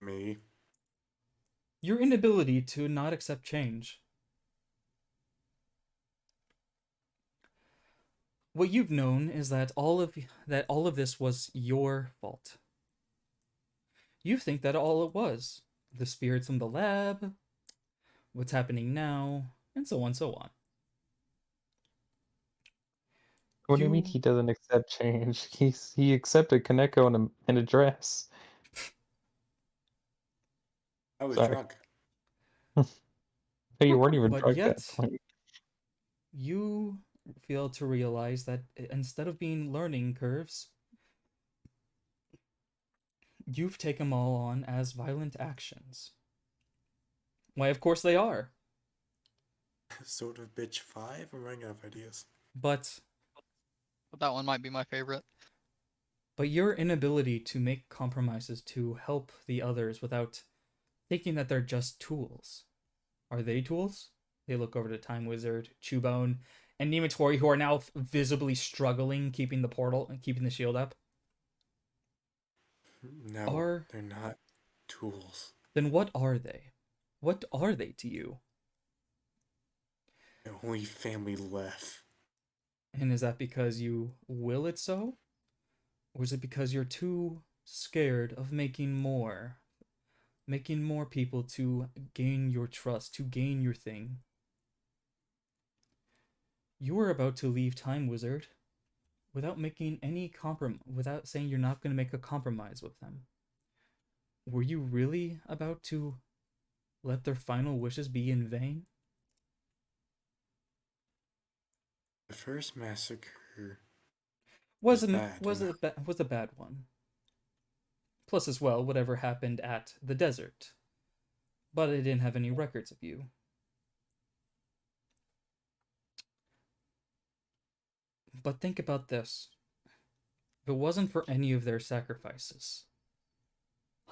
Me. Your inability to not accept change. What you've known is that all of this was your fault. You think that all it was, the spirits from the lab, what's happening now, and so on, so on. What do you mean he doesn't accept change? He accepted Kaneko in a dress. I was Sorry. drunk. Hey, you weren't even But drunk yet- that point. You fail to realize that instead of being learning curves, you've taken them all on as violent actions. Why, of course they are. Sort of bitch 5? I'm running out of ideas. But That one might be my favorite. your inability to make compromises to help the others without thinking that they're just tools. Are they tools? They look over to Time Wizard, Chewbone, and Nematori, who are now visibly struggling keeping the portal and keeping the shield up. No, they're not tools. Then what are they? What are they to you? The only family left. And is that because you will it so? Or is it because you're too scared of making more people to gain your trust, to gain your thing? You were about to leave Time Wizard without making any without saying you're not going to make a compromise with them. Were you really about to let their final wishes be in vain? The first massacre Was bad, a bad one. Plus, as well, whatever happened at the desert. But I didn't have any records of you. But think about this. If it wasn't for any of their sacrifices,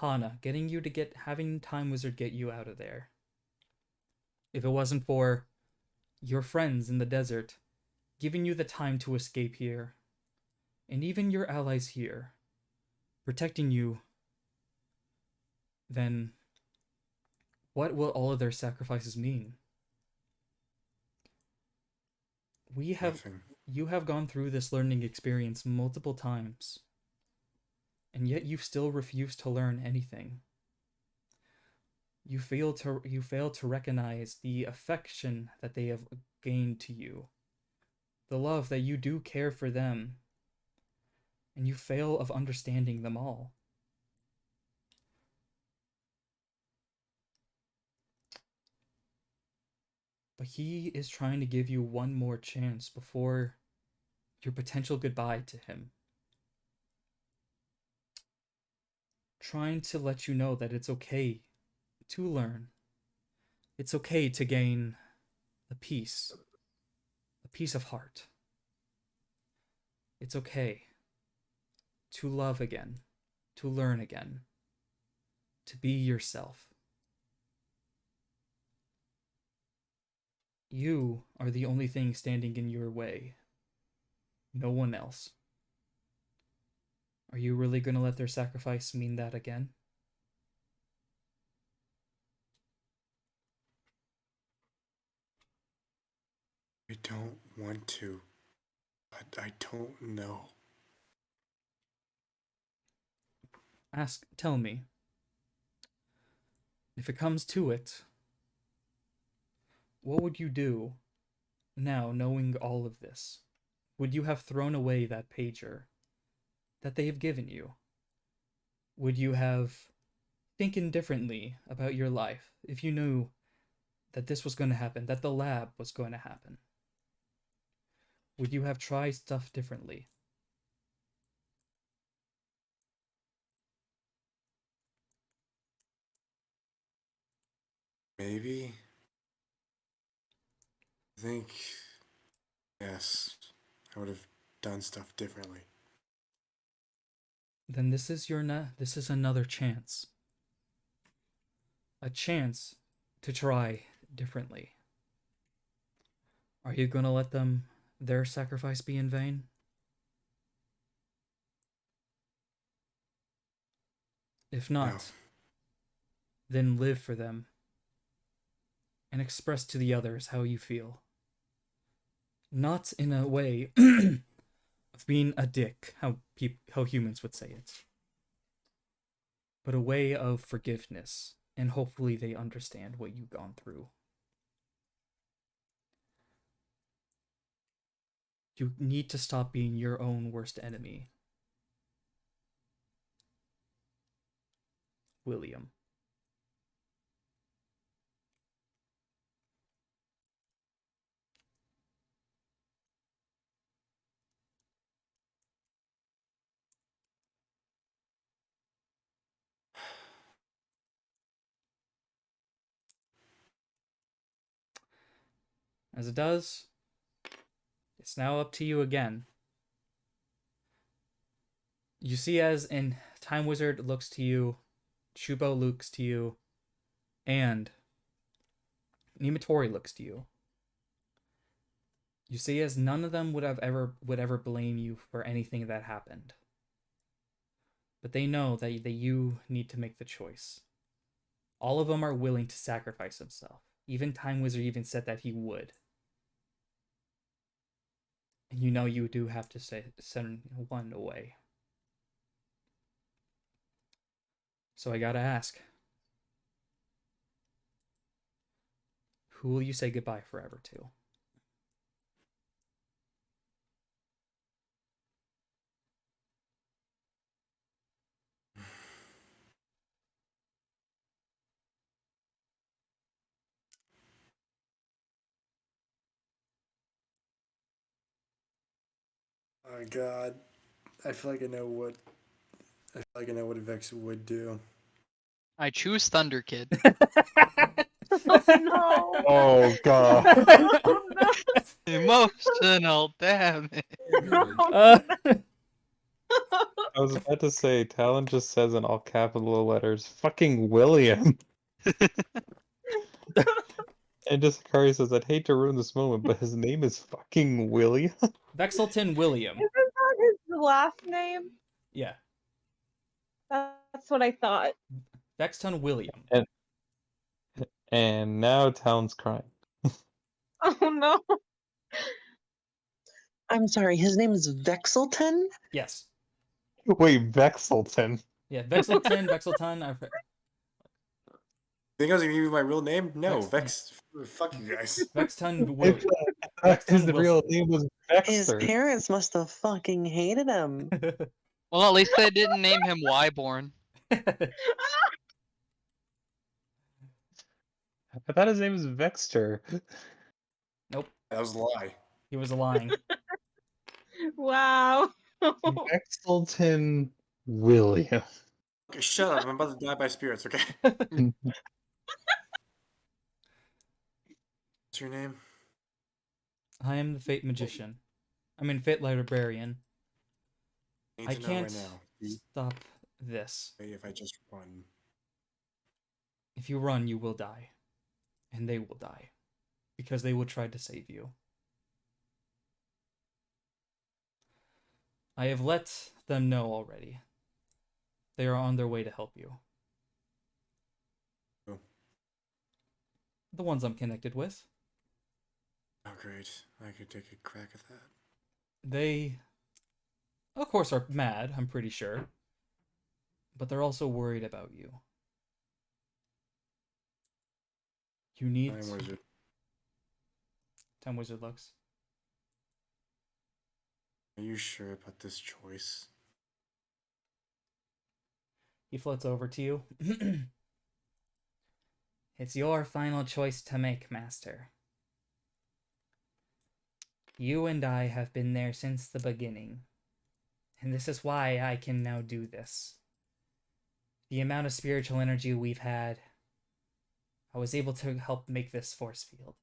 Hana, having Time Wizard get you out of there. If it wasn't for your friends in the desert giving you the time to escape here, and even your allies here protecting you, then what will all of their sacrifices mean? nothing. You have gone through this learning experience multiple times, and yet you still refuse to learn anything. You fail to recognize the affection that they have gained to you, the love that you do care for them, and you fail of understanding them all. But he is trying to give you one more chance before your potential goodbye to him. Trying to let you know that it's okay to learn. It's okay to gain a peace of heart. It's okay to love again, to learn again, to be yourself. You are the only thing standing in your way. No one else. Are you really going to let their sacrifice mean that again? I don't want to, but I don't know. Tell me, if it comes to it, what would you do now, knowing all of this? Would you have thrown away that pager that they have given you? Would you have thinking differently about your life if you knew that this was going to happen, that the lab was going to happen? Would you have tried stuff differently? Maybe. I think, yes, I would have done stuff differently. Then this is this is another chance. A chance to try differently. Are you going to let their sacrifice be in vain? If not, No. then live for them and express to the others how you feel. Not in a way of being a dick, how humans would say it, but a way of forgiveness, and hopefully they understand what you've gone through. You need to stop being your own worst enemy. William. As it does, it's now up to you again. You see as in Time Wizard looks to you, Shubo looks to you, and Nimatori looks to you. You see as none of them would ever blame you for anything that happened. But they know that you need to make the choice. All of them are willing to sacrifice himself. Even Time Wizard even said that he would. And you know you do have to send one away. So I gotta ask. Who will you say goodbye forever to? Oh God, I feel like I know what. I feel like I know what Vex would do. I choose Thunder Kid. Oh no! Oh god. Oh no! Emotional damage. Uh, I was about to say, Talon just says in all capital letters, fucking William. And just Kari says, I'd hate to ruin this moment, but his name is fucking William. Vexelton William. Isn't that his last name? Yeah. That's what I thought. Vexton William. And now Talon's crying. Oh no! I'm sorry, his name is Vexelton? Yes. Wait, Vexelton. Yeah, Vexelton. Think I was gonna give you my real name? No, Vex- Vex. Fuck you guys. Vexton William. His Vexton real name was His Vexter. parents must have fucking hated him. Well, at least they didn't name him Wyborn. I thought his name was Vexter. Nope. That was a lie. He was lying. Wow. Vexelton William. Okay, shut up. I'm about to die by spirits, okay? What's your name? I am the Fate Magician. I mean, Fate Librarian. need I to know can't right now. stop this. If I just run. If you run, you will die. And they will die. Because they will try to save you. I have let them know already. They are on their way to help you. Oh. The ones I'm connected with. Oh, great. I could take a crack at that. They, of course, are mad, I'm pretty sure. But they're also worried about you. You need Time to... Wizard. Time Wizard looks. Are you sure about this choice? He floats over to you. It's your final choice to make, Master. You and I have been there since the beginning. And this is why I can now do this. The amount of spiritual energy we've had, I was able to help make this force field.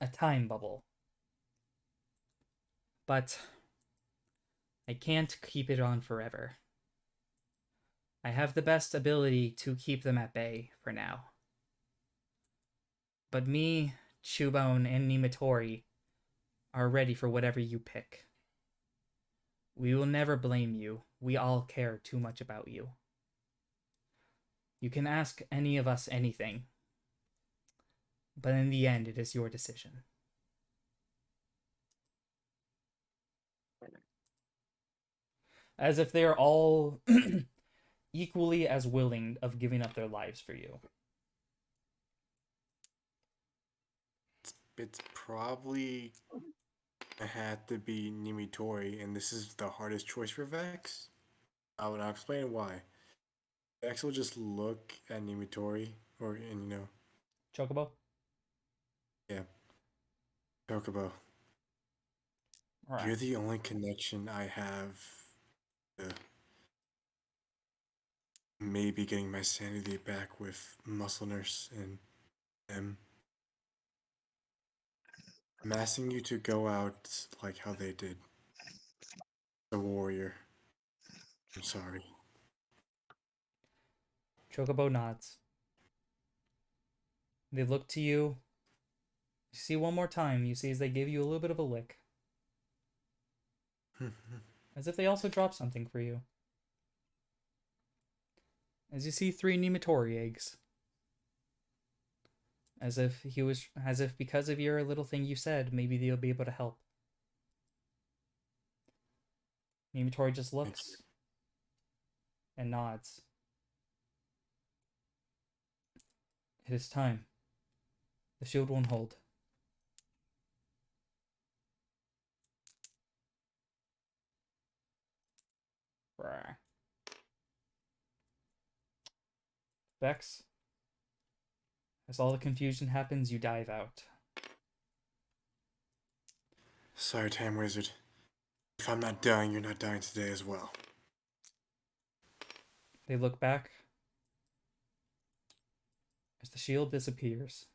A time bubble. But I can't keep it on forever. I have the best ability to keep them at bay for now. But me, Chubone, and Nimatori are ready for whatever you pick. We will never blame you. We all care too much about you. You can ask any of us anything. But in the end, it is your decision. As if they are all equally as willing of giving up their lives for you. It's probably had to be Nimitori, and this is the hardest choice for Vex. I'll explain why. Vex will just look at Nimitori, Chocobo? Yeah. Chocobo. Alright. You're the only connection I have to maybe getting my sanity back with Muscle Nurse and them. I'm asking you to go out like how they did. The warrior. I'm sorry. Chocobo nods. They look to you. You see one more time. You see as they give you a little bit of a lick. As if they also drop something for you. As you see 3 Nematori eggs. As if because of your little thing you said, maybe they'll be able to help. Nematori just looks and nods. It is time. The shield won't hold. Rawr. Vex, as all the confusion happens, you dive out. Sorry, Time Wizard. If I'm not dying, you're not dying today as well. They look back as the shield disappears.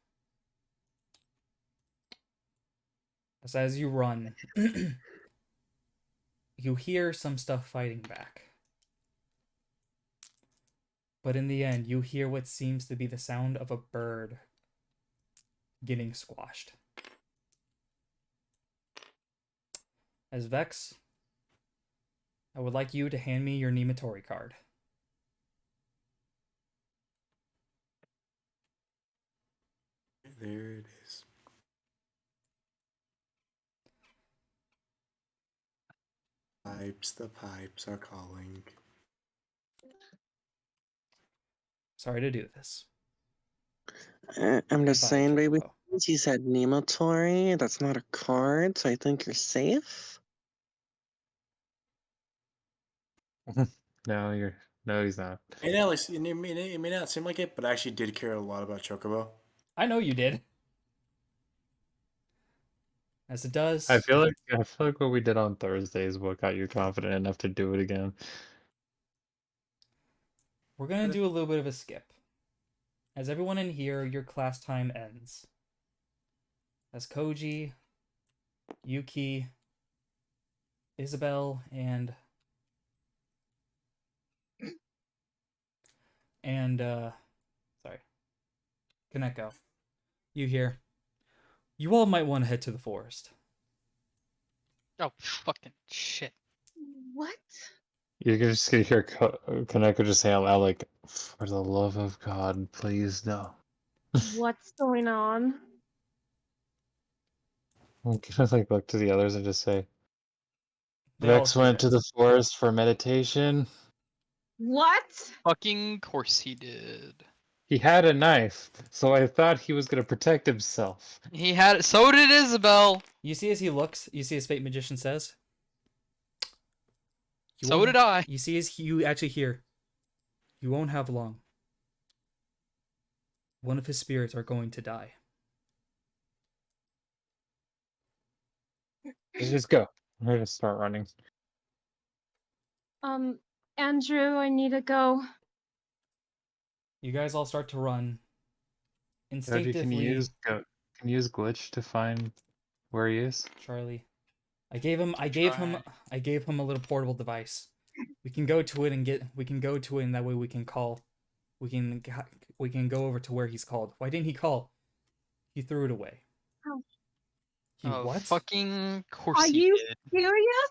As you run, you hear some stuff fighting back. But in the end, you hear what seems to be the sound of a bird getting squashed. As Vex, I would like you to hand me your Nematori card. There it is. The pipes are calling. Sorry to do this. I'm just Goodbye, saying, baby. Chocobo. Since you said Nemotori, that's not a card, so I think you're safe. No, he's not. It may not seem like it, but I actually did care a lot about Chocobo. I know you did. As it does. I feel like what we did on Thursday is what got you confident enough to do it again. We're going to do a little bit of a skip. As everyone in here, your class time ends. As Koji, Yuki, Isabel, and and sorry, Kaneko, you hear, you all might want to head to the forest. Oh, fucking shit. What? You're just gonna hear Kaneko just say out loud, like, "For the love of God, please no." What's going on? I'm gonna like look to the others and just say, They all Vex hear went it. to the forest for meditation. What? Fucking course he did. He had a knife, so I thought he was gonna protect himself. He had it. So did Isabel. You see as he looks, you see as Fate Magician says, So did I. You see as you actually hear, you won't have long. One of his spirits are going to die. Let's just go. I'm gonna start running. Andrew, I need to go. You guys all start to run. Georgie, can you Instinctively, use glitch to find where he is? Charlie, I gave him a little portable device. We can go to it and that way we can call. We can go over to where he's called. Why didn't he call? He threw it away. Oh. He what? Fucking course Are he you did. serious?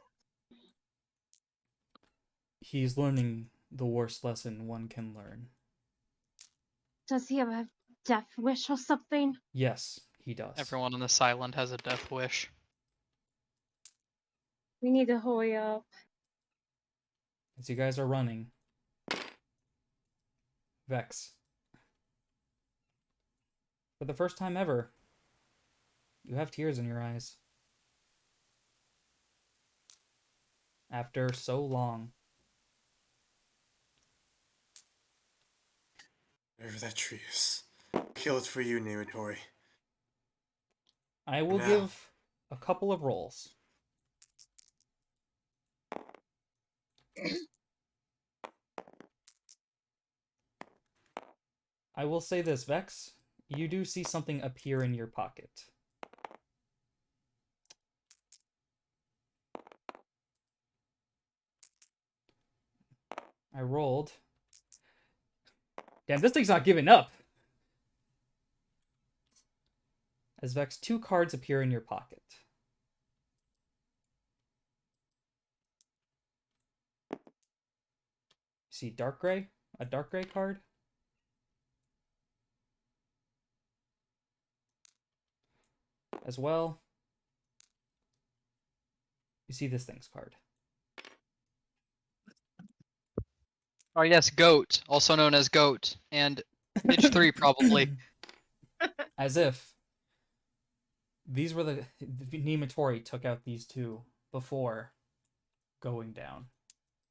He's learning the worst lesson one can learn. Does he have a death wish or something? Yes, he does. Everyone on this island has a death wish. We need to hurry up. As you guys are running, Vex, for the first time ever, you have tears in your eyes. After so long. Wherever that tree is. Kill it for you, Nematori. I will Now. give a couple of rolls. I will say this, Vex. You do see something appear in your pocket. I rolled. Damn, this thing's not giving up. As Vex, 2 cards appear in your pocket. See dark gray? A dark gray card? As well, you see this thing's card. Oh yes, Goat, also known as Goat, and Pitch 3 probably. As if these were the Nematori took out these 2 before going down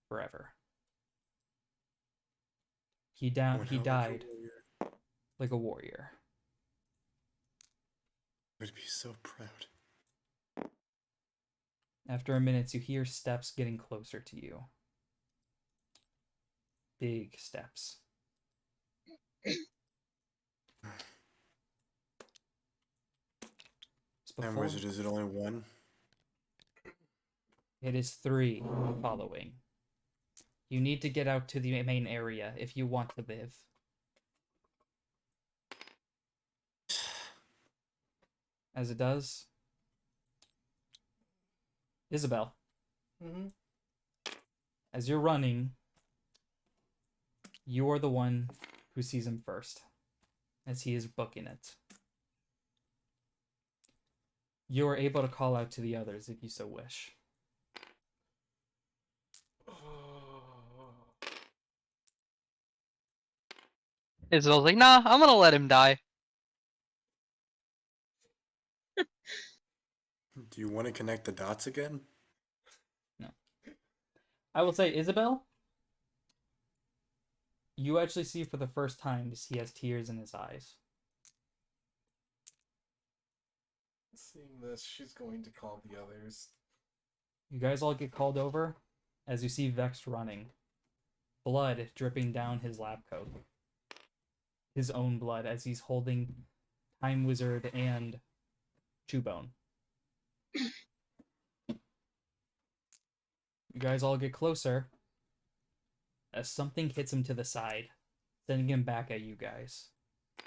forever. He died like a warrior. I would be so proud. After a minute, you hear steps getting closer to you. Big steps. And wizard, is it only one? It is 3 following. You need to get out to the main area if you want to live. As it does, Isabel, as you're running, you are the one who sees him first, as he is booking it. You are able to call out to the others if you so wish. Isabel's like, nah, I'm gonna let him die. Do you want to connect the dots again? No. I will say, Isabel, you actually see for the first time he has tears in his eyes. Seeing this, she's going to call the others. You guys all get called over as you see Vex running. Blood dripping down his lab coat. His own blood as he's holding Time Wizard and Chewbone. You guys all get closer as something hits him to the side sending him back at you guys. I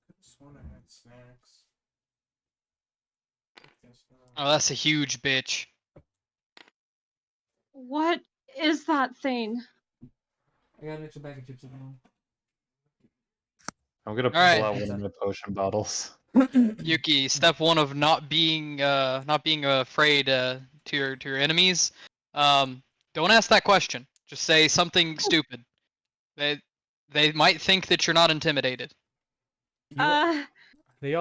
could have sworn I had snacks. I guess not. Oh, that's a huge bitch. What is that thing? I got an extra bag of chips at home. I'm gonna pull Alright. out one of my potion bottles. Yuki, step one of not being afraid to your enemies. Don't ask that question. Just say something stupid. They might think that you're not intimidated. Uh, These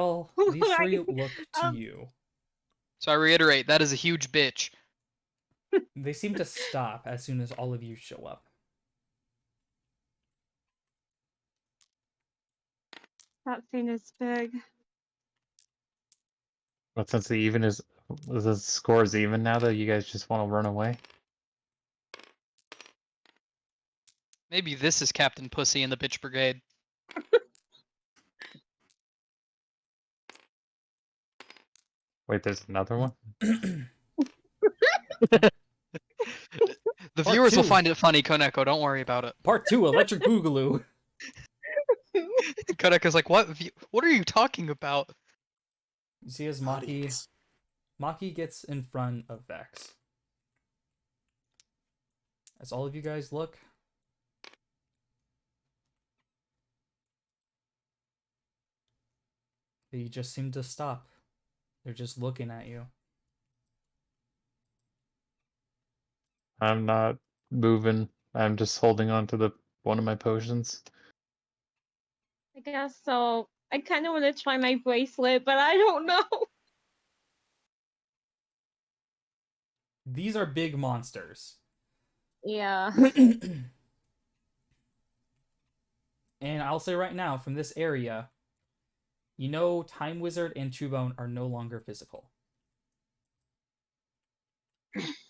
three like, look to um, you. So I reiterate, that is a huge bitch. They seem to stop as soon as all of you show up. that thing is big. But since the score is even now, that you guys just want to run away. Maybe this is Captain Pussy in the Bitch Brigade. Wait, there's another one. The Part viewers will two. find it funny, Koneko. Don't worry about it. Part 2, Electric Boogaloo. Koneko's like, what? What are you talking about? You see as Maki gets in front of Vex. As all of you guys look, they just seem to stop. They're just looking at you. I'm not moving. I'm just holding on to one of my potions. I guess so. I kind of want to try my bracelet, but I don't know. These are big monsters. Yeah. And I'll say right now, from this area, you know Time Wizard and Chewbone are no longer physical.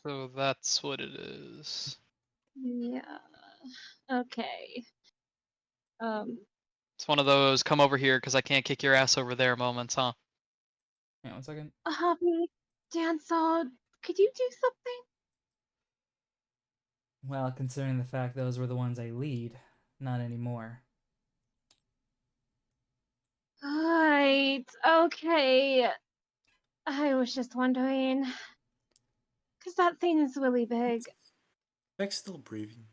So that's what it is. Yeah. Okay. It's one of those come over here because I can't kick your ass over there moments, huh? Hang on 1 second. Dancel, could you do something? Well, considering the fact those were the ones I lead, not anymore. Right. Okay. I was just wondering. Because that thing is really big. Vex still breathing.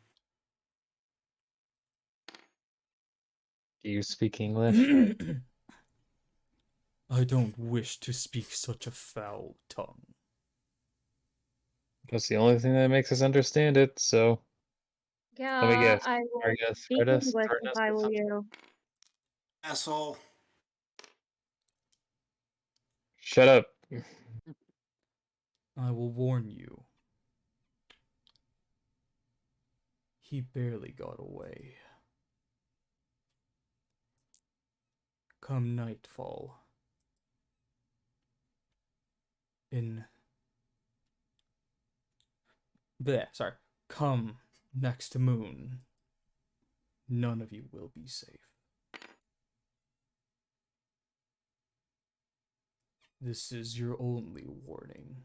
Do you speak English? I don't wish to speak such a foul tongue. That's the only thing that makes us understand it. So Yeah, let me guess. I Are will you gonna speak threaten us? English Threaten if us I with were something? you. Asshole. Shut up. I will warn you. He barely got away. Come nightfall. Come next moon. None of you will be safe. This is your only warning.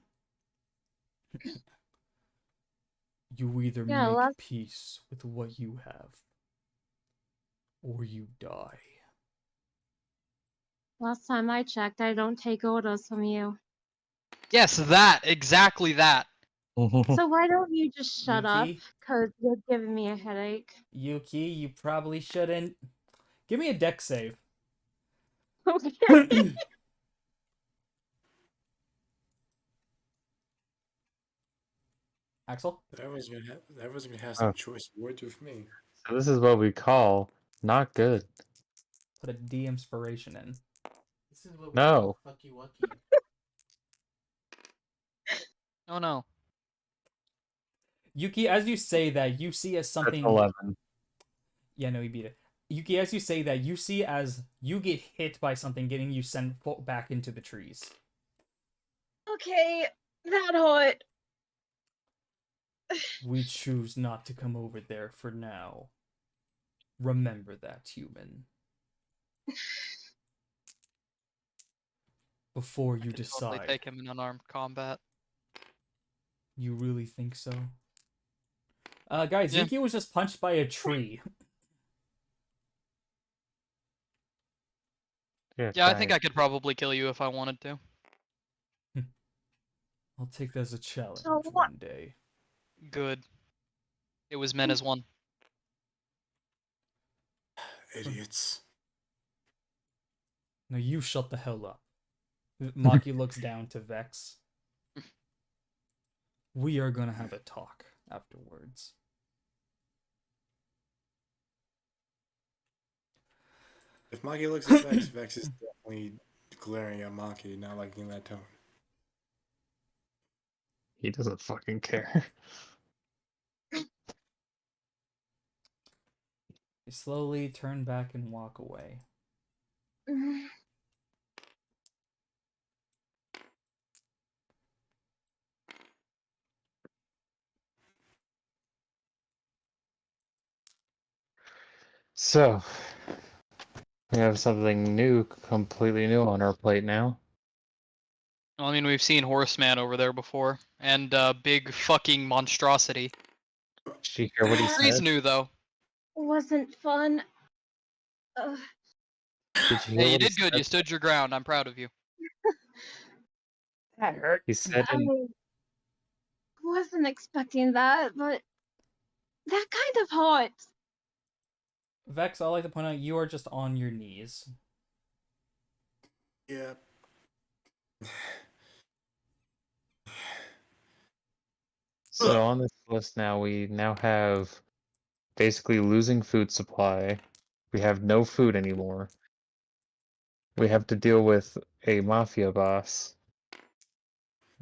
You either make peace with what you have, or you die. Last time I checked, I don't take orders from you. Yes, exactly that. So why don't you just shut up? Yuki? Because you're giving me a headache. Yuki, you probably shouldn't. Give me a dex save. Okay. Axel? Everyone's gonna have some choice words with me. So this is what we call not good. Put a D inspiration in. This is what we No. call fucky wucky. Oh no. Yuki, as you say that, you see as something. That's 11. Yeah, no, you beat it. Yuki, as you say that, you see as you get hit by something, getting you sent back into the trees. Okay, that hurt. We choose not to come over there for now. Remember that, human. Before you Totally decide. take him in unarmed combat. You really think so? Guys, Yeah. Yuki was just punched by a tree. Yeah, try I think it. I could probably kill you if I wanted to. I'll take that as a challenge So what? one day. Good. It was meant as one. Idiots. Now you shut the hell up. Maki looks down to Vex. We are gonna have a talk afterwards. If Maki looks at Vex, Vex is definitely glaring at Maki, not liking that tone. He doesn't fucking care. They slowly turn back and walk away. So, we have something new, completely new on our plate now. Well, I mean, we've seen Horseman over there before, and big fucking monstrosity. Did you hear what he Tree's said? new though. Wasn't fun. Ugh. Did you Hey, hear you what he did good. said? You stood your ground. I'm proud of you. That hurt. He said I in, wasn't expecting that, but that kind of hot. Vex, I'd like to point out you are just on your knees. Yeah. so on this list now, we now have basically losing food supply. We have no food anymore. We have to deal with a mafia boss.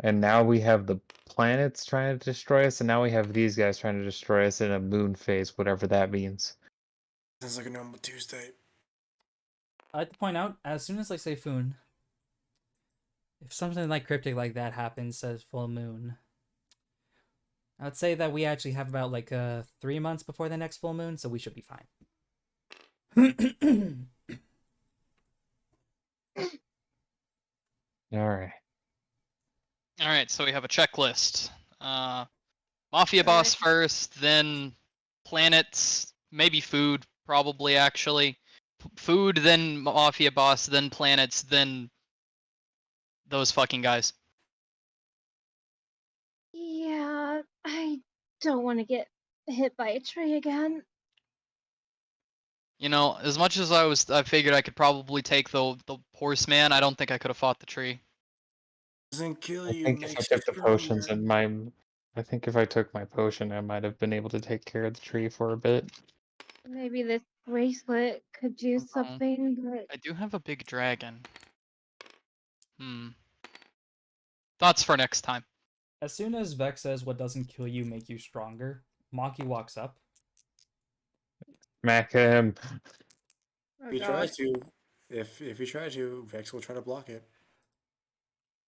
And now we have the planets trying to destroy us, and now we have these guys trying to destroy us in a moon phase, whatever that means. Sounds like a normal Tuesday. I'd like to point out, as soon as I say Foon, if something like cryptic like that happens, says full moon, I would say that we actually have about 3 months before the next full moon, so we should be fine. Alright. All right, so we have a checklist. Mafia boss first, then planets, maybe food, probably actually. Food, then mafia boss, then planets, then those fucking guys. Yeah, I don't want to get hit by a tree again. You know, as much as I figured I could probably take the horseman, I don't think I could have fought the tree. Doesn't kill I you, think if I makes you took the potions stronger. and I think if I took my potion, I might have been able to take care of the tree for a bit. Maybe this bracelet could do know. something, but I do have a big dragon. Thoughts for next time. As soon as Vex says what doesn't kill you make you stronger, Maki walks up. Smack him. oh If he god. tries to, if he tries to, Vex will try to block it.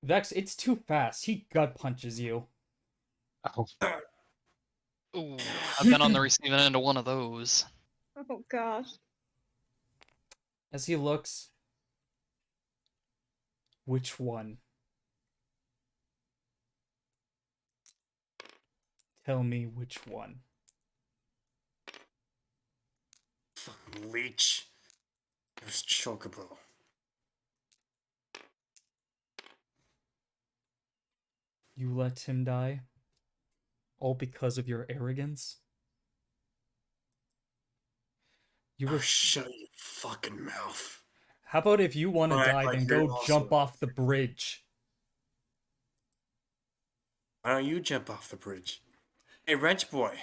Vex, it's too fast. He gut punches you. Oh, Ooh, I've been on the receiving end of one of those. Oh gosh. As he looks, which one? Tell me which one. Fucking leech. It was chocobo. You let him die? All because of your arrogance? You Oh, were. shut your fucking mouth. How about if you want to Don't act die, like then you're go also- jump off the bridge? Why don't you jump off the bridge? Hey, Wrench Boy.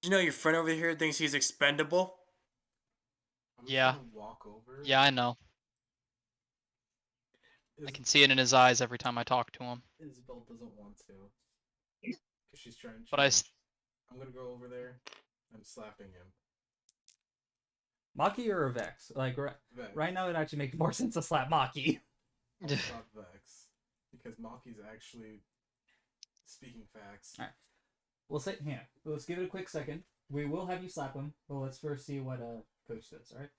You know your friend over here thinks he's expendable? I'm just Yeah. gonna walk over. Yeah, I know. I can see it in his eyes every time I talk to him. Isabel doesn't want to. Because she's trying to But I change. I'm gonna go over there. I'm slapping him. Maki or Vex? Vex. Right now it actually makes more sense to slap Maki. I'll slap Vex. Because Maki's actually speaking facts. Alright. We'll say, here, let's give it a quick second. We will have you slap him, but let's first see what Coach says, alright?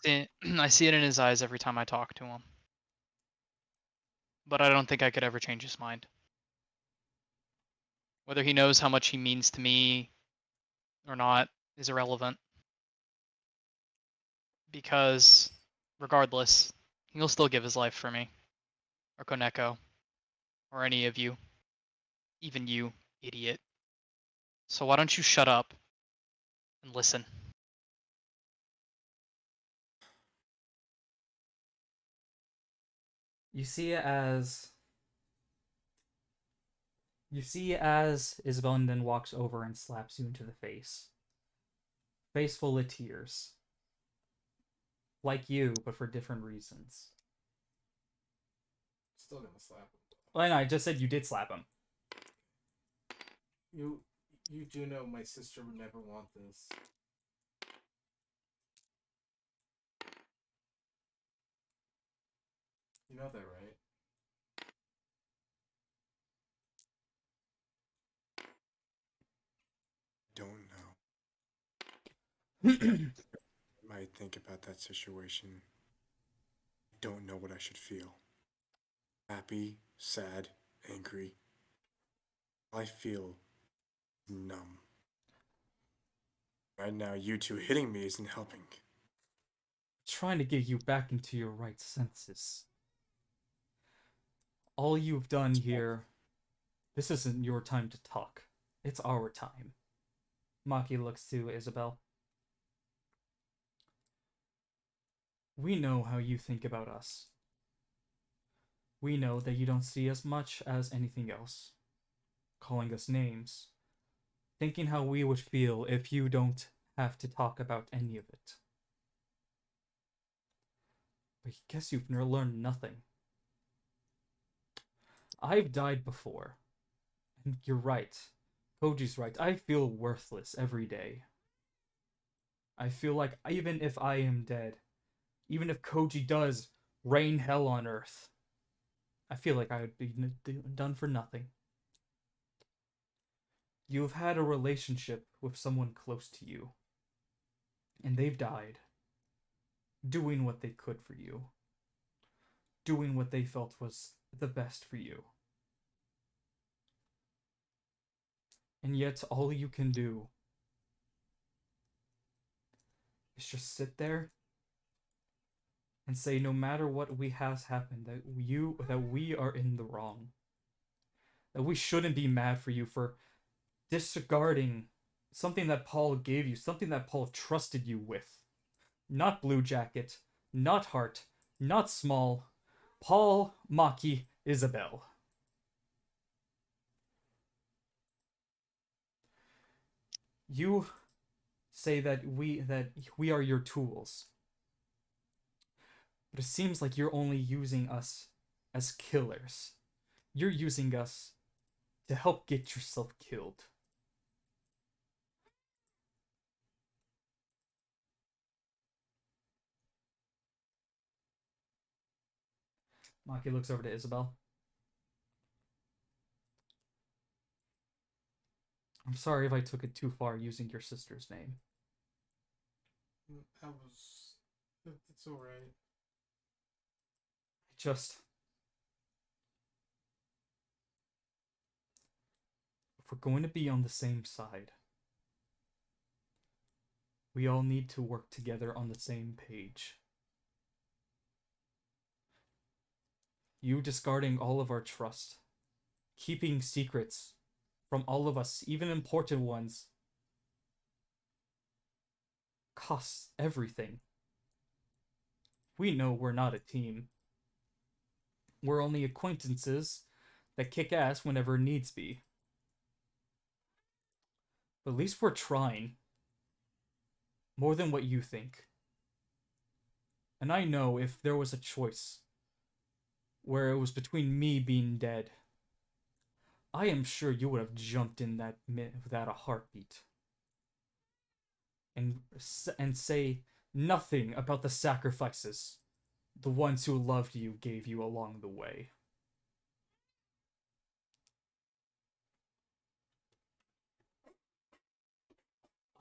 Alright. I see it in his eyes every time I talk to him. But I don't think I could ever change his mind. Whether he knows how much he means to me or not is irrelevant. Because Regardless, he'll still give his life for me. Or Koneko. Or any of you. Even you, idiot. So why don't you shut up and listen? You see as Isabel then walks over and slaps you into the face. Face full of tears. Like you, but for different reasons. Still gonna slap him. Well, no, I just said you did slap him. You do know my sister would never want this. You know that, right? Don't know. I might think about that situation. I don't know what I should feel. Happy, sad, angry. I feel numb. Right now, you two hitting me isn't helping. Trying to get you back into your right senses. All you've done here, this isn't your time to talk. It's our time. Maki looks to Isabel. We know how you think about us. We know that you don't see us much as anything else. Calling us names. Thinking how we would feel if you don't have to talk about any of it. But I guess you've learned nothing. I've died before. And you're right. Koji's right. I feel worthless every day. I feel like even if I am dead, even if Koji does rain hell on Earth, I feel like I would be done for nothing. You've had a relationship with someone close to you, and they've died, doing what they could for you, doing what they felt was the best for you. And yet all you can do is just sit there and say no matter what has happened, that we are in the wrong. That we shouldn't be mad for you for disregarding something that Paul gave you, something that Paul trusted you with. Not Blue Jacket, not Heart, not Small. Paul, Maki, Isabel. You say that we are your tools. But it seems like you're only using us as killers. You're using us to help get yourself killed. Maki looks over to Isabel. I'm sorry if I took it too far using your sister's name. It's alright. If we're going to be on the same side, we all need to work together on the same page. You discarding all of our trust, keeping secrets from all of us, even important ones, costs everything. We know we're not a team. We're only acquaintances that kick ass whenever needs be. But at least we're trying. More than what you think. And I know if there was a choice where it was between me being dead, I am sure you would have jumped in that without a heartbeat. And say nothing about the sacrifices the ones who loved you gave you along the way.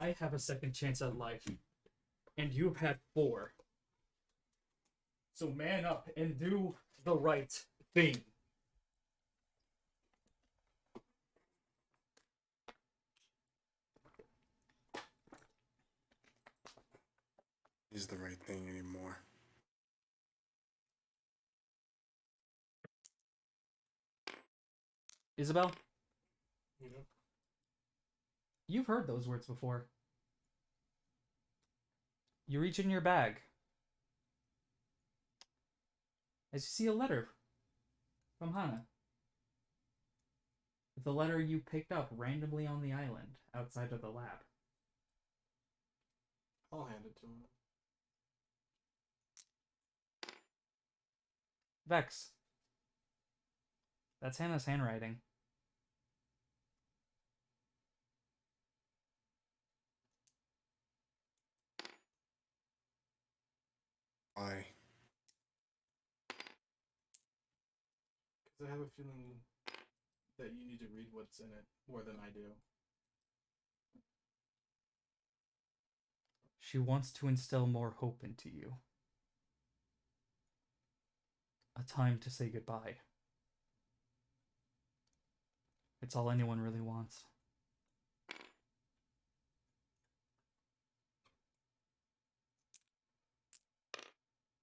I have a second chance at life, and you've had 4. So man up and do the right thing. Is the right thing anymore. Isabel, Yep. you've heard those words before. You reach in your bag as you see a letter from Hana. The letter you picked up randomly on the island outside of the lab. I'll hand it to him. Vex. That's Hannah's handwriting. Why? Because I have a feeling that you need to read what's in it more than I do. She wants to instill more hope into you. A time to say goodbye. It's all anyone really wants.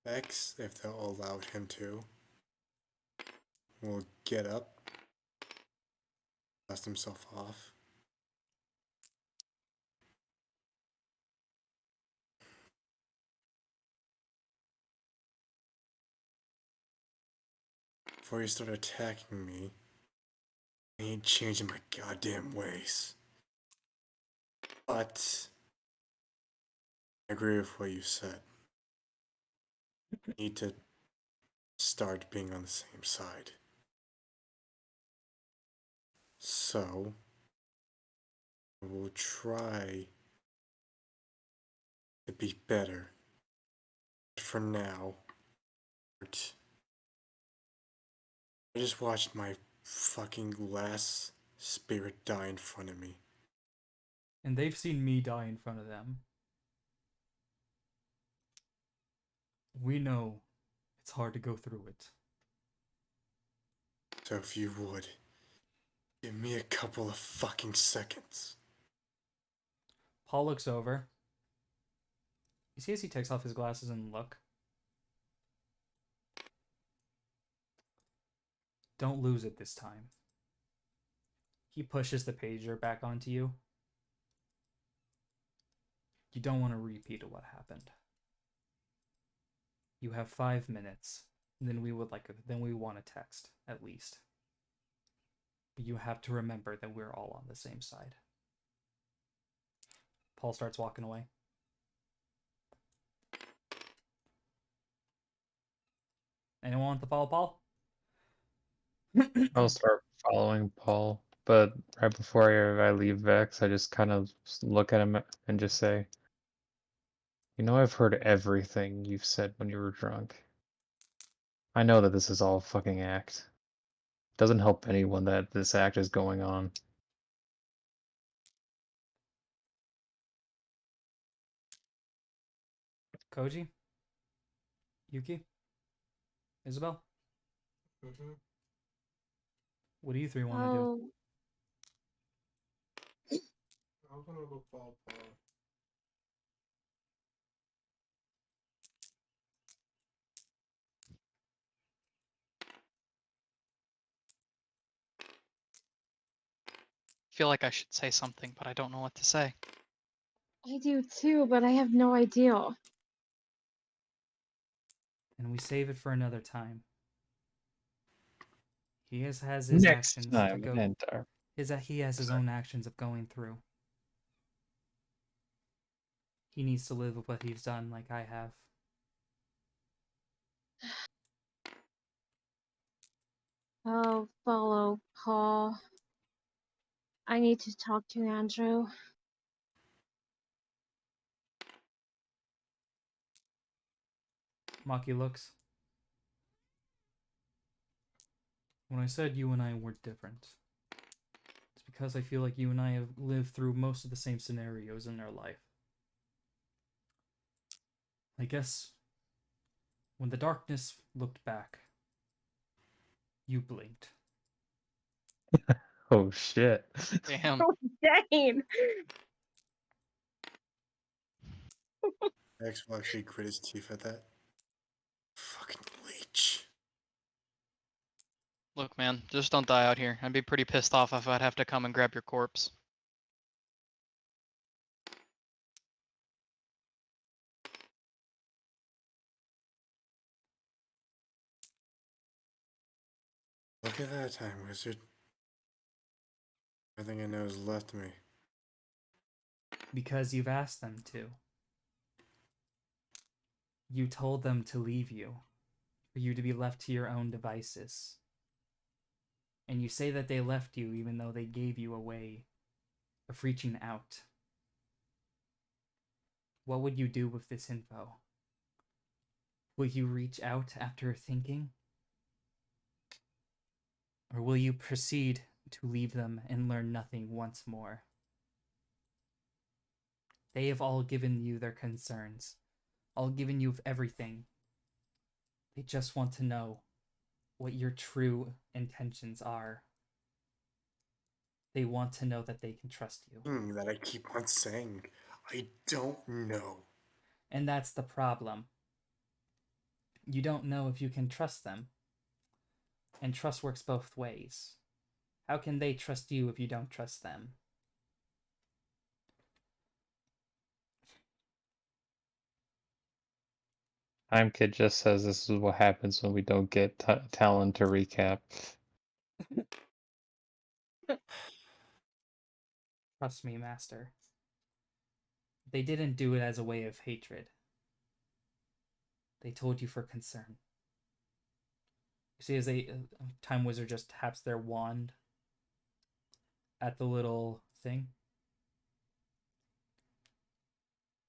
Vex, if they'll allow him to, will get up, dust himself off. Before you start attacking me, I ain't changing my goddamn ways. But I agree with what you said. I need to start being on the same side. So I will try to be better. But for now, I just watched my fucking last spirit die in front of me. And they've seen me die in front of them. We know it's hard to go through it. So if you would, give me a couple of fucking seconds. Paul looks over. You see as he takes off his glasses and look. Don't lose it this time. He pushes the pager back onto you. You don't want to repeat what happened. You have 5 minutes. Then we want a text, at least. But you have to remember that we're all on the same side. Paul starts walking away. Anyone want to follow Paul? I'll start following Paul, but right before I leave Vex, I just kind of look at him and just say, "You know, I've heard everything you've said when you were drunk. I know that this is all a fucking act. Doesn't help anyone that this act is going on." Koji? Yuki? Isabel? Mm-hmm. What do you three want to do? Oh, I'm gonna go follow Paul. Feel like I should say something, but I don't know what to say. I do too, but I have no idea. And we save it for another time. He has his Next actions time, to go. N-DARP. He has his own actions of going through. He needs to live with what he's done, like I have. I'll follow Paul. I need to talk to Andrew. Maki looks. When I said you and I were different, it's because I feel like you and I have lived through most of the same scenarios in our life. I guess when the darkness looked back, you blinked. Oh shit. Damn. Oh, dang! Vex will actually grit his teeth at that. Fucking leech. Look, man, just don't die out here. I'd be pretty pissed off if I'd have to come and grab your corpse. Look at that time, wizard. Everything I know has left me. Because you've asked them to. You told them to leave you, for you to be left to your own devices. And you say that they left you even though they gave you a way of reaching out. What would you do with this info? Will you reach out after thinking? Or will you proceed to leave them and learn nothing once more? They have all given you their concerns, all given you everything. They just want to know what your true intentions are. They want to know that they can trust you. That I keep on saying. I don't know. And that's the problem. You don't know if you can trust them. And trust works both ways. How can they trust you if you don't trust them? Time Kid just says this is what happens when we don't get Talon to recap. Trust me, Master. They didn't do it as a way of hatred. They told you for concern. You see, as a Time Wizard just taps their wand at the little thing,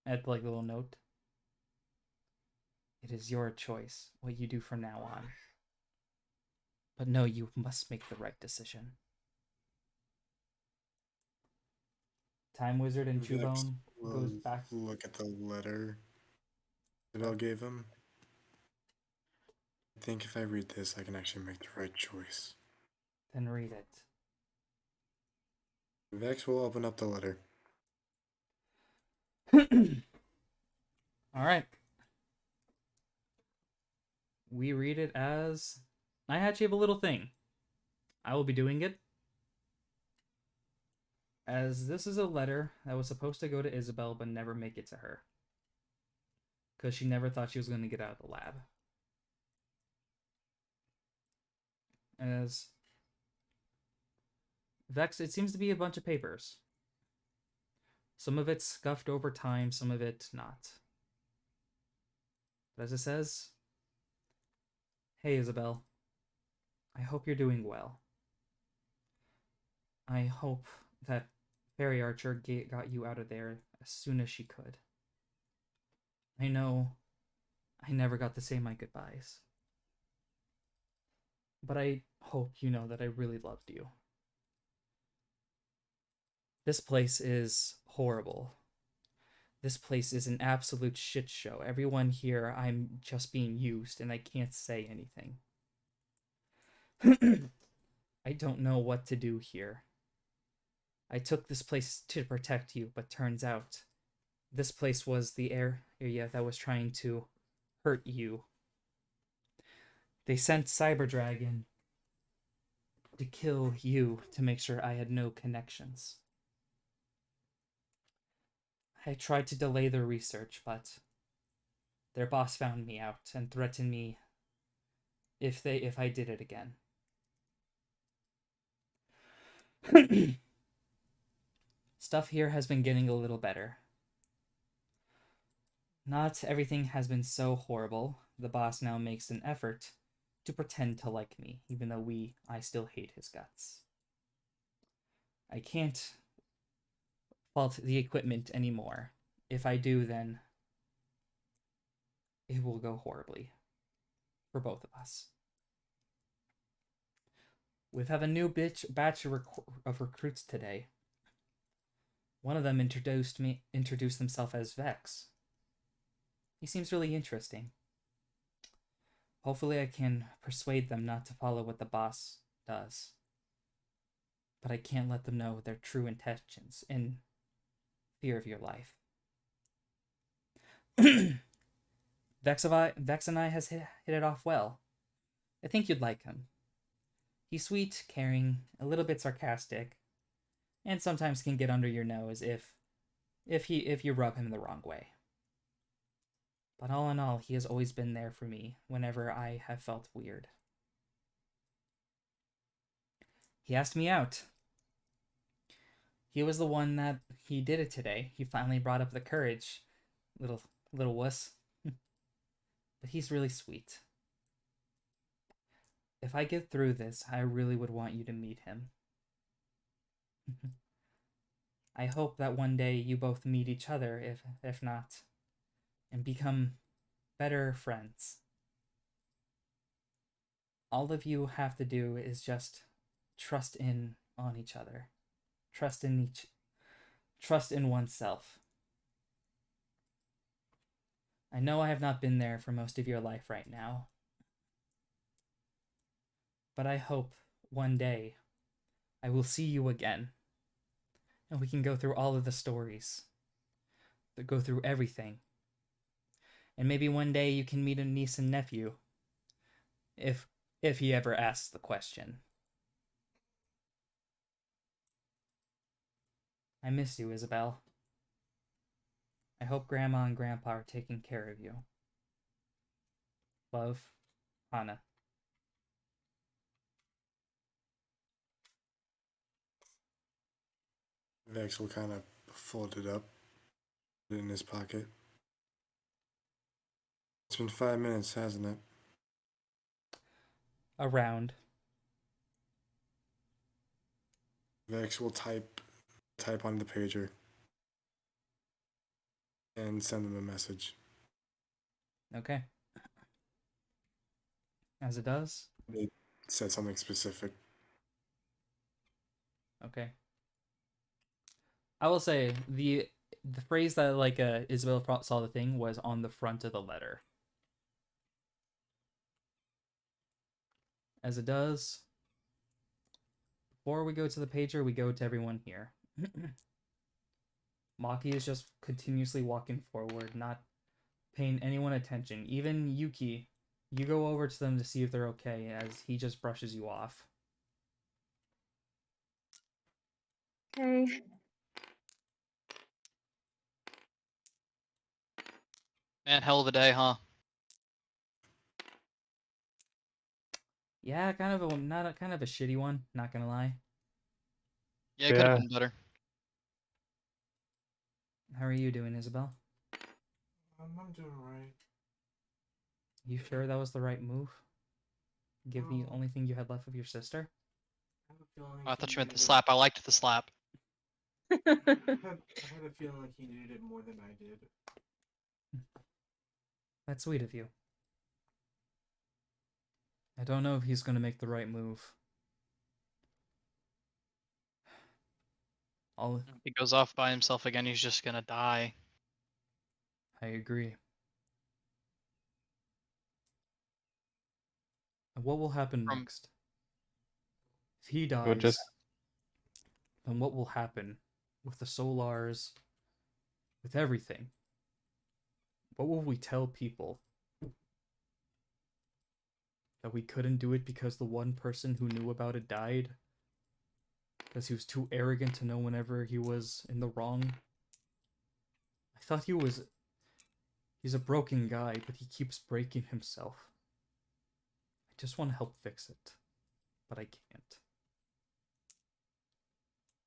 at like the little note. It is your choice what you do from now on. But no, you must make the right decision. Time Wizard and Chewbone goes back. Look at the letter Isabel gave him. I think if I read this, I can actually make the right choice. Then read it. Vex will open up the letter. All right. We read it as... I actually have a little thing. I will be doing it. As this is a letter that was supposed to go to Isabel but never make it to her. Because she never thought she was going to get out of the lab. As Vex, it seems to be a bunch of papers. Some of it scuffed over time, some of it not. But as it says, "Hey Isabel, I hope you're doing well. I hope that Fairy Archer got you out of there as soon as she could. I know I never got to say my goodbyes. But I hope you know that I really loved you. This place is horrible. This place is an absolute shit show. Everyone here, I'm just being used and I can't say anything. I don't know what to do here. I took this place to protect you, but turns out this place was the area that was trying to hurt you. They sent Cyber Dragon to kill you to make sure I had no connections. I tried to delay their research, but their boss found me out and threatened me if I did it again. Stuff here has been getting a little better. Not everything has been so horrible. The boss now makes an effort to pretend to like me, even though I still hate his guts. I can't fault the equipment anymore. If I do, then it will go horribly for both of us. We've had a new batch of recruits today. One of them introduced himself as Vex. He seems really interesting. Hopefully I can persuade them not to follow what the boss does. But I can't let them know their true intentions in fear of your life. Vex and I has hit it off well. I think you'd like him. He's sweet, caring, a little bit sarcastic, and sometimes can get under your nose if you rub him the wrong way. But all in all, he has always been there for me whenever I have felt weird. He asked me out. He was the one that he did it today. He finally brought up the courage. Little wuss. But he's really sweet. If I get through this, I really would want you to meet him. I hope that one day you both meet each other, if not, and become better friends. All of you have to do is just trust on each other. Trust in oneself. I know I have not been there for most of your life right now, but I hope one day I will see you again, and we can go through all of the stories, go through everything, and maybe one day you can meet a niece and nephew, if he ever asks the question. I miss you, Isabel. I hope Grandma and Grandpa are taking care of you. Love, Hana. Vex will kind of fold it up, put it in his pocket. It's been 5 minutes, hasn't it? Around. Vex will type on the pager and send them a message. Okay. As it does. It said something specific. Okay. I will say the phrase that Isabel saw the thing was on the front of the letter. As it does. Before we go to the pager, we go to everyone here. Maki is just continuously walking forward, not paying anyone attention. Even Yuki, you go over to them to see if they're okay, as he just brushes you off. Okay. Man, hell of a day, huh? Yeah, kind of a shitty one, not gonna lie. Yeah, it could have Yeah. been better. How are you doing, Isabel? I'm doing alright. You sure that was the right move? Give the Well, only thing you had left of your sister? I had a feeling Oh, I thought he you meant the needed slap. I liked the slap. I had a feeling like he needed it more than I did. That's sweet of you. I don't know if he's gonna make the right move. If he goes off by himself again, he's just gonna die. I agree. And what will happen From next? If he We'll dies, just then what will happen with the Solars, with everything? What will we tell people? That we couldn't do it because the one person who knew about it died? Because he was too arrogant to know whenever he was in the wrong? I thought he's a broken guy, but he keeps breaking himself. I just want to help fix it, but I can't.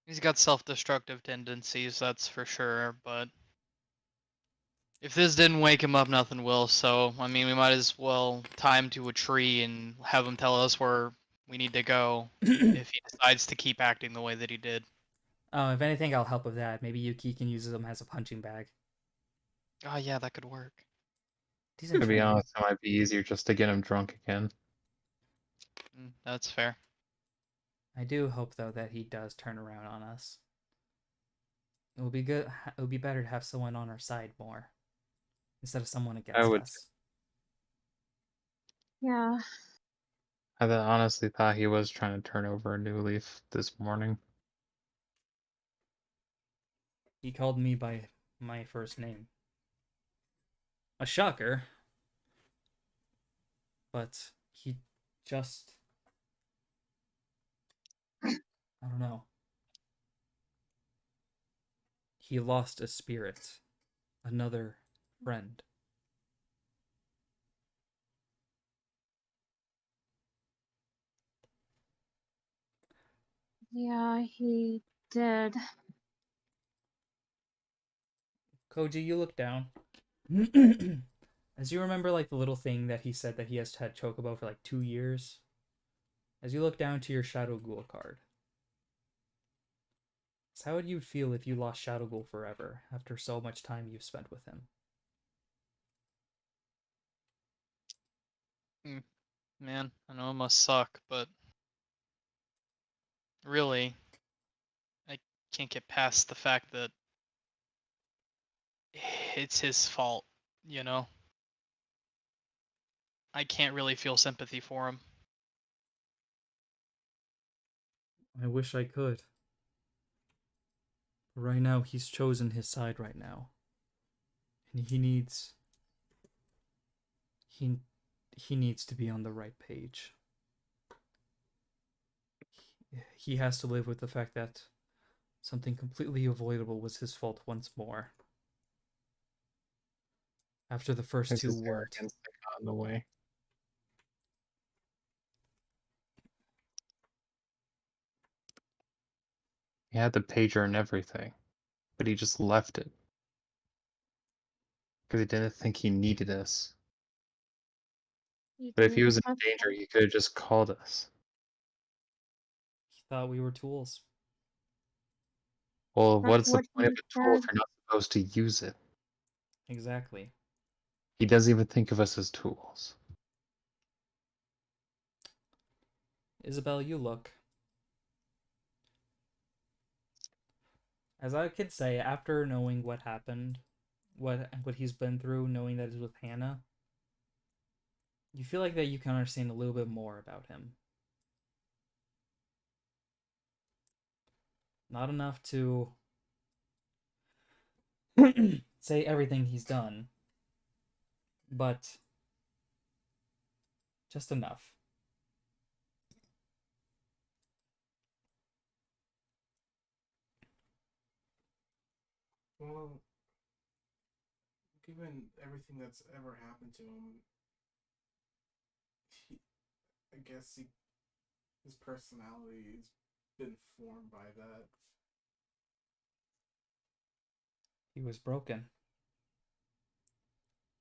He's got self-destructive tendencies, that's for sure, but if this didn't wake him up, nothing will, so, I mean, we might as well tie him to a tree and have him tell us where we need to go if he decides to keep acting the way that he did. Oh, if anything, I'll help with that. Maybe Yuki can use them as a punching bag. Oh yeah, that could work. Decent to be training. honest, it might be easier just to get him drunk again. That's fair. I do hope, though, that he does turn around on us. It would be good. It would be better to have someone on our side more, instead of someone against would- us. Yeah. I honestly thought he was trying to turn over a new leaf this morning. He called me by my first name. A shocker. But he just I don't know. He lost a spirit, another friend. Yeah, he did. Koji, you look down. As you remember, like, the little thing that he said that he has had Chocobo for, like, 2 years. As you look down to your Shadow Ghoul card. So how would you feel if you lost Shadow Ghoul forever, after so much time you've spent with him? Man, I know it must suck, but really, I can't get past the fact that it's his fault, you know? I can't really feel sympathy for him. I wish I could. But right now, he's chosen his side right now. And he needs to be on the right page. He has to live with the fact that something completely avoidable was his fault once more. After the first This 2 is weren't. arrogance that got in the way. He had the pager and everything, but he just left it. Because he didn't think he needed us. He But if he didn't was in trust danger, us. he could have just called us. He thought we were tools. Well, That's what's the what point of he a tool if said. you're not supposed to use it? Exactly. He doesn't even think of us as tools. Isabel, you look. As I could say, after knowing what happened, what he's been through, knowing that it's with Hannah, you feel like that you can understand a little bit more about him. Not enough to say everything he's done, but just enough. Well, given everything that's ever happened to him, I guess his personality has been formed by that. He was broken.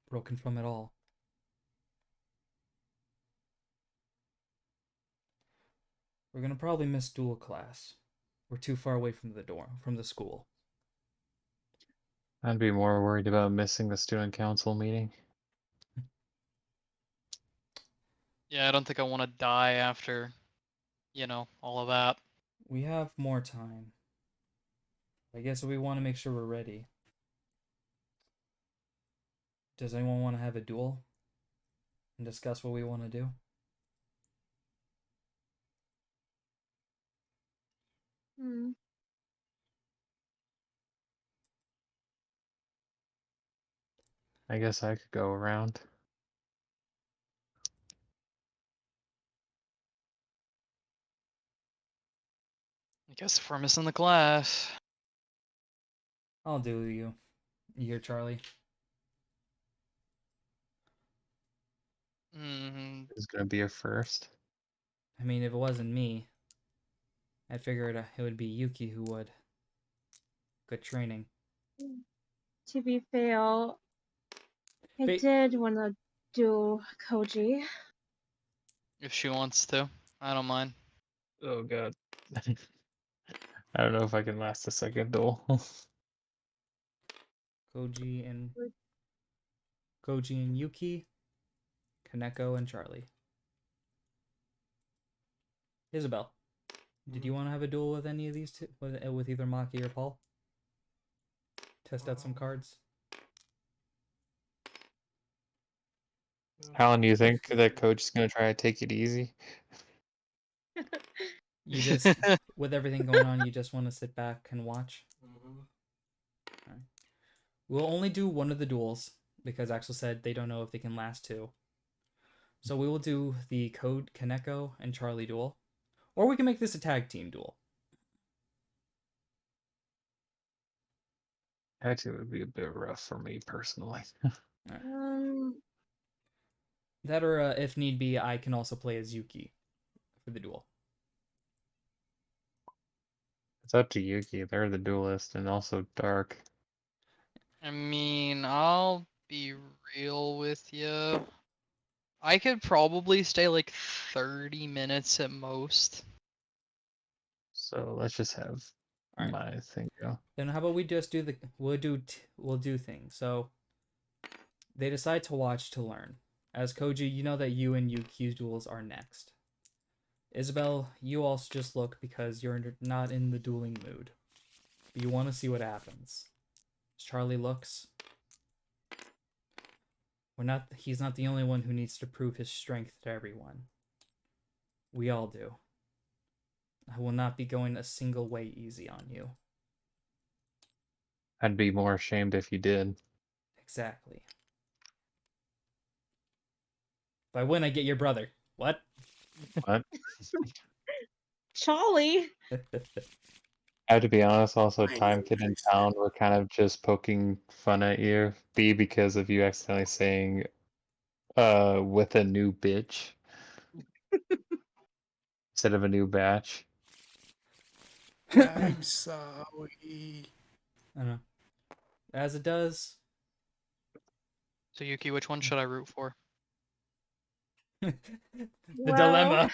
Broken from it all. We're gonna probably miss dual class. We're too far away from the dorm, from the school. I'd be more worried about missing the student council meeting. Yeah, I don't think I want to die after, all of that. We have more time. I guess we want to make sure we're ready. Does anyone want to have a duel and discuss what we want to do? Hmm. I guess I could go around. I guess if we're missing the class. I'll do you. You hear Charlie? Mm, It's gonna be a first. I mean, if it wasn't me, I figured it would be Yuki who would. Good training. To be fair, I Ba- did want to do Koji. if she wants to, I don't mind. Oh god. I don't know if I can last a second duel. Koji and Yuki, Kaneko and Charlie. Isabel, did you want to have a duel with any of these two, with either Maki or Paul? Test out some cards. How long do you think that coach is gonna try to take it easy? You just, with everything going on, you just want to sit back and watch. Mm-hmm. Right. We'll only do one of the duels because Axel said they don't know if they can last 2. So we will do the Code Kaneko and Charlie duel, or we can make this a tag team duel. Actually, it would be a bit rough for me personally. That or, if need be, I can also play as Yuki for the duel. It's up to Yuki. They're the duelist and also Dark. I mean, I'll be real with you. I could probably stay like 30 minutes at most. So let's just have All right. my thing go. Then how about we just do the we'll do things. So they decide to watch to learn. As Koji, you know that you and Yuki's duels are next. Isabel, you also just look because you're not in the dueling mood. But you want to see what happens. As Charlie looks. He's not the only one who needs to prove his strength to everyone. We all do. I will not be going a single way easy on you. I'd be more ashamed if you did. Exactly. If I win, I get your brother. What? What? Charlie. I have to be honest, also, I Time know Kid and what I Town were kind of just poking fun at you. B, because of you accidentally saying, with a new bitch instead of a new batch. I'm sorry. I don't know. As it does. So Yuki, which one should I root for? The Well, dilemma.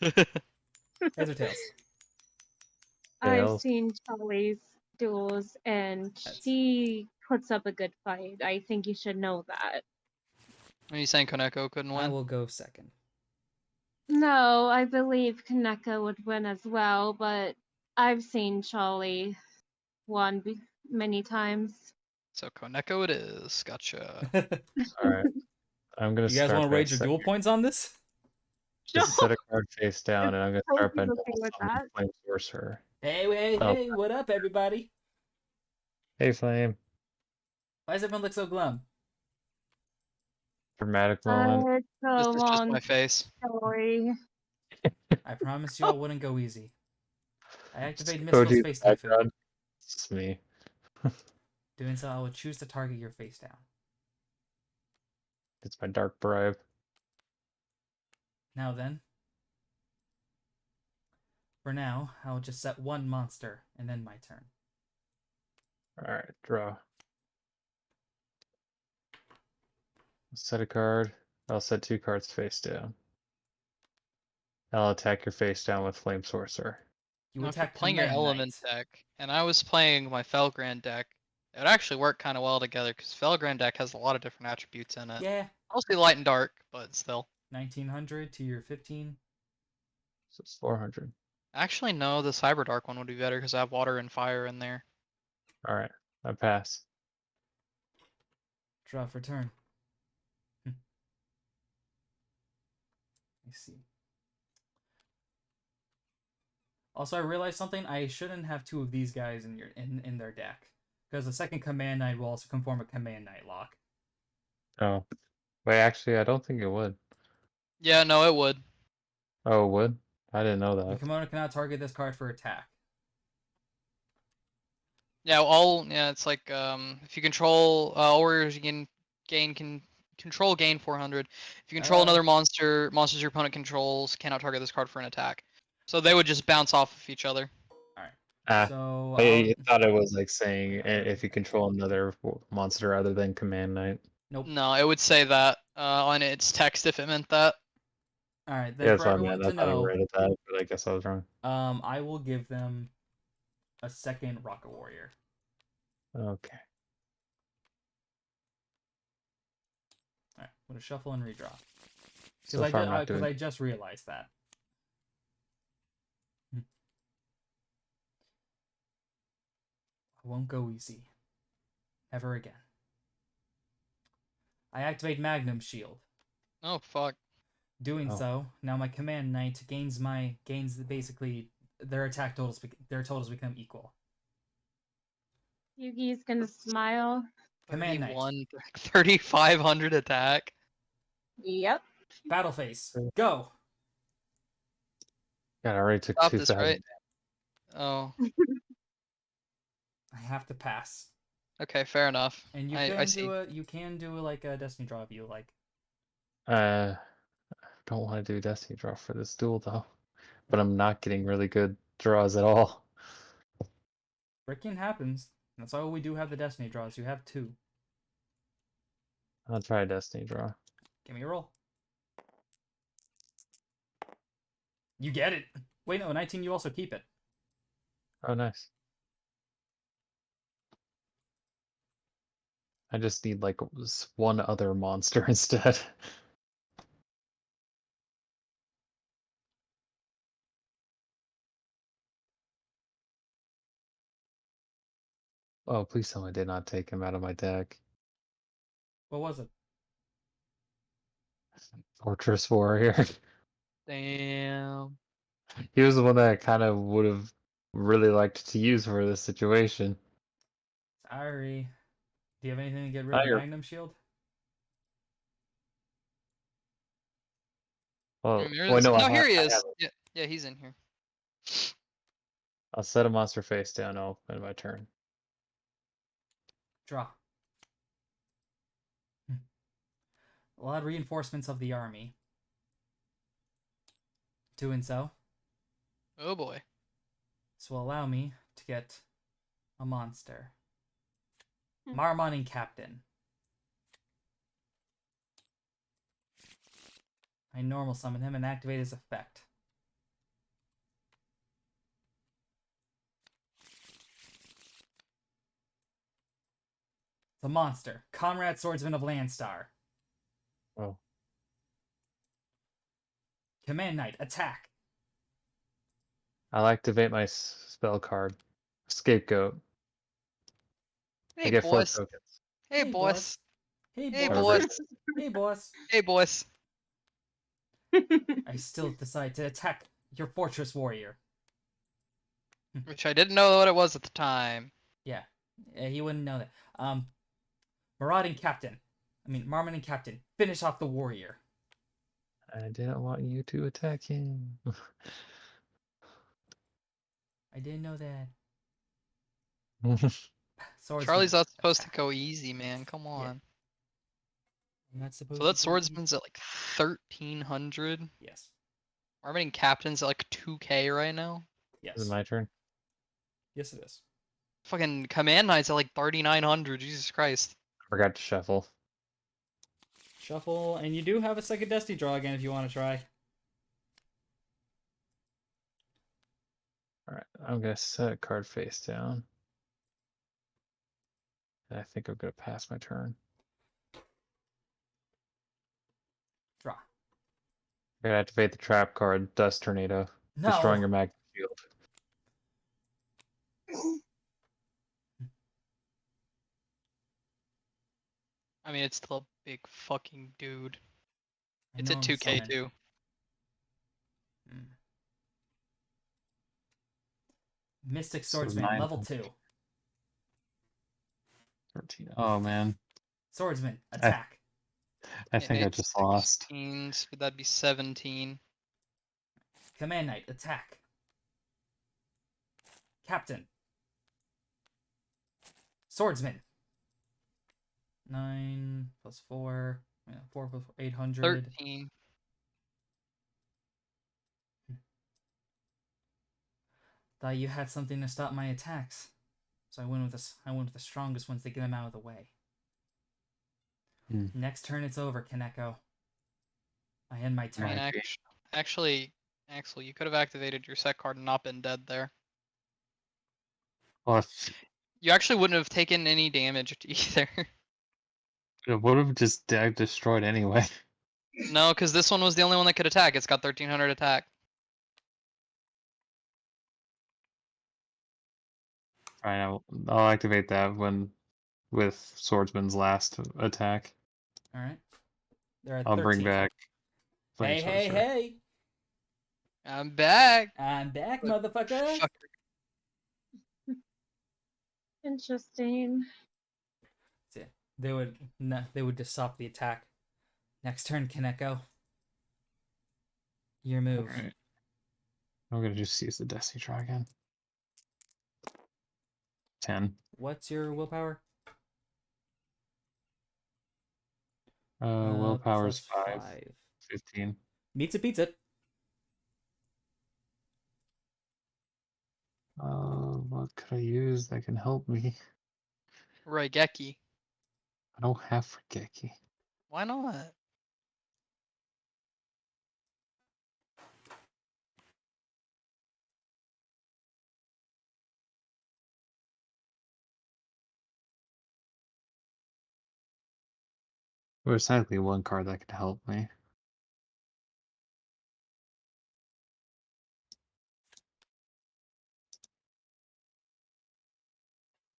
Heads or tails? I've Tails. seen Charlie's duels, and Heads. she puts up a good fight. I think you should know that. Are you saying Koneko couldn't I win? will go second. No, I believe Kaneka would win as well, but I've seen Charlie won many times. So Koneko it is. Gotcha. Alright. I'm gonna You guys start want to by rage your duel points on this? just set a card face down, and I'm gonna start by Koji's okay double with summoning that. Flame Sorcerer. Hey, what up, everybody? Hey, Flame. Why does everyone look so glum? Dramatic moment. It's a This is just long my face. story. I promised you I wouldn't go easy. I activate Koji Mystical in the Space Typhoon. background. It's just me. Doing so, I will choose to target your face down. It's my dark bribe. Now then. For now, I will just set one monster, and then my turn. Alright, draw. Set a card. I'll set 2 cards face down. I'll attack your face down with Flame Sorcerer. You Now, if you're attack playing your Command element Knight. deck, and I was playing my Felgrand deck, it would actually work kind of well together because Felgrand deck has a lot of different attributes in it. Yeah. Mostly light and dark, but still. 1900 to your 15. So it's 400. Actually, no, the Cyber Dark one would be better because I have water and fire in there. Alright, I pass. Draw for turn. I see. Also, I realized something. I shouldn't have 2 of these guys in their deck. Because the second Command Knight will also conform a Command Knight lock. Oh. Wait, actually, I don't think it would. Yeah, no, it would. Oh, it would? I didn't know The that. commander cannot target this card for attack. Yeah, it's like if you control warriors, you can control gain 400. If you control another monsters your opponent controls cannot target this card for an attack. So they would just bounce off of each other. Alright. Ah, So, I thought it was like saying if you control another monster other than Command Knight. Nope. No, it would say that on its text if it meant that. Alright, then Yeah, for that's what I everyone meant. I to thought I know, read it that, but I guess I was wrong. I will give them a second Rocket Warrior. Okay. Alright, I'm gonna shuffle and redraw. So far, I'm not Because doing. I just realized that. I won't go easy. Ever again. I activate Magnum Shield. Oh fuck. Doing Oh. so, now my Command Knight gains basically their attack totals. Their totals become equal. Yugi's gonna smile. Command Knight. 3,500 attack. Yep. Battle phase. Go. God, I already took Stop this, 2,000. right? Oh. I have to pass. Okay, fair enough. And you I can see. do like a destiny draw if you like. Don't want to do Destiny draw for this duel though, but I'm not getting really good draws at all. Freaking happens. That's why we do have the destiny draws. You have 2. I'll try a Destiny draw. Give me a roll. You get it. Wait, no, 19. You also keep it. Oh, nice. I just need like one other monster instead. Oh, please tell me I did not take him out of my deck. What was it? Fortress Warrior. Damn. He was the one that I kind of would have really liked to use for this situation. Sorry. Do you have anything to get rid Ah, of you're- Magnum Shield? Well, There wait, is- no, no, here he I is. have it. Yeah, he's in here. I'll set a monster face down. I'll end my turn. Draw. A lot of reinforcements of the army. Doing so. Oh boy. This will allow me to get a monster. Marmoning Captain. I normal summon him and activate his effect. It's a monster. Comrade Swordsman of Landstar. Oh, Command Knight, attack. I'll activate my spell card. Scapegoat. I Hey, get 4 boys. tokens. Hey, boys. Hey, Hey, boss. boys. Hey, boss. Hey, boys. I still decide to attack your Fortress Warrior. Which I didn't know what it was at the time. Yeah, he wouldn't know that. Marauding Captain. Marmoning Captain. Finish off the warrior. I didn't want you to attack him. I didn't know that. Swordsman. Charlie's not supposed to attack. go easy, man. Come on. I'm not supposed So that to go easy. swordsman's at like 1,300. Yes. Arming captain's at like 2K right now. Yes. Is it my turn? Yes, it is. Fucking command knight's at like 3,900. Jesus Christ. Forgot to shuffle. Shuffle, and you do have a second Destiny draw again if you want to try. Alright, I'm gonna set a card face down. And I think I'm gonna pass my turn. Draw. I'm gonna activate the trap card, Dust Tornado. No. Destroying your magnet shield. I mean, it's still a big fucking dude. I It's a normal 2K summon. too. Mystic So Swordsman, 9. level 2. 13. Oh man. Swordsman, attack. I think I it's just lost. 16, so that'd be 17. Command Knight, attack. Captain. Swordsman. 9 plus 4. 4 plus 4, 800. 13. Thought you had something to stop my attacks. So I went with the strongest ones to get them out of the way. Hmm. Next turn it's over, Kaneko. I end my I turn. mean, actually, Axel, you could have activated your set card and not been dead there. Well, You actually wouldn't have taken any damage either. it would have just destroyed anyway. No, because this one was the only one that could attack. It's got 1,300 attack. Alright, I'll activate that with Swordsman's last attack. Alright. They're at I'll 13. bring back. Hey, Flame hey, Sorcerer. hey! I'm back. I'm back, Look, motherfucker! Fuck. Interesting. Yeah, they would just stop the attack. Next turn, Kaneko. Your move. Alright. I'm gonna just use the Destiny draw again. 10. What's your willpower? Willpower's plus 5. 5. 15. Meets it, beats it. What could I use that can help me? Raigeki. I don't have Forgeki. Why not? There's technically one card that could help me.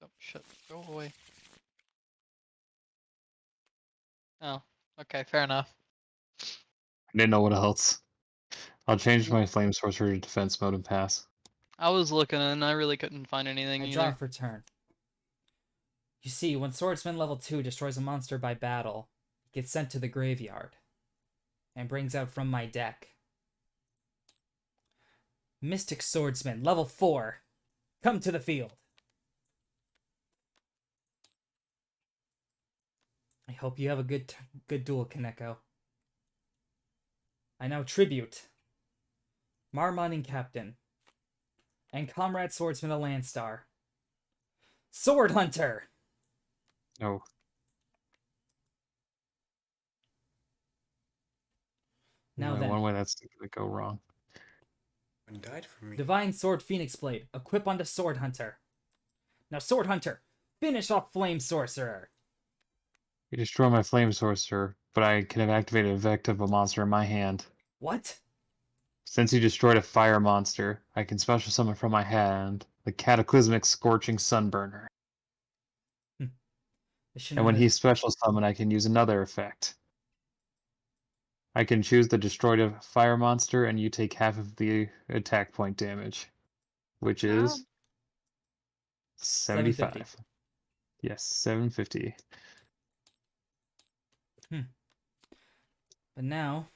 Oh shit. Go away. Oh. Okay, fair enough. I didn't know what else. I'll change my flame sorcerer to defense mode and pass. I was looking and I really couldn't find anything I either. draw for turn. You see, when Swordsman level 2 destroys a monster by battle, it gets sent to the graveyard and brings out from my deck Mystic Swordsman level 4. Come to the field. I hope you have a good duel, Kaneko. I now tribute Marmoning Captain and Comrade Swordsman of Landstar. Sword Hunter! No. Now Only then, one way that's gonna go wrong. One died for me. Divine Sword Phoenix Blade. Equip onto Sword Hunter. Now, Sword Hunter, finish off Flame Sorcerer. You destroy my flame sorcerer, but I can have activated an effect of a monster in my hand. What? Since you destroyed a fire monster, I can special summon from my hand the Cataclysmic Scorching Sunburner. And when he's special summoned, I can use another effect. I can choose the destroyed a fire monster, and you take half of the attack point damage, which is 75. 750. Yes, 750. But now...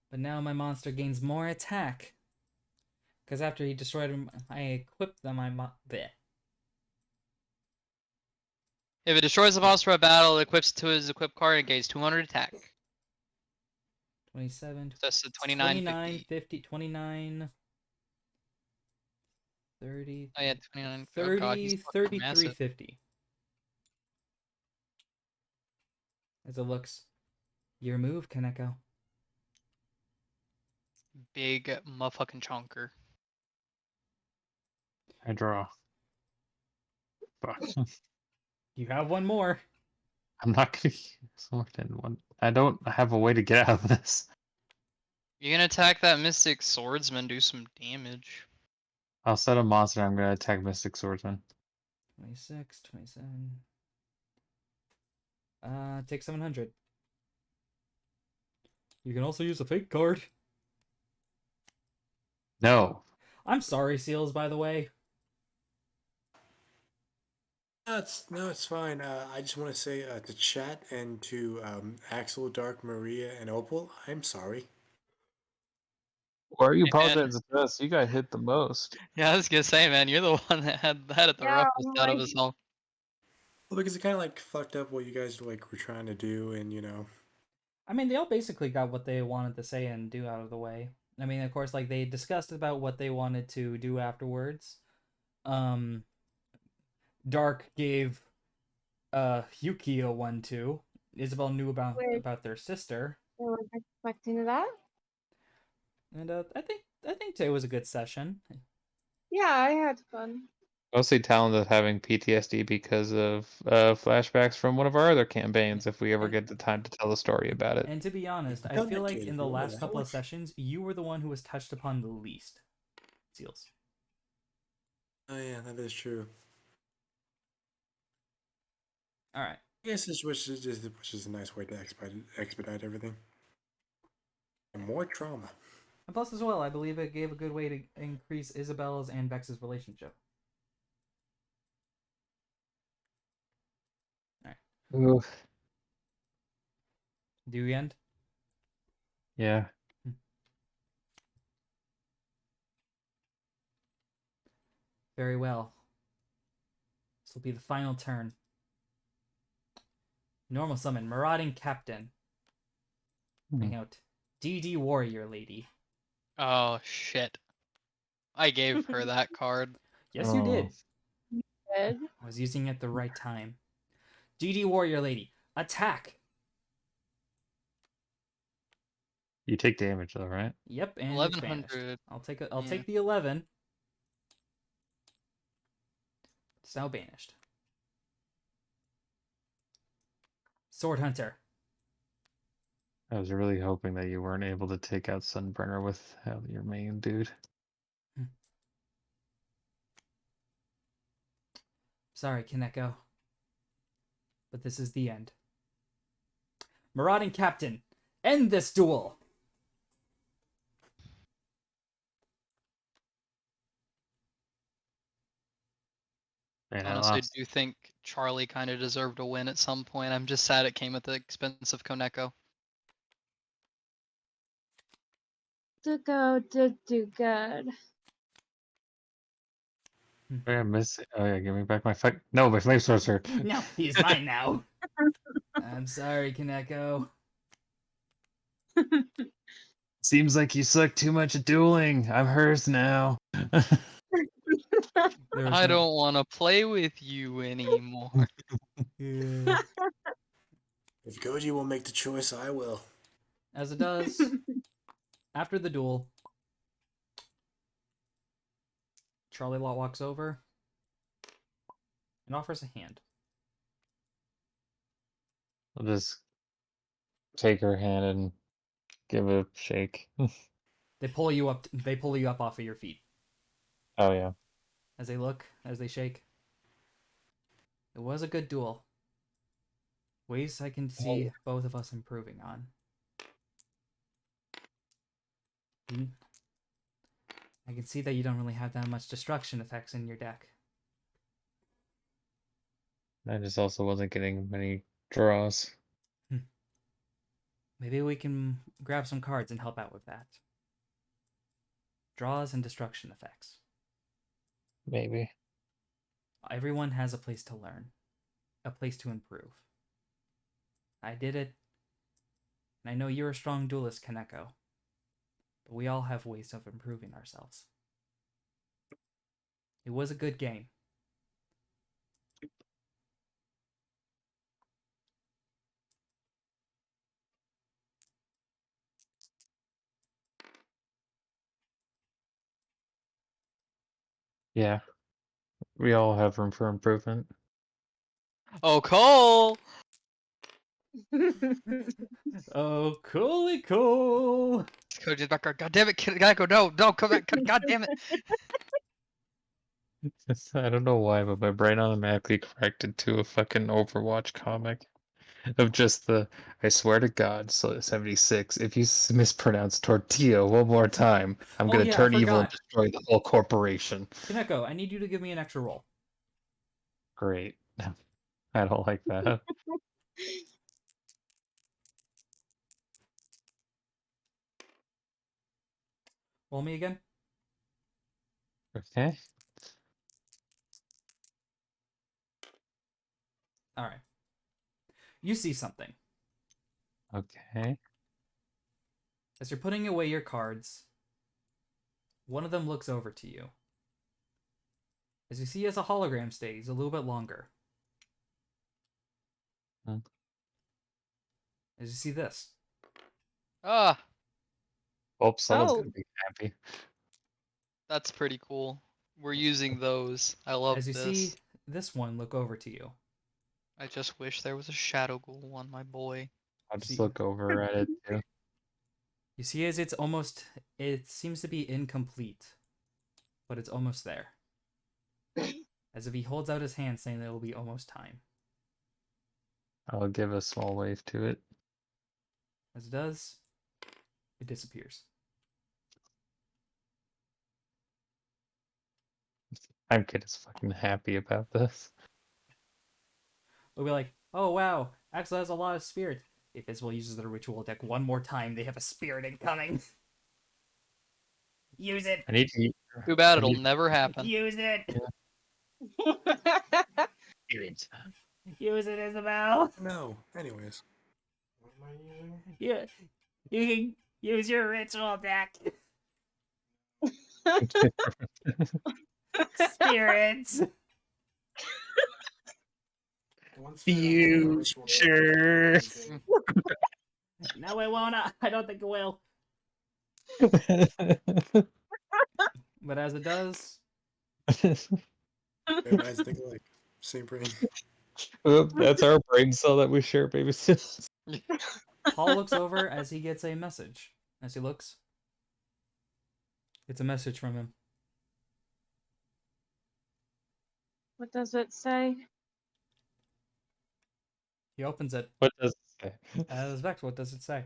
But now my monster gains more attack. Because after he destroyed him, I equipped them. Bleh. If it destroys a monster by battle, it equips to his equip card and gains 200 attack. 27, That's the 29, 50, 29, 30, Oh yeah, 29. 30, Oh god, he's fucking 33, massive. 50. As it looks. Your move, Kaneko. Big motherfucking chonker. I draw. Fuck. You have one more. I'm not gonna use more than one. I don't have a way to get out of this. You can attack that Mystic Swordsman, do some damage. I'll set a monster. I'm gonna attack Mystic Swordsman. 26, 27. Take 700. You can also use a fake card. No. I'm sorry, Seals, by the way. No, it's fine. I just want to say to chat and to Axel, Dark, Maria, and Opal, I'm sorry. Why are you Hey, man. apologizing to us? You got hit the most. Yeah, I was gonna say, man, you're the one that had it the Yeah, roughest out of us all. Well, because it kind of like fucked up what you guys like were trying to do, and you know. I mean, they all basically got what they wanted to say and do out of the way. I mean, of course, like, they discussed about what they wanted to do afterwards. Dark gave Yukio 1-2. Isabel knew about their sister. I was expecting that. And I think today was a good session. Yeah, I had fun. Mostly talented having PTSD because of flashbacks from one of our other campaigns. If we ever get the time to tell the story about it. And to be honest, I feel like in the last couple of sessions, you were the one who was touched upon the least. Seals. Oh yeah, that is true. All right. I guess this which is a nice way to expedite everything. And more trauma. And plus, as well, I believe it gave a good way to increase Isabella's and Vex's relationship. Oof. Do you end? Yeah. Very well. This will be the final turn. Normal summon, Marauding Captain. Bring out DD Warrior Lady. Oh shit! I gave her that card. Yes, you did. Good. I was using it at the right time. DD Warrior Lady, attack. You take damage though, right? Yep, and it's banished. 1100. I'll Yeah. take the 11. It's now banished. Sword Hunter. I was really hoping that you weren't able to take out Sunburner with your main dude. Sorry, Kaneko. But this is the end. Marauding Captain, end this duel! And I Honestly, I lost. do think Charlie kind of deserved a win at some point. I'm just sad it came at the expense of Koneko. Dugo did do good. Wait, I missed it. Oh yeah, give me back my fight. No, my flame sorcerer. No, he's mine now. I'm sorry, Kaneko. Seems like you suck too much at dueling. I'm hers now. I don't want to play with you anymore. Yeah. If Goji will make the choice, I will. As it does, after the duel, Charlie Lot walks over and offers a hand. I'll just take her hand and give a shake. They pull you up. They pull you up off of your feet Oh yeah. as they look, as they shake. It was a good duel. Ways I can see both of us improving on. I can see that you don't really have that much destruction effects in your deck. I just also wasn't getting many draws. Maybe we can grab some cards and help out with that. Draws and destruction effects. Maybe. Everyone has a place to learn, a place to improve. I did it, and I know you're a strong duelist, Kaneko, but we all have ways of improving ourselves. It was a good game. Yeah. We all have room for improvement. Oh, Cole! Oh, cool. Koji's back. God damn it, Koneko, no, come back. God damn it. I don't know why, but my brain automatically corrected to a fucking Overwatch comic of just the, I swear to God, 76, if you mispronounce tortilla one more time, I'm Oh gonna yeah, I turn evil and forgot. destroy the whole corporation. Kaneko, I need you to give me an extra roll. Great. I don't like that. Roll me again. Okay. All right. You see something. Okay. As you're putting away your cards, one of them looks over to you. As you see as a hologram stays a little bit longer. Hmm. As you see this. Ah, Hope someone's Oh. gonna be happy. that's pretty cool. We're using those. I love As you this. see this one look over to you. I just wish there was a Shadow Ghoul on my boy. I'll just See- look over at it too. You see as it's almost, it seems to be incomplete, but it's almost there. As if he holds out his hand saying that it will be almost time. I'll give a small wave to it. As it does, it disappears. I'm getting fucking happy about this. We'll be like, oh wow, Axel has a lot of spirit. If Isabel uses the ritual deck one more time, they have a spirit incoming. Use it! I need to. Too bad I it'll need- never happen. Use it! Do it. Use it, Isabel. No. Anyways. What am I using? You can use your ritual deck. Spirits. One spell I'm using my ritual deck is Future. using. No, it won't. I don't think it will. But as it does, Everybody's thinking like same brain. Well, that's our brain cell that we share, baby. Paul looks over as he gets a message. As he looks, it's a message from him. What does it say? He opens it. What does it say? As Vex, what does it say?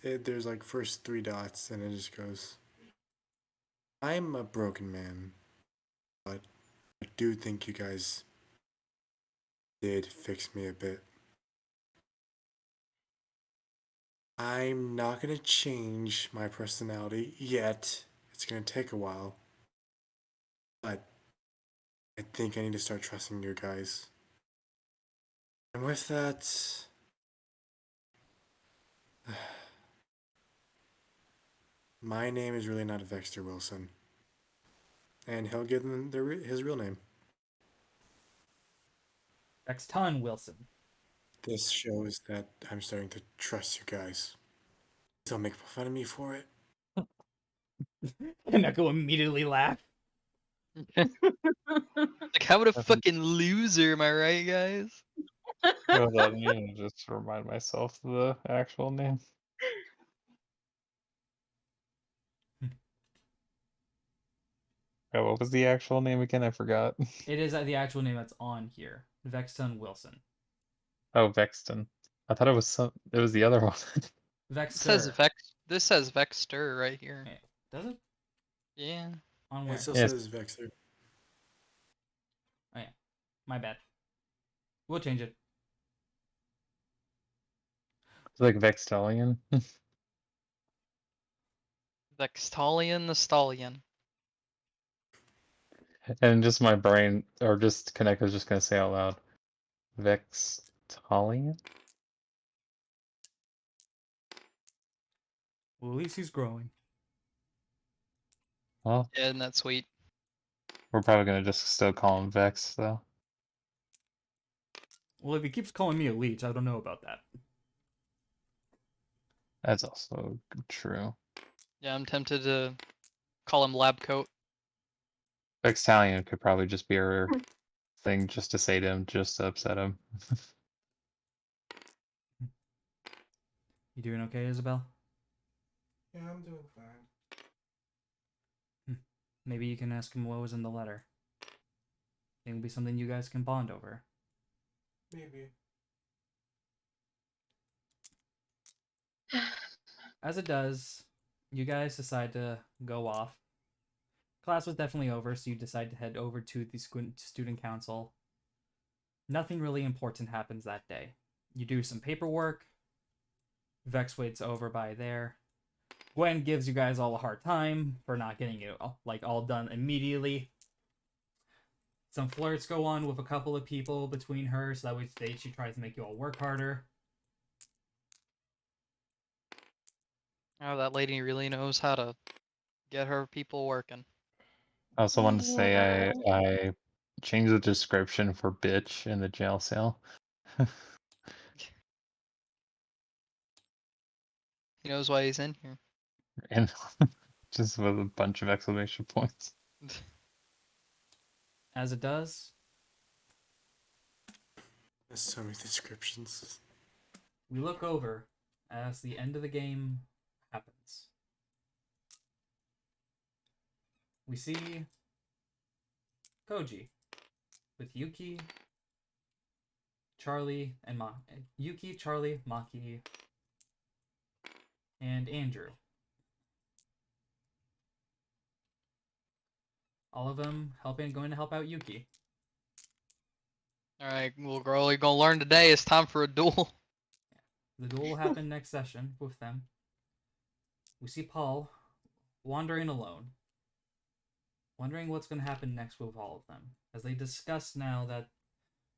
There's like first 3 dots, and it just goes. I'm a broken man, but I do think you guys did fix me a bit. I'm not gonna change my personality yet. It's gonna take a while. But I think I need to start trusting you guys. And with that, my name is really not Vexter Wilson. And he'll give them his real name. Vexton Wilson. This shows that I'm starting to trust you guys. Don't make fun of me for it. Kaneko immediately laugh. Like, how about a fucking loser, am I right, guys? Well, that name just to remind myself of the actual name. Oh, what was the actual name again? I forgot. It is the actual name that's on here. Vexton Wilson. Oh, Vexton. I thought it was it was the other one. It says Vexter. This says Vexter right here. Okay. Does it? Yeah. On where? It still Yes. says Vexter. Oh yeah. My bad. We'll change it. It's like Vextalion. Vextalion the Stallion. And just my brain, or just Connect was just gonna say out loud, Vextalion? Well, at least he's growing. Well, Yeah, isn't that sweet? we're probably gonna just still call him Vex, though. Well, if he keeps calling me a leech, I don't know about that. That's also true. Yeah, I'm tempted to call him Lab Coat. Vextalion could probably just be our thing just to say to him, just to upset him. You doing okay, Isabel? Yeah, I'm doing fine. Maybe you can ask him what was in the letter. It'll be something you guys can bond over. Maybe. As it does, you guys decide to go off. Class was definitely over, so you decide to head over to the student council. Nothing really important happens that day. You do some paperwork. Vex waits over by there. Gwen gives you guys all a hard time for not getting it all done immediately. Some flirts go on with a couple of people between her, so that way she tries to make you all work harder. Oh, that lady really knows how to get her people working. I also wanted to say I changed the description for bitch in the jail cell. He knows why he's in here. And just with a bunch of exclamation points. As it does, There's so many descriptions. we look over as the end of the game happens. We see Koji with Yuki, Charlie, and Yuki, Charlie, Maki, and Andrew. All of them going to help out Yuki. Alright, little girl, you're gonna learn today. It's time for a duel. The duel will happen next session with them. We see Paul wandering alone. wondering what's going to happen next with all of them, as they discuss now that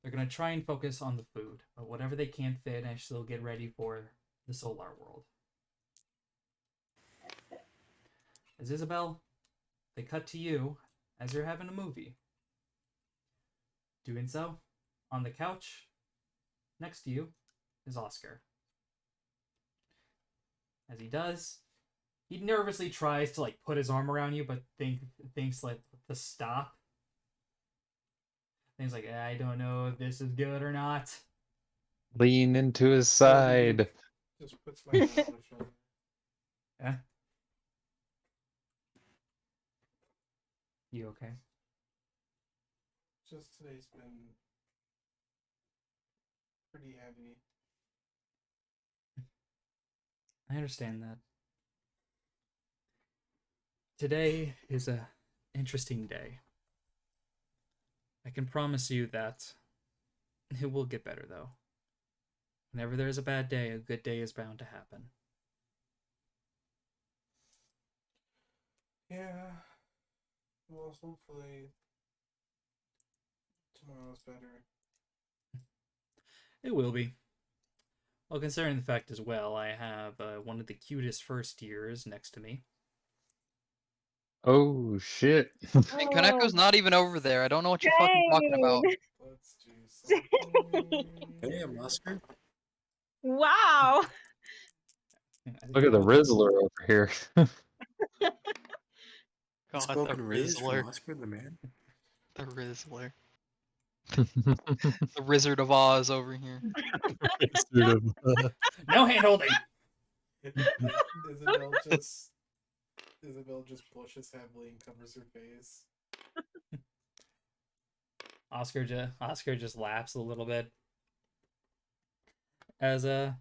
they're going to try and focus on the food, but whatever they can't finish, they'll get ready for the solar world. As Isabel, they cut to you as you're having a movie. Doing so, on the couch next to you is Oscar. As he does, he nervously tries to like put his arm around you, but thinks like to stop. Things like, I don't know if this is good or not. Lean into his side. Just puts my hand on his shoulder. Yeah. You okay? Just today's been pretty heavy. I understand that. Today is a interesting day. I can promise you that it will get better, though. Whenever there's a bad day, a good day is bound to happen. Yeah. Well, hopefully tomorrow's better. It will be. Well, considering the fact as well, I have one of the cutest first years next to me. Oh shit. Hey, Kaneko's not even over there. I don't know what you're fucking talking about. Let's do something. Damn, Oscar. Wow. Look at the Rizzler over here. God, Spoken the Riz from Rizzler. Oscar the man. The Rizzler. The Wizard of Oz over here. No hand holding. Isabel just blushes heavily and covers her face. Oscar just laughs a little bit. As I'm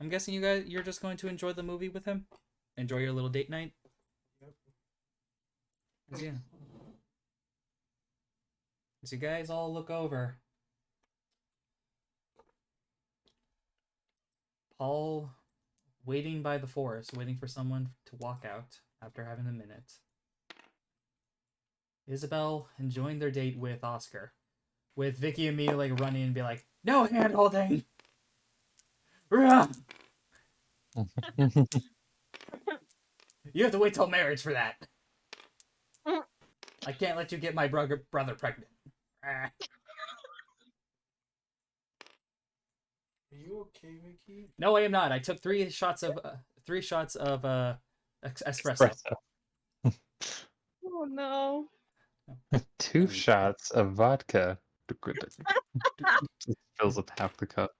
guessing you're just going to enjoy the movie with him? Enjoy your little date night? Yep. Yeah. As you guys all look over, Paul waiting by the forest, waiting for someone to walk out after having a minute. Isabel enjoying their date with Oscar, with Vicky immediately running and be like, "No hand holding!" You have to wait till marriage for that. I can't let you get my brother pregnant. Are you okay, Vicky? No, I am not. I took 3 shots of espresso. Espresso. Oh no. 2 shots of vodka. Just fills up half the cup.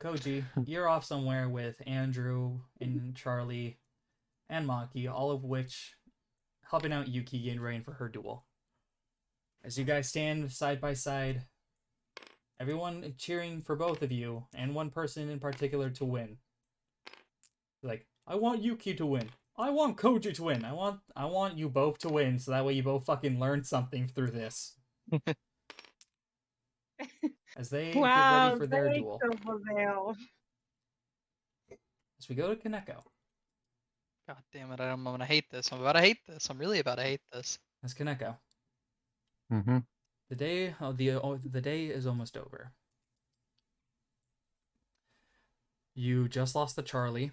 Koji, you're off somewhere with Andrew and Charlie and Maki, all of which helping out Yuki getting ready for her duel. As you guys stand side by side, everyone cheering for both of you, and one person in particular to win. Like, I want Yuki to win. I want Koji to win. I want you both to win, so that way you both fucking learn something through this. As they get ready for their duel. As we go to Kaneko. God damn it, I'm gonna hate this. I'm about to hate this. I'm really about to hate this. As Kaneko. Mm-hmm. The day is almost over. You just lost to Charlie.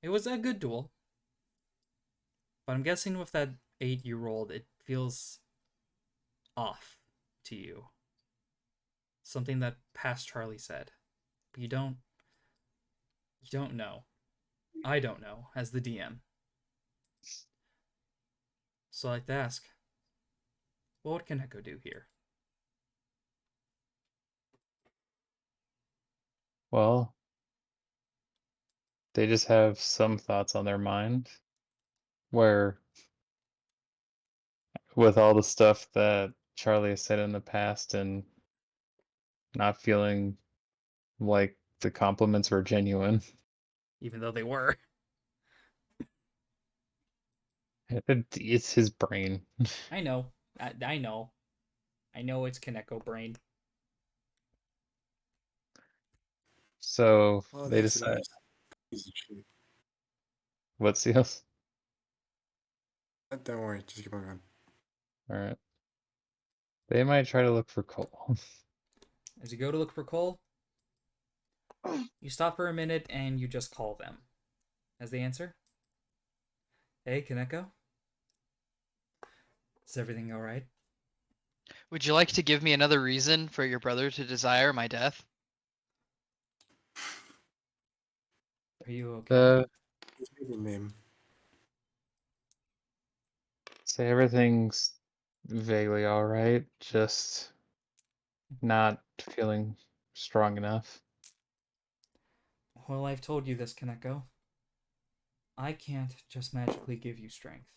It was a good duel. But I'm guessing with that 8-year-old, it feels off to you. Something that past Charlie said. But you don't know. I don't know, as the DM. So I'd like to ask, what would Kaneko do here? Well, they just have some thoughts on their mind where with all the stuff that Charlie has said in the past and not feeling like the compliments were genuine. Even though they were. It's his brain. I know. I know. I know it's Kaneko brain. So Oh, they that's decide. nice. Piece of shit. What's the else? Don't worry, just keep on going. Alright. They might try to look for coal. As you go to look for coal, you stop for a minute and you just call them. As they answer, "Hey, Kaneko? Is everything alright? Would you like to give me another reason for your brother to desire my death? Are you okay?" His maiden name. Say everything's vaguely alright, just not feeling strong enough. Well, I've told you this, Kaneko. I can't just magically give you strength.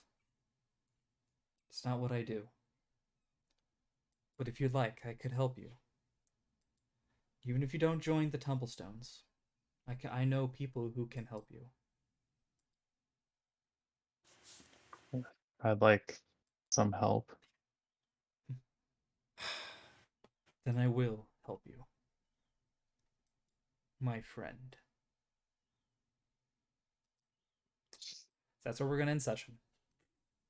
It's not what I do. But if you'd like, I could help you. Even if you don't join the Tumblestones, I know people who can help you. I'd like some help. Then I will help you. My friend. That's where we're gonna end session.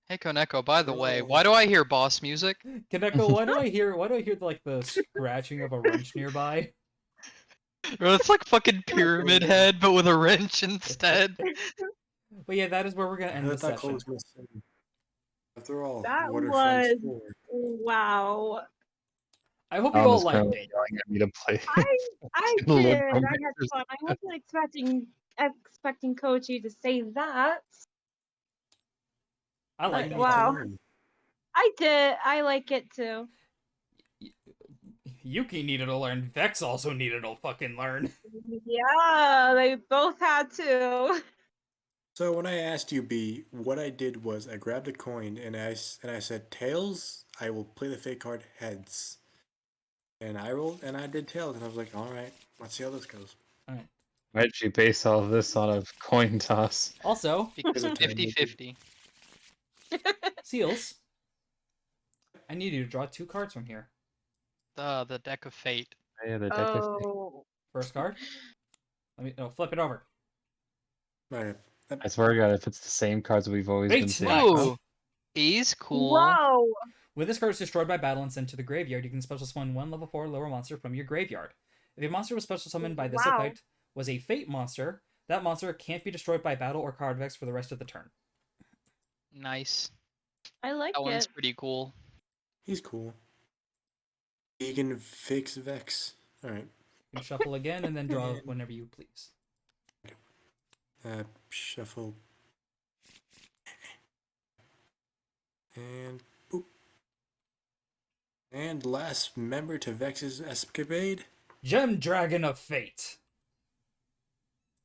Hey Koneko, by the way, why do I hear boss music? Kaneko, why do I hear like the scratching of a wrench nearby? Bro, it's like fucking Pyramid Head, but with a wrench instead. But yeah, that is where we're gonna end I the thought Cole session. was gonna say, after all, That what are friends was for? wow. I hope you Tom all is liked currently it. yelling at me to play. I Gonna did. look I from had pictures. fun. I wasn't expecting Koji to say that. I You liked need it. to Wow. learn. I did. I like it too. Yuki needed to learn. Vex also needed to fucking learn. Yeah, they both had to. So when I asked you, B, what I did was I grabbed a coin and I said tails. I will play the fake card heads. And I rolled and I did tails and I was like, all right, let's see how this goes. Alright. Why'd you base all of this on a coin toss? Also, Because Is it 50-50. Seals, I need you to draw 2 cards from here. The deck of fate. Yeah, the deck of Oh. First card. Flip it over. Alright. I swear to God, if it's the same cards we've always been Wait, seeing. what? Ooh, he's cool. Whoa. When this card is destroyed by battle and sent to the graveyard, you can special summon 1 level 4 lower monster from your graveyard. If a monster was special summoned by this Wow. effect was a fate monster, that monster can't be destroyed by battle or card effects for the rest of the turn. Nice. I like That one's it. pretty cool. He's cool. He can fix Vex. Alright. You can shuffle again and then draw whenever you please. Shuffle. And boop. And last member to Vex's escapade. Gem Dragon of Fate.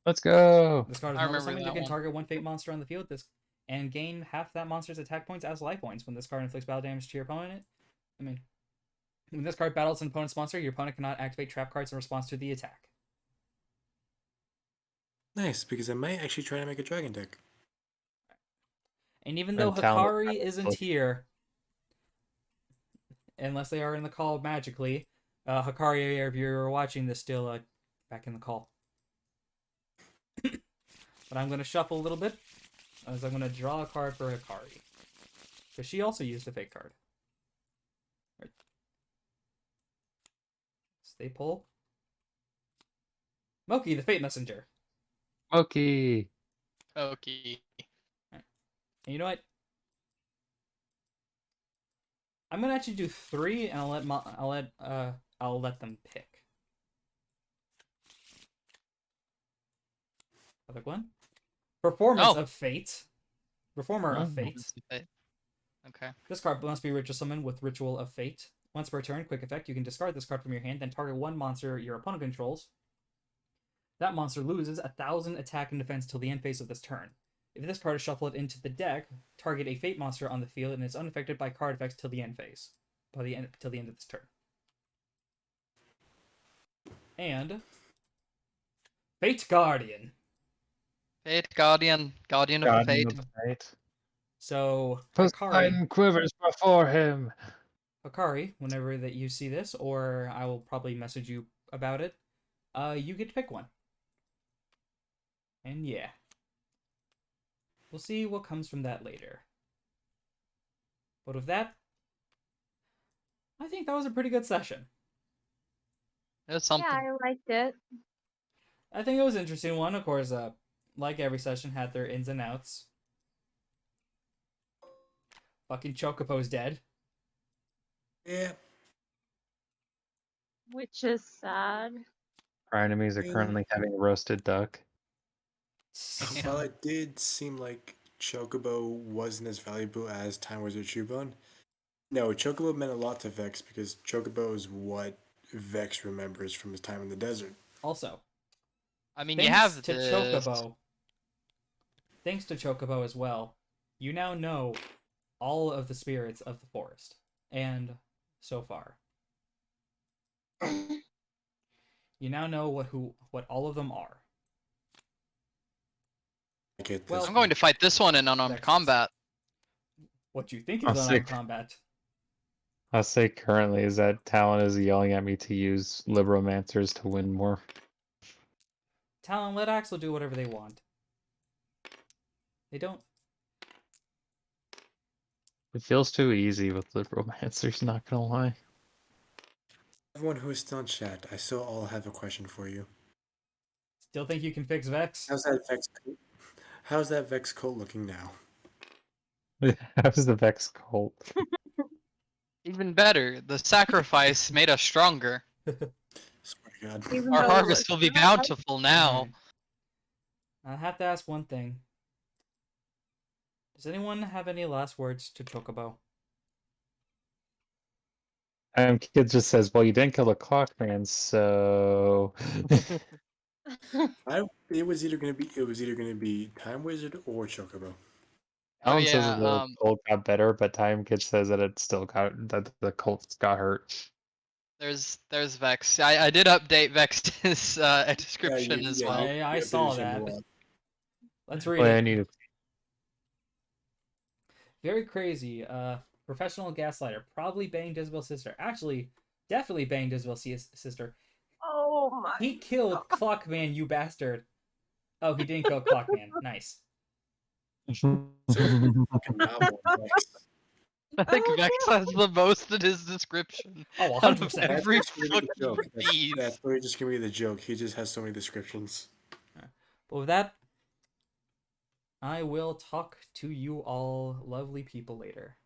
Let's go! This card is I normal remember summon. You that can one. target 1 fate monster on the field and gain half that monster's attack points as life points. When this card inflicts battle damage to your opponent, when this card battles an opponent's monster, your opponent cannot activate trap cards in response to the attack. Nice, because I might actually try to make a dragon deck. And even though And talent Hikari level isn't push. here, unless they are in the call magically, Hikari, if you're watching this, still back in the call. But I'm going to shuffle a little bit, as I'm going to draw a card for Hikari. Because she also used a fake card. Right. Stay pull. Moki, the Fate Messenger. Moki! Okay. And you know what? I'm gonna actually do 3, and I'll let them pick. Other one. Performance of Fate. Performer of Fate. Okay. This card must be ritual summoned with Ritual of Fate. Once per turn, quick effect, you can discard this card from your hand, then target 1 monster your opponent controls. That monster loses 1,000 attack and defense till the end phase of this turn. If this card is shuffled into the deck, target a fate monster on the field and is unaffected by card effects till the end phase. Till the end of this turn. And Fate Guardian. Fate Guardian. Guardian of the Fate. Fate. So Poseidon quivers before him. Hikari, whenever that you see this, or I will probably message you about it, you get to pick one. And yeah. We'll see what comes from that later. But with that, I think that was a pretty good session. There's something. Yeah, I liked it. I think it was an interesting one. Of course, like every session had their ins and outs. Fucking Chocobo's dead. Yeah. Which is sad. Our enemies are currently having roasted duck. While it did seem like Chocobo wasn't as valuable as Time Wizard Chubon, no, Chocobo meant a lot to Vex because Chocobo is what Vex remembers from his time in the desert. Also, I mean, you thanks have to this. Chocobo. Thanks to Chocobo as well, you now know all of the spirits of the forest. And so far. You now know what all of them are. I get this. Well, I'm going to fight this one in unarmed Vexes. combat. What you think I'll is say- unarmed combat. I'll say currently is that Talon is yelling at me to use Libromancers to win more. Talon, let Axel do whatever they want. They don't. It feels too easy with Libromancers, not gonna lie. Everyone who is still in chat, I still all have a question for you. Still think you can fix Vex? How's that Vex cult looking now? How's the Vex cult? Even better, the sacrifice made us stronger. Swear to God. Even Our though it harvest was will be sad. bountiful now. Alright. I have to ask one thing. Does anyone have any last words to Chocobo? Kid just says, well, you didn't kill the Clockman, so... It was either gonna be Time Wizard or Chocobo. Oh Talon says yeah, that the cult got better, but Time Kid says that it still that the cult got hurt. there's Vex. I did update Vex's description as well. I saw that. Let's read Well, it. I need to... Very crazy. Professional gaslighter. Probably banged Isabel's sister. Actually, definitely banged Isabel's sister. Oh my. He killed Clockman, you bastard. Oh, he didn't kill Clockman. Nice. Fucking novel, Vex. I think Oh, Vex has the most in his description. Oh, Out of 100%. every That's just gonna be the fucking joke. piece. That's probably just gonna be the joke. He just has so many descriptions. But with that, I will talk to you all lovely people later.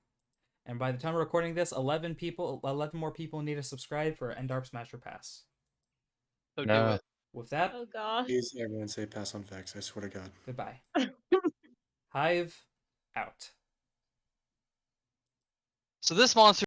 And by the time we're recording this, 11 more people need to subscribe for N-DARP's Master Pass. So No. do it. With that, Oh gosh. Please, everyone say pass on Vex. I swear to God. goodbye. Hive out. So this monster